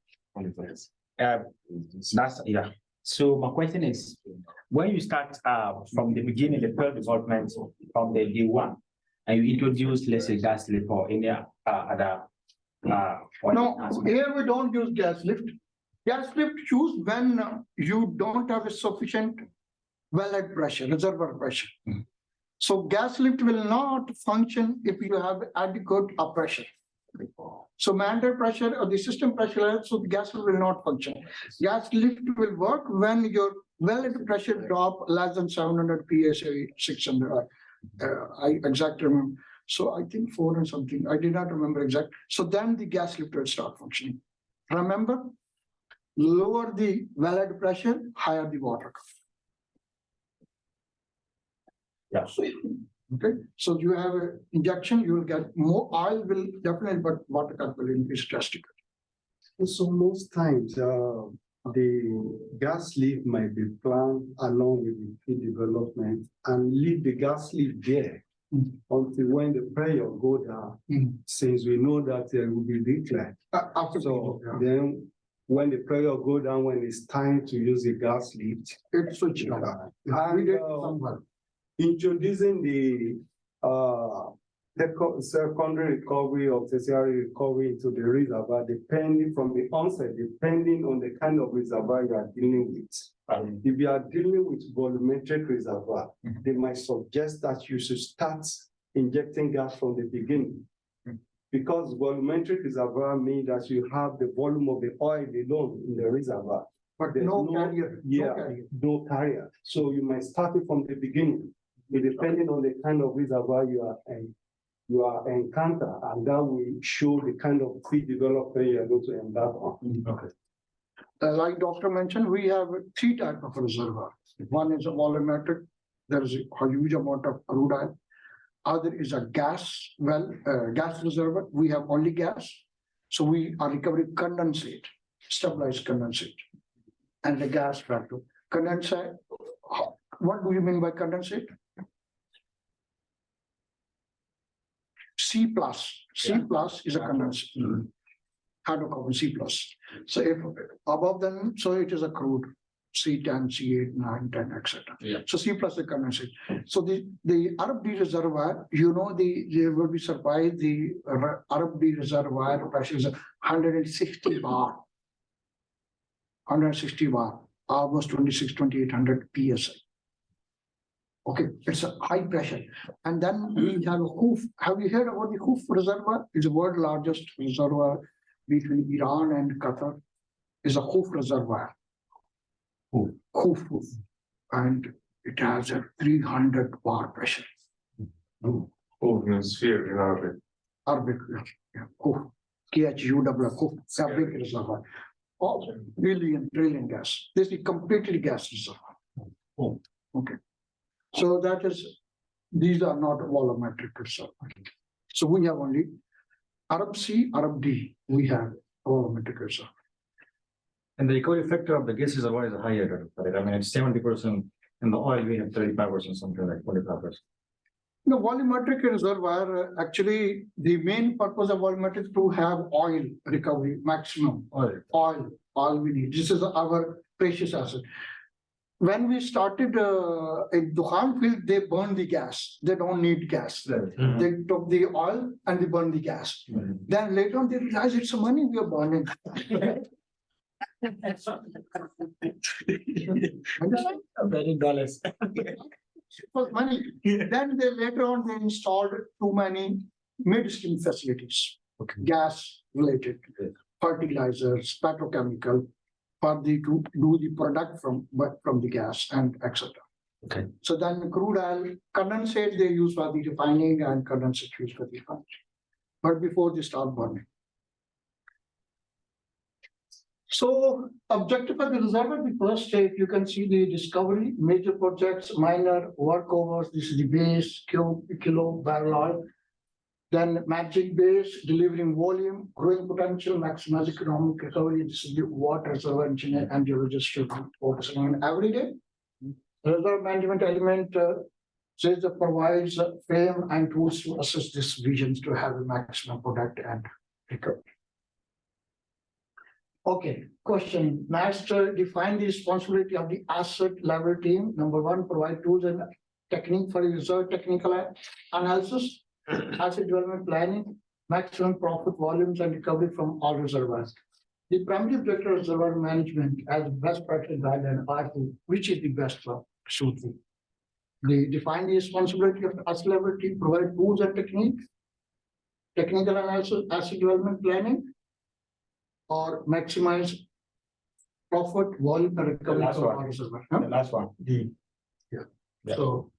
Speaker 9: So my question is, when you start from the beginning, the pearl development from the day one, and you introduce, let's say, gas lift or any other.
Speaker 1: No, here we don't use gas lift. Gas lift used when you don't have a sufficient wellhead pressure, reservoir pressure. So gas lift will not function if you have adequate pressure. So mandatory pressure or the system pressure, so the gas lift will not function. Gas lift will work when your wellhead pressure drop less than 700 PSA, 600. I exactly remember. So I think 4 and something. I did not remember exact. So then the gas lift will start functioning. Remember, lower the wellhead pressure, higher the water cup.
Speaker 9: Yeah.
Speaker 1: Okay, so you have an injection, you will get more oil will definitely, but water cup will increase drastically.
Speaker 10: So most times, the gas lift might be planned along with the field development and leave the gas lift there until when the pressure go down, since we know that there will be decline. So then when the pressure go down, when it's time to use the gas lift,
Speaker 1: it's switching on.
Speaker 10: Introducing the secondary recovery or tertiary recovery into the reservoir, depending from the onset, depending on the kind of reservoir you are dealing with. If you are dealing with volumetric reservoir, they might suggest that you should start injecting gas from the beginning. Because volumetric reservoir means that you have the volume of the oil alone in the reservoir.
Speaker 1: But there's no carrier.
Speaker 10: No carrier. So you might start it from the beginning. Depending on the kind of reservoir you are encounter, and that will show the kind of field development you are going to embark on.
Speaker 1: Okay. Like doctor mentioned, we have 3 types of reservoir. One is a volumetric. There is a huge amount of crude oil. Other is a gas gas reservoir. We have only gas, so we are recovering condensate, stabilized condensate, and the gas factor. Condensate. What do you mean by condensate? C plus. C plus is a condensate. Hydrocarbon C plus. So if above them, so it is a crude C10, C8, 9, 10, etc.
Speaker 2: Yeah.
Speaker 1: So C plus is condensate. So the Arab D reservoir, you know, they will be surprised. The Arab D reservoir pressure is 160 bar. 160 bar, almost 2800 PSI. Okay, it's a high pressure. And then we have a Khuf. Have you heard about the Khuf reservoir? It's the world's largest reservoir between Iran and Qatar. Is a Khuf reservoir. Khuf. And it has a 300 bar pressure.
Speaker 11: Oh, sphere in Arabic.
Speaker 1: Arabic, yeah, Khuf. KHUW, Khuf, it's a big reservoir. Oh, trillion gas. This is completely gas reservoir. Okay. So that is, these are not volumetric reservoir. So we have only Arab C, Arab D, we have volumetric reservoir.
Speaker 13: And the recovery factor of the gas reservoir is higher, right? I mean, it's 70%. In the oil, we have 35%, something like 45%.
Speaker 1: The volumetric reservoir, actually, the main purpose of volumetric to have oil recovery, maximum oil we need. This is our precious asset. When we started in Dukhan field, they burn the gas. They don't need gas. They took the oil and they burn the gas. Then later on, they realize it's money we are burning.
Speaker 4: $30.
Speaker 1: It was money. Then they later on they installed too many midstream facilities, gas related, fertilizers, petrochemical, for the to do the product from the gas and etc.
Speaker 13: Okay.
Speaker 1: So then crude oil condensate they use for the refining and condensate used for the refining. But before they start burning. So objective of the reservoir, the first if you can see the discovery, major projects, minor workovers, this is the base, kilo, barrel oil. Then matching base, delivering volume, growing potential, maximize economic recovery. This is the water reservoir engineer and geologist should focus on every day. Reservoir management element says that provides a frame and tools to assess these visions to have a maximum product and recovery. Okay, question. Master, define the responsibility of the asset level team. Number one, provide tools and technique for user technical analysis, asset development planning, maximum profit volumes and recovery from all reservoirs. The primary objective of reservoir management as best practice guideline are to which is the best for shooting. They define the responsibility of the asset level team, provide tools and techniques, technical analysis, asset development planning, or maximize profit, volume, and recovery from all reservoirs.
Speaker 9: The last one.
Speaker 1: Yeah. So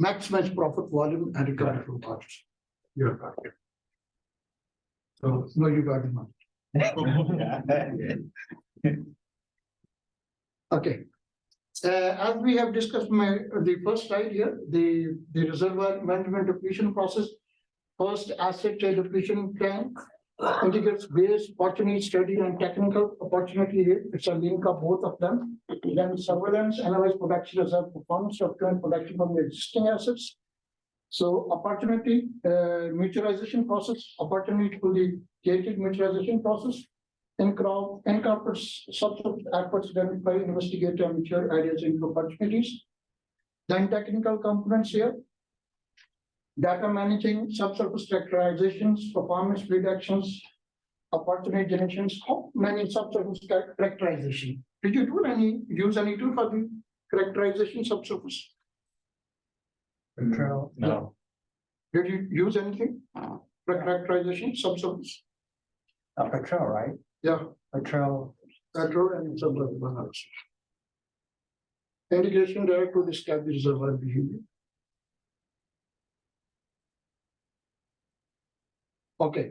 Speaker 1: maximize profit, volume, and recovery from all reservoirs. You're correct. So no, you got it. Okay. As we have discussed the first slide here, the reservoir management depletion process. First, asset depletion plan integrates base, opportunity study, and technical opportunity here. It's a link of both of them. Then surveillance, analyze production reserve performance of current production from the existing assets. So opportunity mutualization process, opportunity to the gated mutualization process. Incorporates subsequent efforts identify, investigate, and mature ideas into opportunities. Then technical components here. Data managing, subsurface characterizations, performance predictions, opportunity generations. How many subsurface characterization? Did you use any tool for the characterization subsurface?
Speaker 4: No.
Speaker 1: Did you use anything for characterization subsurface?
Speaker 4: Petrol, right?
Speaker 1: Yeah.
Speaker 4: Petrol.
Speaker 1: And subsurface analysis. Integration direct to describe the reservoir behavior. Okay,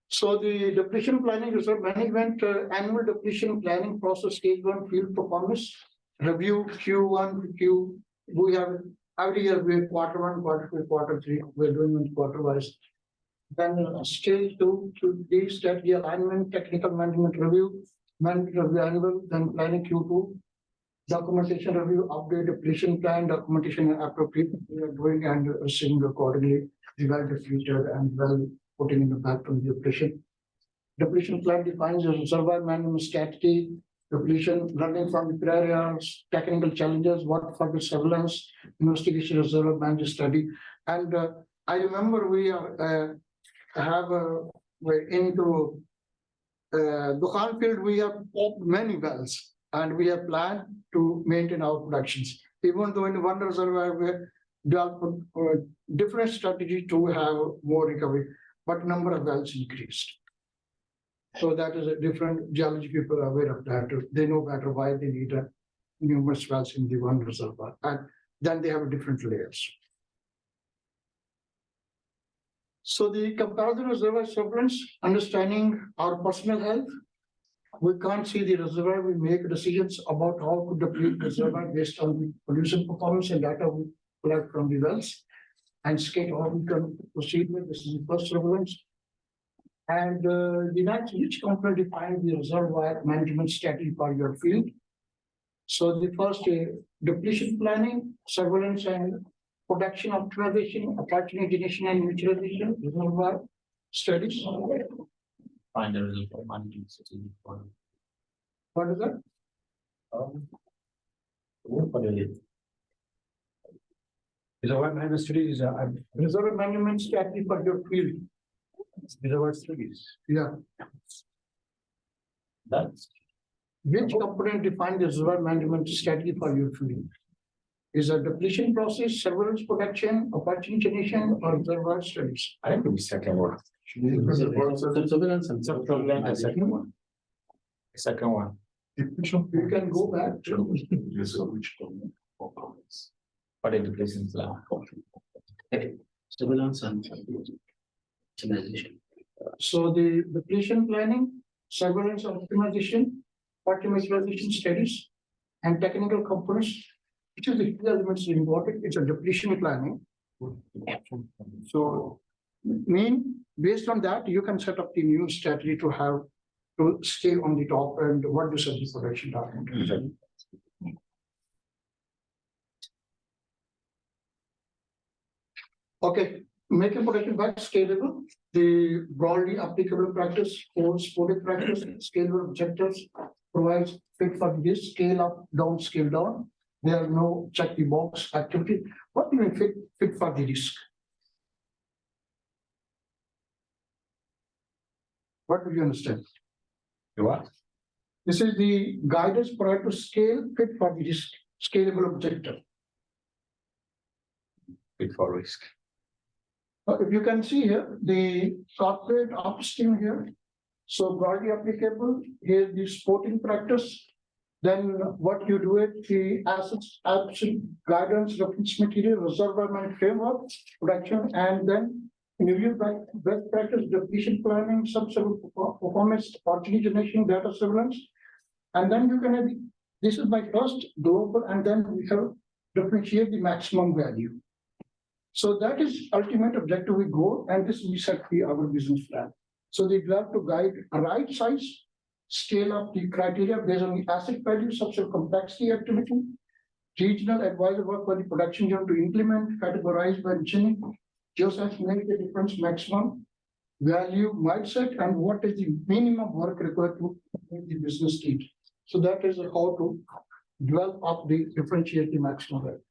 Speaker 1: so the depletion planning, reserve management, annual depletion planning process, stage one field performance, review Q1 to Q. We have every year we have quarter one, quarter two, quarter three. We're doing it quarter wise. Then stage two to the strategy alignment, technical management review, annual, then planning Q2, documentation review, update depletion plan, documentation appropriate. We are doing and seeing accordingly. the well diffuser and well putting in the back from the depletion. Depletion plan defines a reservoir management strategy, depletion running from the prior areas, technical challenges, what for the surveillance, investigation, reservoir management study. And I remember we are we're into Dukhan field, we have opened many wells and we have planned to maintain our productions. Even though in one reservoir we developed different strategy to have more recovery, but number of wells increased. So that is a different geology people are aware of that. They know better why they need numerous wells in the one reservoir. And then they have different layers. So the comparison reservoir surveillance, understanding our personal health. We can't see the reservoir, we make decisions about how to deplete the reservoir based on the pollution performance and data we collect from the wells. And scale how we can proceed with this is the first surveillance. And the next, each component defines the reservoir management strategy for your field. So the first depletion planning, surveillance and production optimization, opportunity generation and utilization, reservoir studies.
Speaker 12: Find the reservoir management strategy for.
Speaker 1: What is that?
Speaker 13: Reservoir management studies,
Speaker 1: Reservoir management strategy for your field.
Speaker 13: reservoir studies.
Speaker 1: Yeah.
Speaker 12: That's.
Speaker 1: Which component defines the reservoir management strategy for your field? Is a depletion process, surveillance production, opportunity generation, or reservoir studies?
Speaker 13: I think the second one.
Speaker 12: Surveillance and.
Speaker 13: The second one. Second one.
Speaker 1: You can go back to.
Speaker 12: What is depletion plan?
Speaker 2: Surveillance and optimization.
Speaker 1: So the depletion planning, surveillance optimization, optimization studies, and technical components, which is the key elements important. It's a depletion planning. So, based on that, you can set up the new strategy to have to stay on the top and what do the production document. Okay, making production back scalable, the broadly applicable practice, for supported practice, scalable objectives provides fit for this scale up, down, scale down. There are no check the box activity. What do you mean fit for the risk? What do you understand?
Speaker 13: What?
Speaker 1: This is the guidance provided to scale fit for the risk, scalable objective.
Speaker 13: Fit for risk.
Speaker 1: If you can see here, the corporate upstream here. So broadly applicable, here the sporting practice. Then what you do it, the assets, action, guidance, reference material, reservoir management framework, production, and then review best practice, depletion planning, subsurface performance, opportunity generation, data surveillance. And then you can have, this is my first global, and then we have differentiate the maximum value. So that is ultimate objective we go, and this we set our business plan. So they have to guide a right size, scale up the criteria based on the asset value, subsurface complexity activity, regional advisor work for the production unit to implement, categorize by engineering, geoscience make the difference maximum, value mindset, and what is the minimum work required to make the business need. So that is how to develop up the differentiate the maximum value.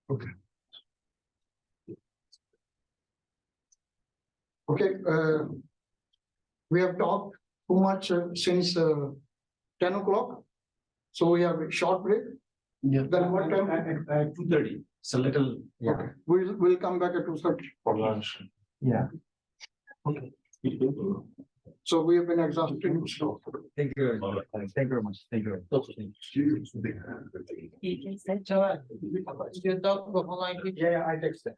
Speaker 1: Okay. Okay, we have talked too much since 10 o'clock. So we have a short break.
Speaker 2: Yeah.
Speaker 1: Then what time?
Speaker 2: At 2:30. It's a little.
Speaker 1: Okay, we'll come back at 2:30.
Speaker 11: For lunch.
Speaker 13: Yeah.
Speaker 2: Okay.
Speaker 1: So we have been exhausted. So
Speaker 13: Thank you. Thank you very much. Thank you. Yeah, I text that.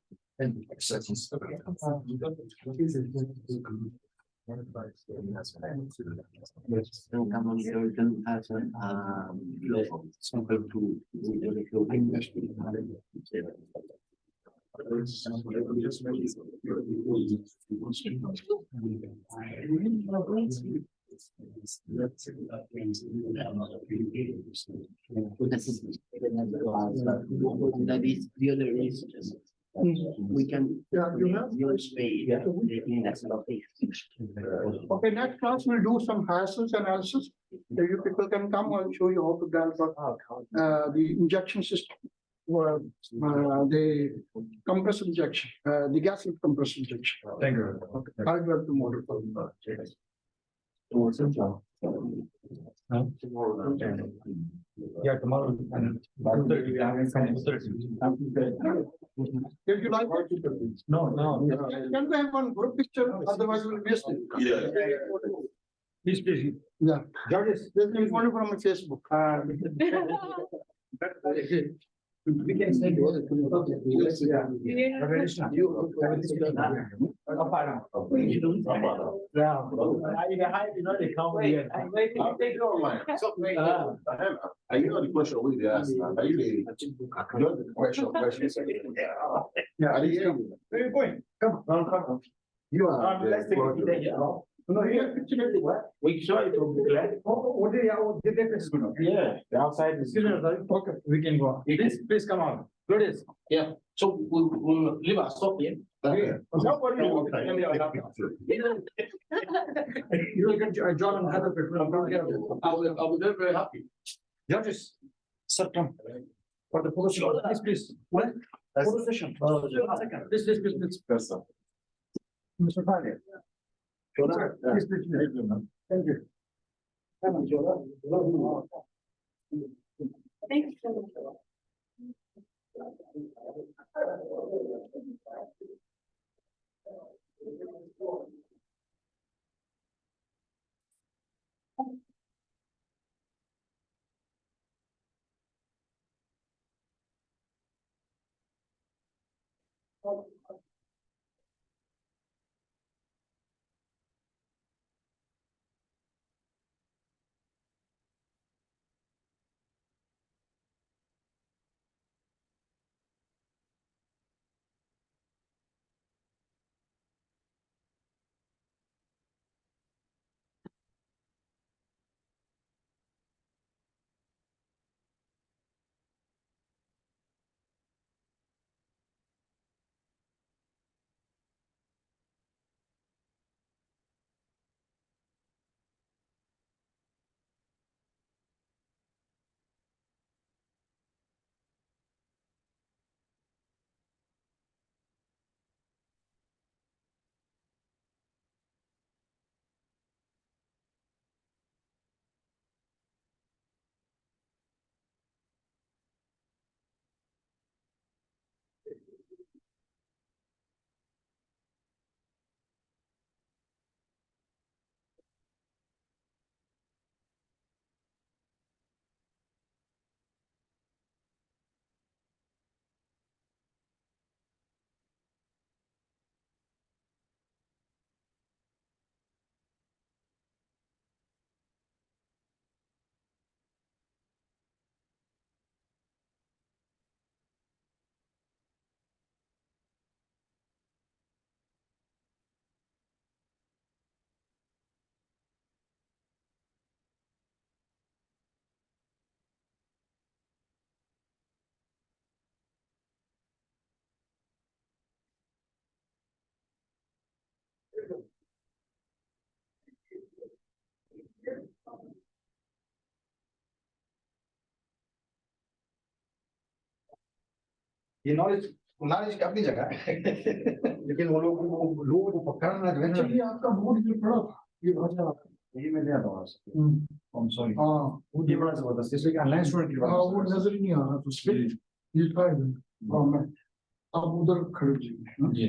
Speaker 2: The other is just, we can.
Speaker 1: Yeah, you have?
Speaker 2: Use spade, making that sort of thing.
Speaker 1: Okay, next class we'll do some HACCPs analysis. You people can come, I'll show you how to develop the injection system. The compressor injection, the gas compressor injection.
Speaker 13: Thank you.
Speaker 1: I'll develop the model for you.
Speaker 13: Yeah, tomorrow. And 2:30, we have some 2:30.
Speaker 1: If you like it.
Speaker 13: No.
Speaker 1: Can we have one group picture? Otherwise we'll miss it.
Speaker 7: Yeah.
Speaker 13: Please.
Speaker 1: Yeah.
Speaker 13: Judges.
Speaker 1: There's a photo from my Facebook.
Speaker 13: We can say.
Speaker 7: You know the question we asked, are you the question?
Speaker 13: Yeah.
Speaker 7: I didn't hear you.
Speaker 13: Where are you going? Come on.
Speaker 7: You are.
Speaker 13: Let's take a picture. No, here, picture what? We saw it will be glad. What did they? Yeah, the outside is. Okay, we can go. Please come on. Good is.
Speaker 2: Yeah, so we'll leave our stop here.
Speaker 13: Nobody. You will get John and Heather.
Speaker 2: I'll be very happy.
Speaker 13: Judges, sir, come. For the photo session, please. What? Photo session. Please. Mr. Fagin. Please. Thank you.
Speaker 6: Thank you.
Speaker 13: ये knowledge की अपनी जगह है लेकिन वो लोगों को पकड़ना जो है ना
Speaker 1: Actually, आपका मूड जो पड़ा था, ये बहुत ज्यादा था।
Speaker 13: ये मैं दिया था I'm sorry
Speaker 1: हाँ,
Speaker 13: ये बड़ा जबरदस्त इसलिए ऑनलाइन स्टूडेंट की
Speaker 1: हाँ, वो
Speaker 13: बात
Speaker 1: नजर ही नहीं आ रहा था उसपे। ये था ही नहीं। हाँ, मैं अब उधर खड़े थे।
Speaker 13: जी